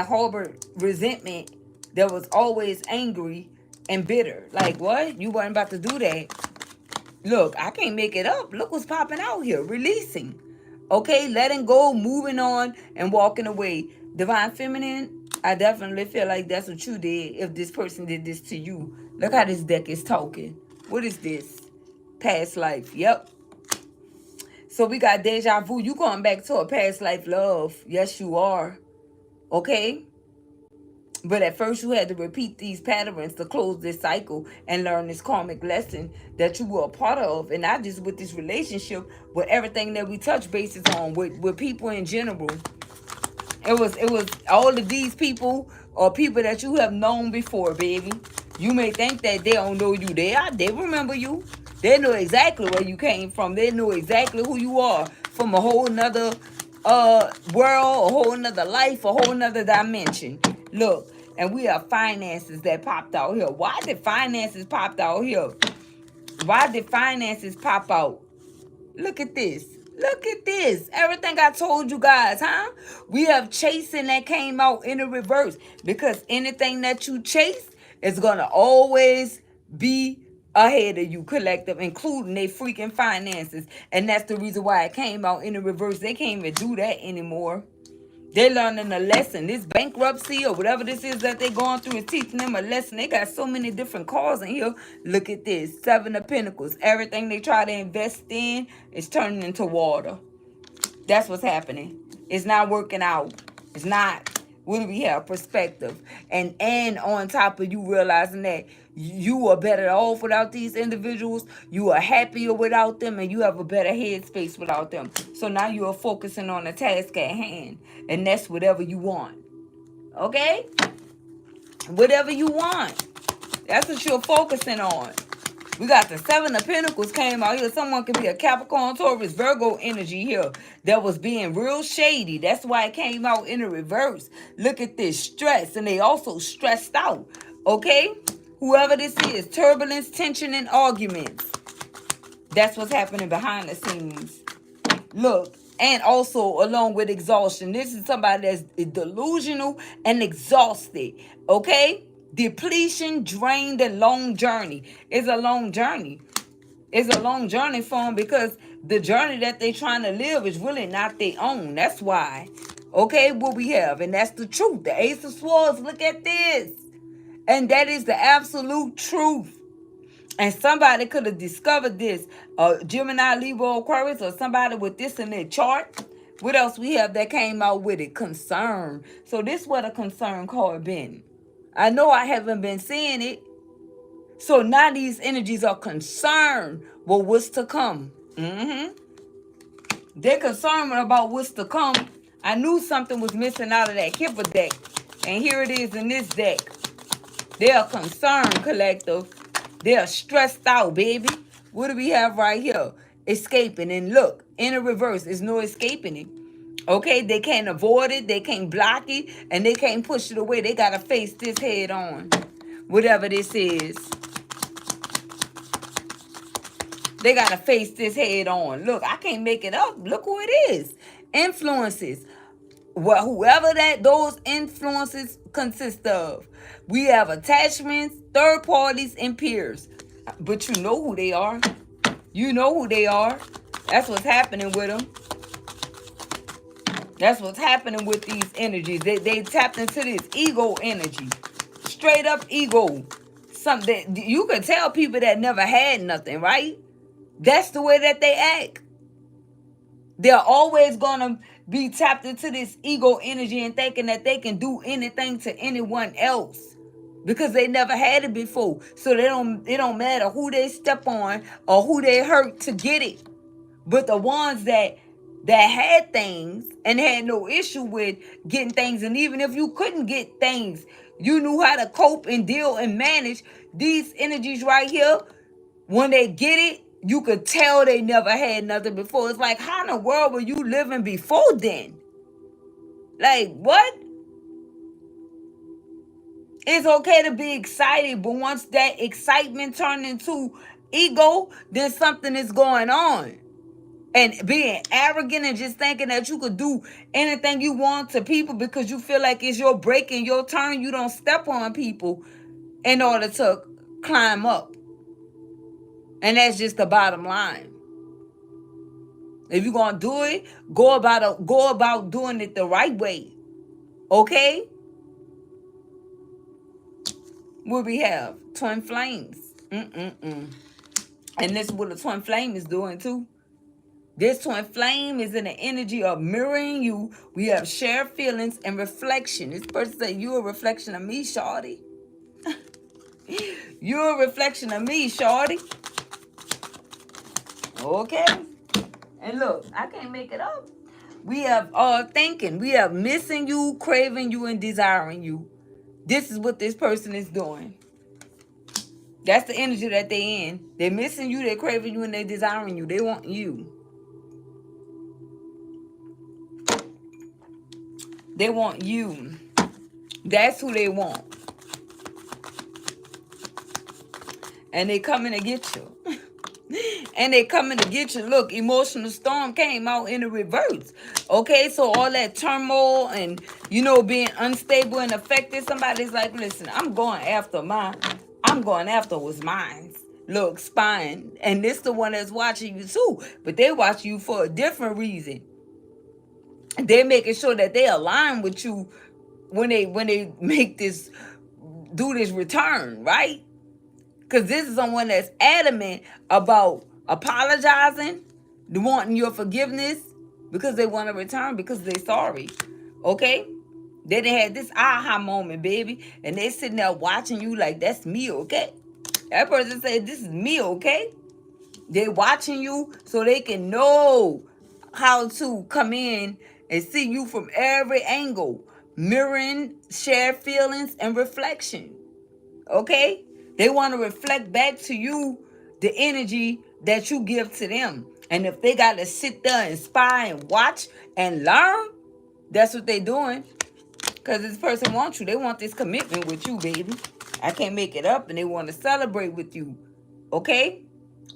harbored resentment, that was always angry and bitter? Like, what? You weren't about to do that. Look, I can't make it up. Look what's popping out here. Releasing. Okay, letting go, moving on, and walking away. Divine feminine, I definitely feel like that's what you did if this person did this to you. Look how this deck is talking. What is this? Past life. Yep. So we got deja vu. You going back to a past life love. Yes, you are. Okay? But at first you had to repeat these patterns to close this cycle and learn this karmic lesson that you were a part of. And not just with this relationship, with everything that we touch bases on, with people in general. It was all of these people or people that you have known before, baby. You may think that they don't know you. They remember you. They know exactly where you came from. They know exactly who you are from a whole nother world, a whole nother life, a whole nother dimension. Look, and we have finances that popped out here. Why did finances pop out here? Why did finances pop out? Look at this. Look at this. Everything I told you guys, huh? We have chasing that came out in the reverse. Because anything that you chase is going to always be ahead of you, collective, including their freaking finances. And that's the reason why it came out in the reverse. They can't even do that anymore. They're learning a lesson. This bankruptcy or whatever this is that they're going through is teaching them a lesson. They got so many different cards in here. Look at this. 7 of Pentacles. Everything they try to invest in is turning into water. That's what's happening. It's not working out. It's not. What do we have? Perspective. And on top of you realizing that you are better off without these individuals, you are happier without them, and you have a better headspace without them. So now you are focusing on the task at hand, and that's whatever you want. Okay? Whatever you want. That's what you're focusing on. We got the 7 of Pentacles came out here. Someone could be a Capricorn, Taurus, Virgo energy here that was being real shady. That's why it came out in the reverse. Look at this stress. And they also stressed out. Okay? Whoever this is, turbulence, tension, and arguments. That's what's happening behind the scenes. Look, and also along with exhaustion. This is somebody that's delusional and exhausted. Okay? Depletion, drained, and long journey. It's a long journey. It's a long journey for them because the journey that they're trying to live is really not their own. That's why. Okay, what we have. And that's the truth. The Ace of Swords, look at this. And that is the absolute truth. And somebody could have discovered this. Gemini, Libra, Aquarius, or somebody with this in their chart. What else we have that came out with it? Concern. So this is what a concern card been. I know I haven't been seeing it. So now these energies are concerned with what's to come. They're concerned about what's to come. I knew something was missing out of that Kipper deck. And here it is in this deck. They are concerned, collective. They are stressed out, baby. What do we have right here? Escaping. And look, in the reverse, there's no escaping it. Okay, they can't avoid it, they can't block it, and they can't push it away. They got to face this head on, whatever this is. They got to face this head on. Look, I can't make it up. Look who it is. Influences. Well, whoever those influences consist of. We have attachments, third parties, and peers. But you know who they are. You know who they are. That's what's happening with them. That's what's happening with these energies. They tapped into this ego energy. Straight up ego. Something you can tell people that never had nothing, right? That's the way that they act. They're always gonna be tapped into this ego energy and thinking that they can do anything to anyone else. because they never had it before. So it don't matter who they step on or who they hurt to get it. But the ones that had things and had no issue with getting things, and even if you couldn't get things, you knew how to cope and deal and manage these energies right here. When they get it, you could tell they never had nothing before. It's like, how in the world were you living before then? Like, what? It's okay to be excited, but once that excitement turns into ego, then something is going on. And being arrogant and just thinking that you could do anything you want to people because you feel like it's your break and your turn. You don't step on people in order to climb up. And that's just the bottom line. If you're going to do it, go about doing it the right way. Okay? What we have? Twin flames. And this is what a twin flame is doing too. This twin flame is in the energy of mirroring you. We have shared feelings and reflection. This person said, you're a reflection of me, shawty. You're a reflection of me, shawty. Okay. And look, I can't make it up. We have thinking. We have missing you, craving you, and desiring you. This is what this person is doing. That's the energy that they in. They're missing you, they're craving you, and they're desiring you. They want you. They want you. That's who they want. And they coming to get you. And they coming to get you. Look, emotional storm came out in the reverse. Okay, so all that turmoil and, being unstable and affected. Somebody's like, listen, I'm going after what's mine. Look, spine. And this the one that's watching you too. But they watch you for a different reason. They're making sure that they align with you when they do this return, right? Because this is someone that's adamant about apologizing, wanting your forgiveness, because they want to return, because they're sorry. Okay? They done had this aha moment, baby, and they sitting there watching you like, that's me, okay? That person said, this is me, okay? They're watching you so they can know how to come in and see you from every angle, mirroring shared feelings and reflection. Okay? They want to reflect back to you the energy that you give to them. And if they got to sit there and spy and watch and learn, that's what they're doing. Because this person wants you. They want this commitment with you, baby. I can't make it up, and they want to celebrate with you. Okay?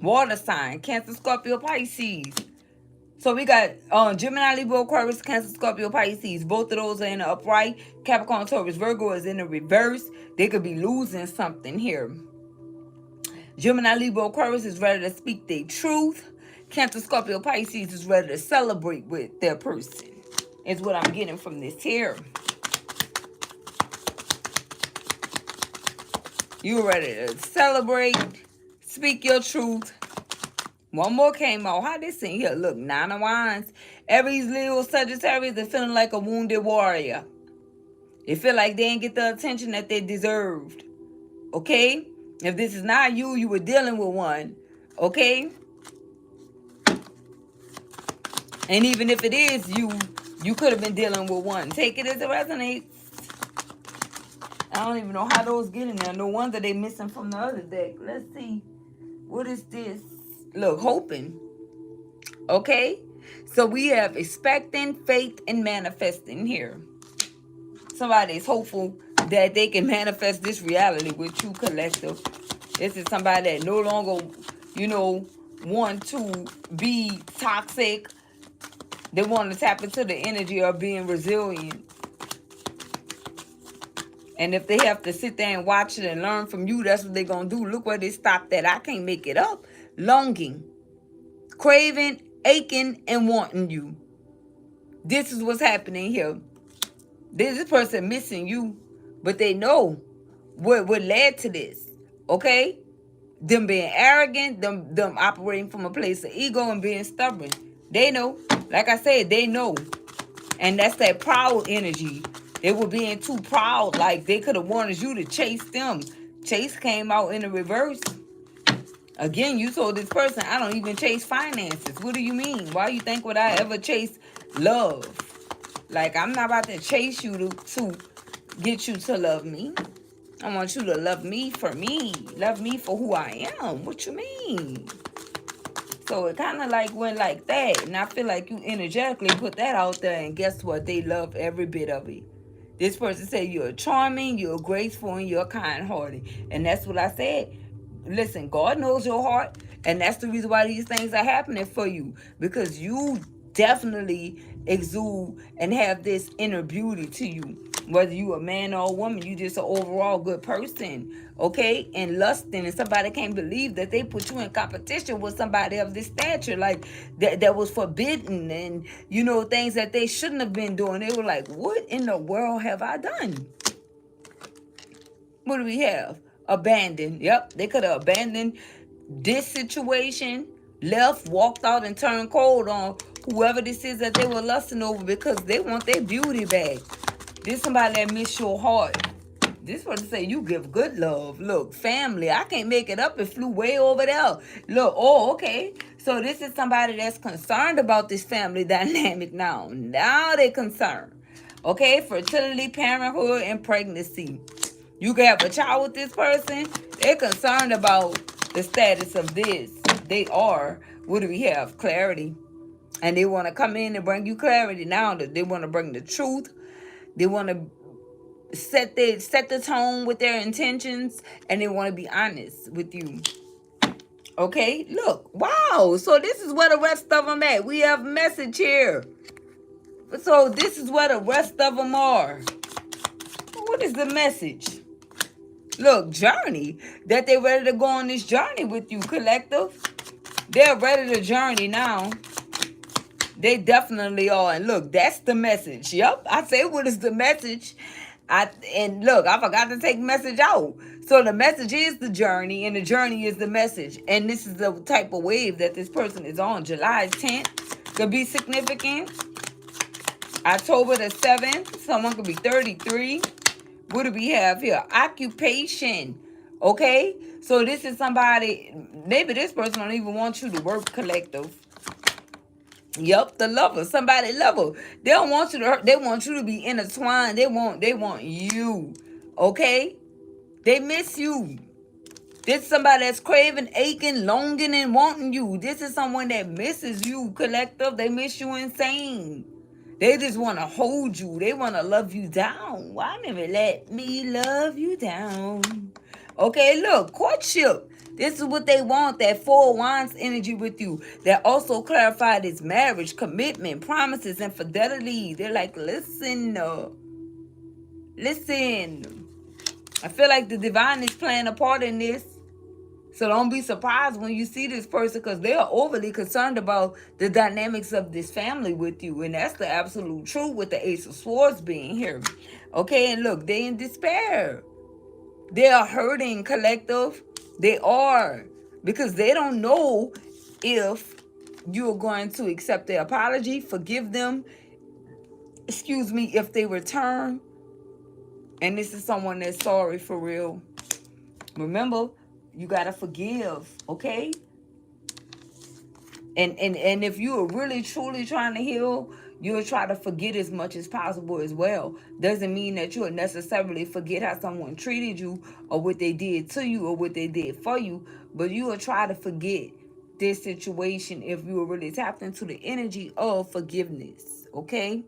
Water sign, Cancer, Scorpio, Pisces. So we got Gemini, Libra, Aquarius, Cancer, Scorpio, Pisces. Both of those are in the upright. Capricorn, Taurus, Virgo is in the reverse. They could be losing something here. Gemini, Libra, Aquarius is ready to speak their truth. Cancer, Scorpio, Pisces is ready to celebrate with their person. Is what I'm getting from this here. You ready to celebrate, speak your truth. One more came out. How this thing here? Look, 9 of Wands. Aries, Leo, Sagittarius, they're feeling like a wounded warrior. They feel like they didn't get the attention that they deserved. Okay? If this is not you, you were dealing with one. Okay? And even if it is you, you could have been dealing with one. Take it as it resonates. I don't even know how those get in there. No wonder they missing from the other deck. Let's see. What is this? Look, hoping. Okay? So we have expecting, faith, and manifesting here. Somebody's hopeful that they can manifest this reality with you, collective. This is somebody that no longer, want to be toxic. They want to tap into the energy of being resilient. And if they have to sit there and watch it and learn from you, that's what they're going to do. Look where they stopped at. I can't make it up. Longing, craving, aching, and wanting you. This is what's happening here. This person missing you, but they know what led to this. Okay? Them being arrogant, them operating from a place of ego and being stubborn. They know. Like I said, they know. And that's that proud energy. They were being too proud, like they could have wanted you to chase them. Chase came out in the reverse. Again, you told this person, I don't even chase finances. What do you mean? Why you think would I ever chase love? Like, I'm not about to chase you to get you to love me. I want you to love me for me. Love me for who I am. What you mean? So it kind of like went like that. And I feel like you energetically put that out there. And guess what? They love every bit of it. This person said you're charming, you're graceful, and you're kind-hearted. And that's what I said. Listen, God knows your heart. And that's the reason why these things are happening for you. Because you definitely exude and have this inner beauty to you. Whether you a man or a woman, you just an overall good person, okay? And lusting, and somebody can't believe that they put you in competition with somebody of this stature, like that was forbidden, and you know, things that they shouldn't have been doing. They were like, what in the world have I done? What do we have? Abandoned. Yep, they could have abandoned this situation, left, walked out, and turned cold on whoever this is that they were lusting over because they want their beauty back. This somebody that miss your heart. This person say you give good love. Look, family. I can't make it up. It flew way over there. Look, oh, okay. So this is somebody that's concerned about this family dynamic now. Now they concerned. Okay, fertility, parenthood, and pregnancy. You can have a child with this person. They're concerned about the status of this. They are. What do we have? Clarity. And they want to come in and bring you clarity now. They want to bring the truth. They want to set the tone with their intentions, and they want to be honest with you. Okay, look, wow. So this is where the rest of them at. We have a message here. So this is where the rest of them are. What is the message? Look, journey. That they ready to go on this journey with you, collective. They're ready to journey now. They definitely are. And look, that's the message. Yep. I say what is the message. And look, I forgot to take message out. So the message is the journey, and the journey is the message. And this is the type of wave that this person is on. July 10th could be significant. October the 7th, someone could be 33. What do we have here? Occupation. Okay? So this is somebody, maybe this person don't even want you to work, collective. Yep, the lover, somebody lover. They don't want you to hurt. They want you to be intertwined. They want you. Okay? They miss you. This is somebody that's craving, aching, longing, and wanting you. This is someone that misses you, collective. They miss you insane. They just want to hold you. They want to love you down. Why never let me love you down? Okay, look, courtship. This is what they want, that Four Wands energy with you. That also clarified is marriage, commitment, promises, and fidelity. They're like, listen. I feel like the divine is playing a part in this. So don't be surprised when you see this person, because they are overly concerned about the dynamics of this family with you. And that's the absolute truth with the Ace of Swords being here. Okay, and look, they in despair. They are hurting, collective. They are. Because they don't know if you're going to accept their apology, forgive them, if they return. And this is someone that's sorry for real. Remember, you got to forgive, okay? And if you are really, truly trying to heal, you'll try to forget as much as possible as well. Doesn't mean that you'll necessarily forget how someone treated you or what they did to you or what they did for you, but you will try to forget this situation if you are really tapped into the energy of forgiveness, okay?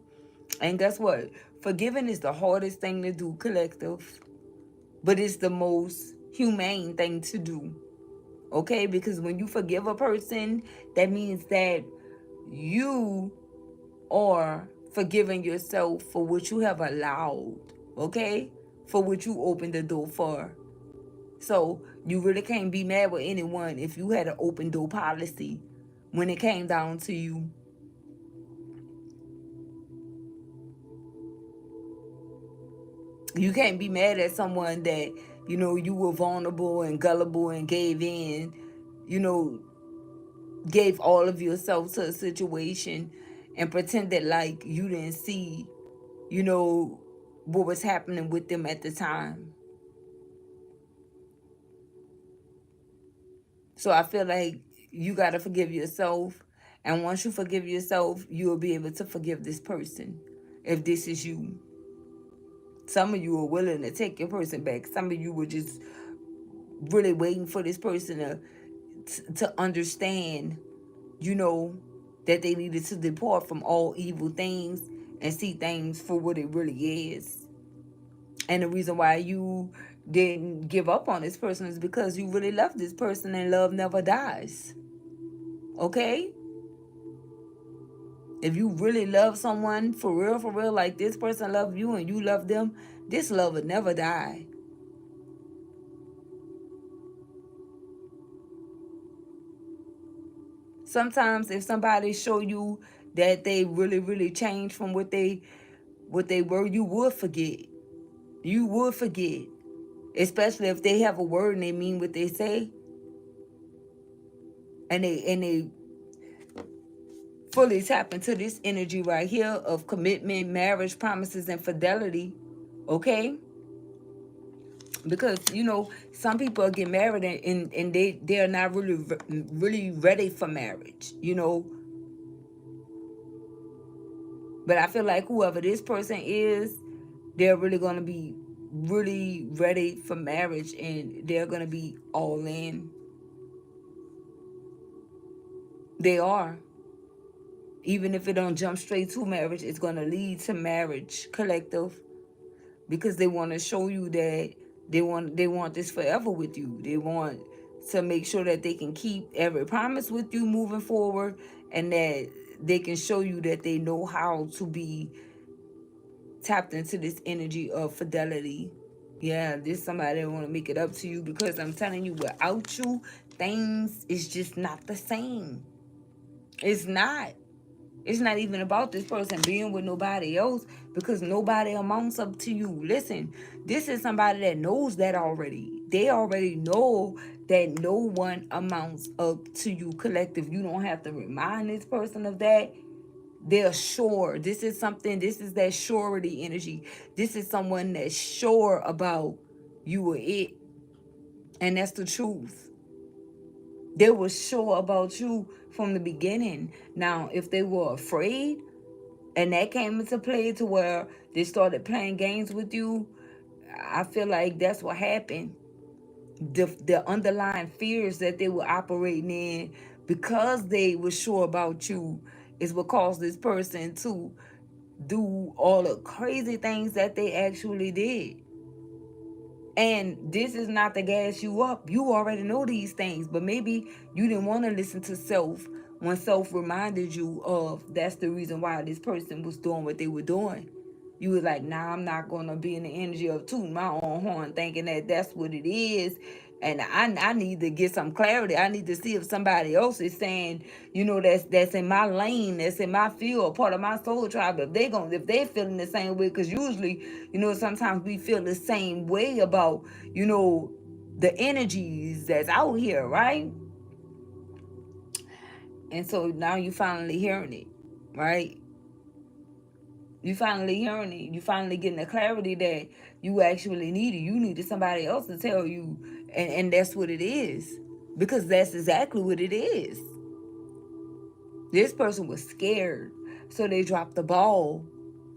And guess what? Forgiving is the hardest thing to do, collective, but it's the most humane thing to do. Okay, because when you forgive a person, that means that you are forgiving yourself for what you have allowed, okay? For what you opened the door for. So you really can't be mad with anyone if you had an open door policy when it came down to you. You can't be mad at someone that, you were vulnerable and gullible and gave in, gave all of yourself to a situation and pretended like you didn't see, what was happening with them at the time. So I feel like you got to forgive yourself. And once you forgive yourself, you'll be able to forgive this person if this is you. Some of you are willing to take your person back. Some of you were just really waiting for this person to understand, you know, that they needed to depart from all evil things and see things for what it really is. And the reason why you didn't give up on this person is because you really love this person, and love never dies. Okay? If you really love someone for real, like this person loves you and you love them, this love would never die. Sometimes if somebody show you that they really changed from what they were, you would forget. You would forget. Especially if they have a word and they mean what they say. And they fully tap into this energy right here of commitment, marriage, promises, and fidelity. Okay? Because some people get married and they're not really ready for marriage. But I feel like whoever this person is, they're really going to be really ready for marriage, and they're going to be all in. They are. Even if it don't jump straight to marriage, it's going to lead to marriage, collective, because they want to show you that they want this forever with you. They want to make sure that they can keep every promise with you moving forward, and that they can show you that they know how to be tapped into this energy of fidelity. Yeah, this somebody that want to make it up to you, because I'm telling you, without you, things is just not the same. It's not. It's not even about this person being with nobody else, because nobody amounts up to you. Listen, this is somebody that knows that already. They already know that no one amounts up to you, collective. You don't have to remind this person of that. They're sure. This is that surety energy. This is someone that's sure about you or it. And that's the truth. They were sure about you from the beginning. Now, if they were afraid and that came into play to where they started playing games with you, I feel like that's what happened. The underlying fears that they were operating in, because they were sure about you, is what caused this person to do all the crazy things that they actually did. And this is not to gas you up. You already know these things, but maybe you didn't want to listen to self when self reminded you of that's the reason why this person was doing what they were doing. You was like, nah, I'm not going to be in the energy of tooting my own horn thinking that that's what it is. And I need to get some clarity. I need to see if somebody else is saying, that's in my lane, that's in my field, part of my soul tribe. If they feeling the same way, because usually, sometimes we feel the same way about, the energies that's out here, right? And so now you finally hearing it, right? You finally hearing it. You finally getting the clarity that you actually needed. You needed somebody else to tell you, and that's what it is. Because that's exactly what it is. This person was scared, so they dropped the ball.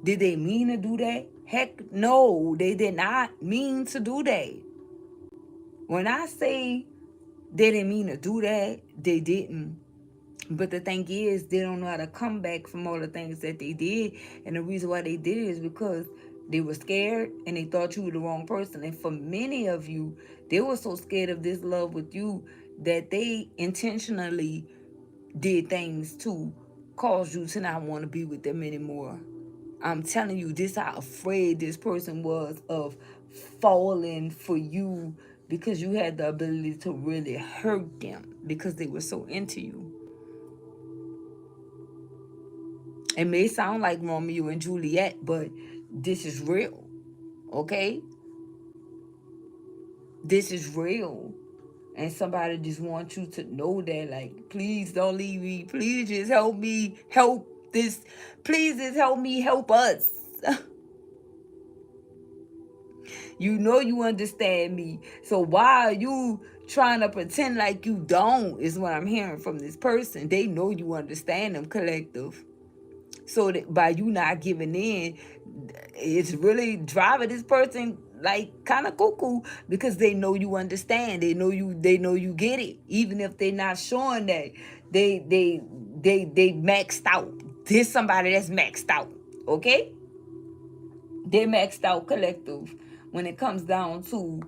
Did they mean to do that? Heck no, they did not mean to do that. When I say they didn't mean to do that, they didn't. But the thing is, they don't know how to come back from all the things that they did. And the reason why they did it is because they were scared and they thought you were the wrong person. And for many of you, they were so scared of this love with you that they intentionally did things to cause you to not want to be with them anymore. I'm telling you, this how afraid this person was of falling for you, because you had the ability to really hurt them because they were so into you. It may sound like Romeo and Juliet, but this is real, okay? This is real. And somebody just wants you to know that, like, please don't leave me. Please just help me help this. Please just help me help us. You know you understand me. So why are you trying to pretend like you don't, is what I'm hearing from this person. They know you understand them, collective. So that by you not giving in, it's really driving this person like kind of cuckoo, because they know you understand. They know you get it. Even if they're not showing that they maxed out. There's somebody that's maxed out. Okay? They maxed out, collective, when it comes down to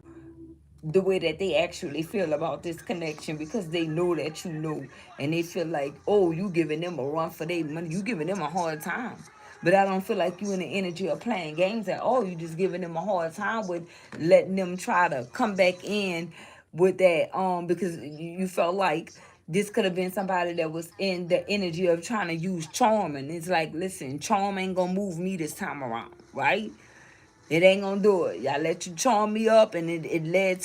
the way that they actually feel about this connection, because they know that you know, and they feel like, oh, you giving them a run for their money, you giving them a hard time. But I don't feel like you in the energy of playing games at all. You just giving them a hard time with letting them try to come back in with that, because you felt like this could have been somebody that was in the energy of trying to use charm. And it's like, listen, charm ain't gonna move me this time around, right? It ain't gonna do it. Y'all let you charm me up, and it led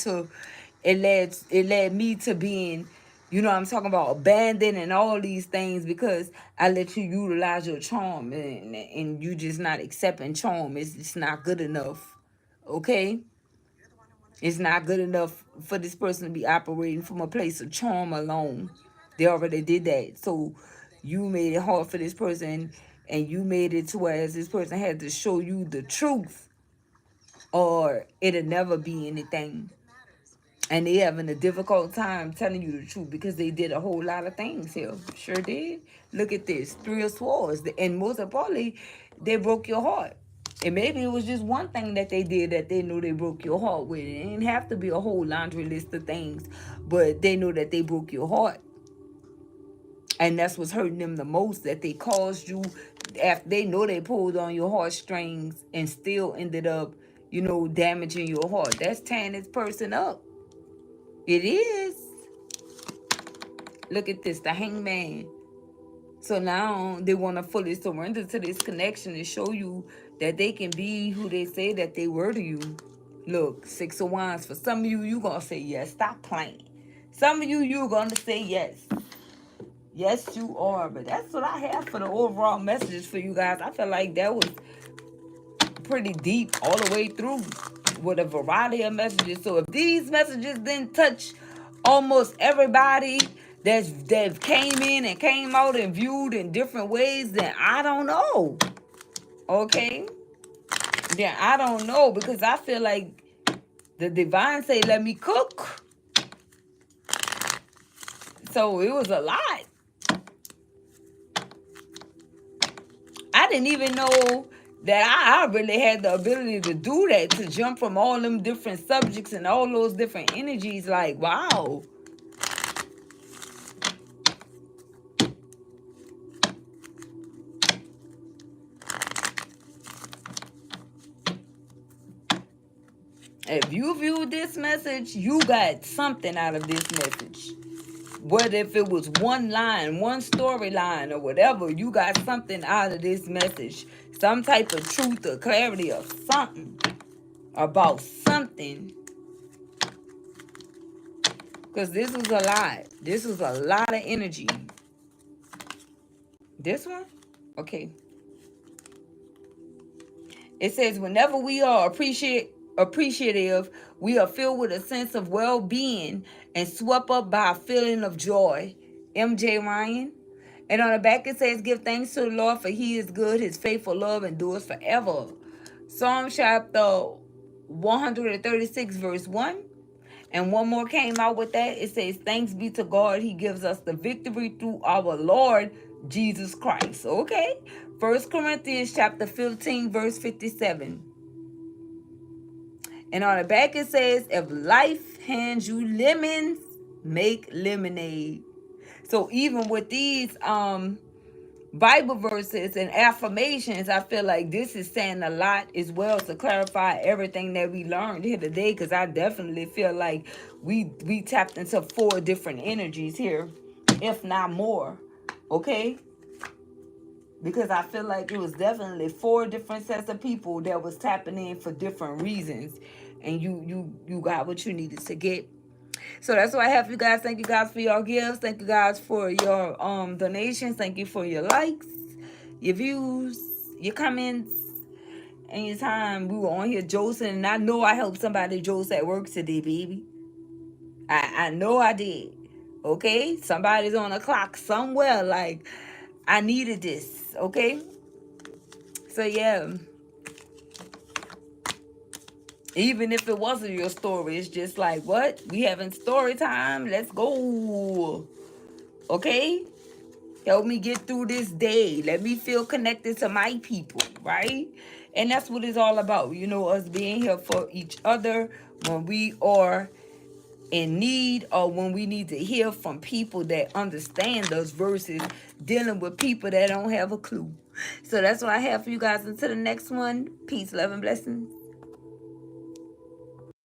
me to being, you know what I'm talking about, abandoned and all these things, because I let you utilize your charm, and you just not accepting charm. It's not good enough. Okay? It's not good enough for this person to be operating from a place of charm alone. They already did that. So you made it hard for this person, and you made it to where this person had to show you the truth, or it'll never be anything. And they having a difficult time telling you the truth, because they did a whole lot of things here. Sure did. Look at this. 3 of Swords. And most importantly, they broke your heart. And maybe it was just one thing that they did that they knew they broke your heart with. It didn't have to be a whole laundry list of things, but they know that they broke your heart. And that's what's hurting them the most, that they caused you, after they know they pulled on your heartstrings and still ended up, damaging your heart. That's tearing this person up. It is. Look at this, the Hangman. So now they want to fully surrender to this connection and show you that they can be who they say that they were to you. Look, 6 of Wands. For some of you, you're going to say yes. Stop playing. Some of you, you're going to say yes. Yes, you are. But that's what I have for the overall messages for you guys. I feel like that was pretty deep all the way through, with a variety of messages. So if these messages didn't touch almost everybody that came in and came out and viewed in different ways, then I don't know. Okay? Then I don't know, because I feel like the divine say, let me cook. So it was a lot. I didn't even know that I really had the ability to do that, to jump from all them different subjects and all those different energies. Like, wow. If you viewed this message, you got something out of this message. Whether if it was one line, one storyline, or whatever, you got something out of this message. Some type of truth or clarity of something. About something. Because this was a lot. This was a lot of energy. This one? Okay. It says, whenever we are appreciative, we are filled with a sense of well-being and swept up by a feeling of joy. M.J. Ryan. And on the back it says, give thanks to the Lord, for he is good. His faithful love endures forever. Psalm chapter 136 verse 1. And one more came out with that. It says, thanks be to God. He gives us the victory through our Lord Jesus Christ. Okay. 1 Corinthians chapter 15 verse 57. And on the back it says, if life hands you lemons, make lemonade. So even with these Bible verses and affirmations, I feel like this is saying a lot as well, to clarify everything that we learned here today, because I definitely feel like we tapped into 4 different energies here, if not more. Okay? Because I feel like it was definitely 4 different sets of people that was tapping in for different reasons, and you got what you needed to get. So that's what I have for you guys. Thank you guys for your gifts. Thank you guys for your donations. Thank you for your likes, your views, your comments, Anytime we were on here josing, and I know I helped somebody jose at work today, baby. I know I did. Okay? Somebody's on a clock somewhere. Like, I needed this. Okay? So, yeah. Even if it wasn't your story, it's just like, what? We having story time? Let's go. Okay? Help me get through this day. Let me feel connected to my people, right? And that's what it's all about. You know, us being here for each other when we are in need, or when we need to hear from people that understand us versus dealing with people that don't have a clue. So that's what I have for you guys. Until the next one, peace, love, and blessings.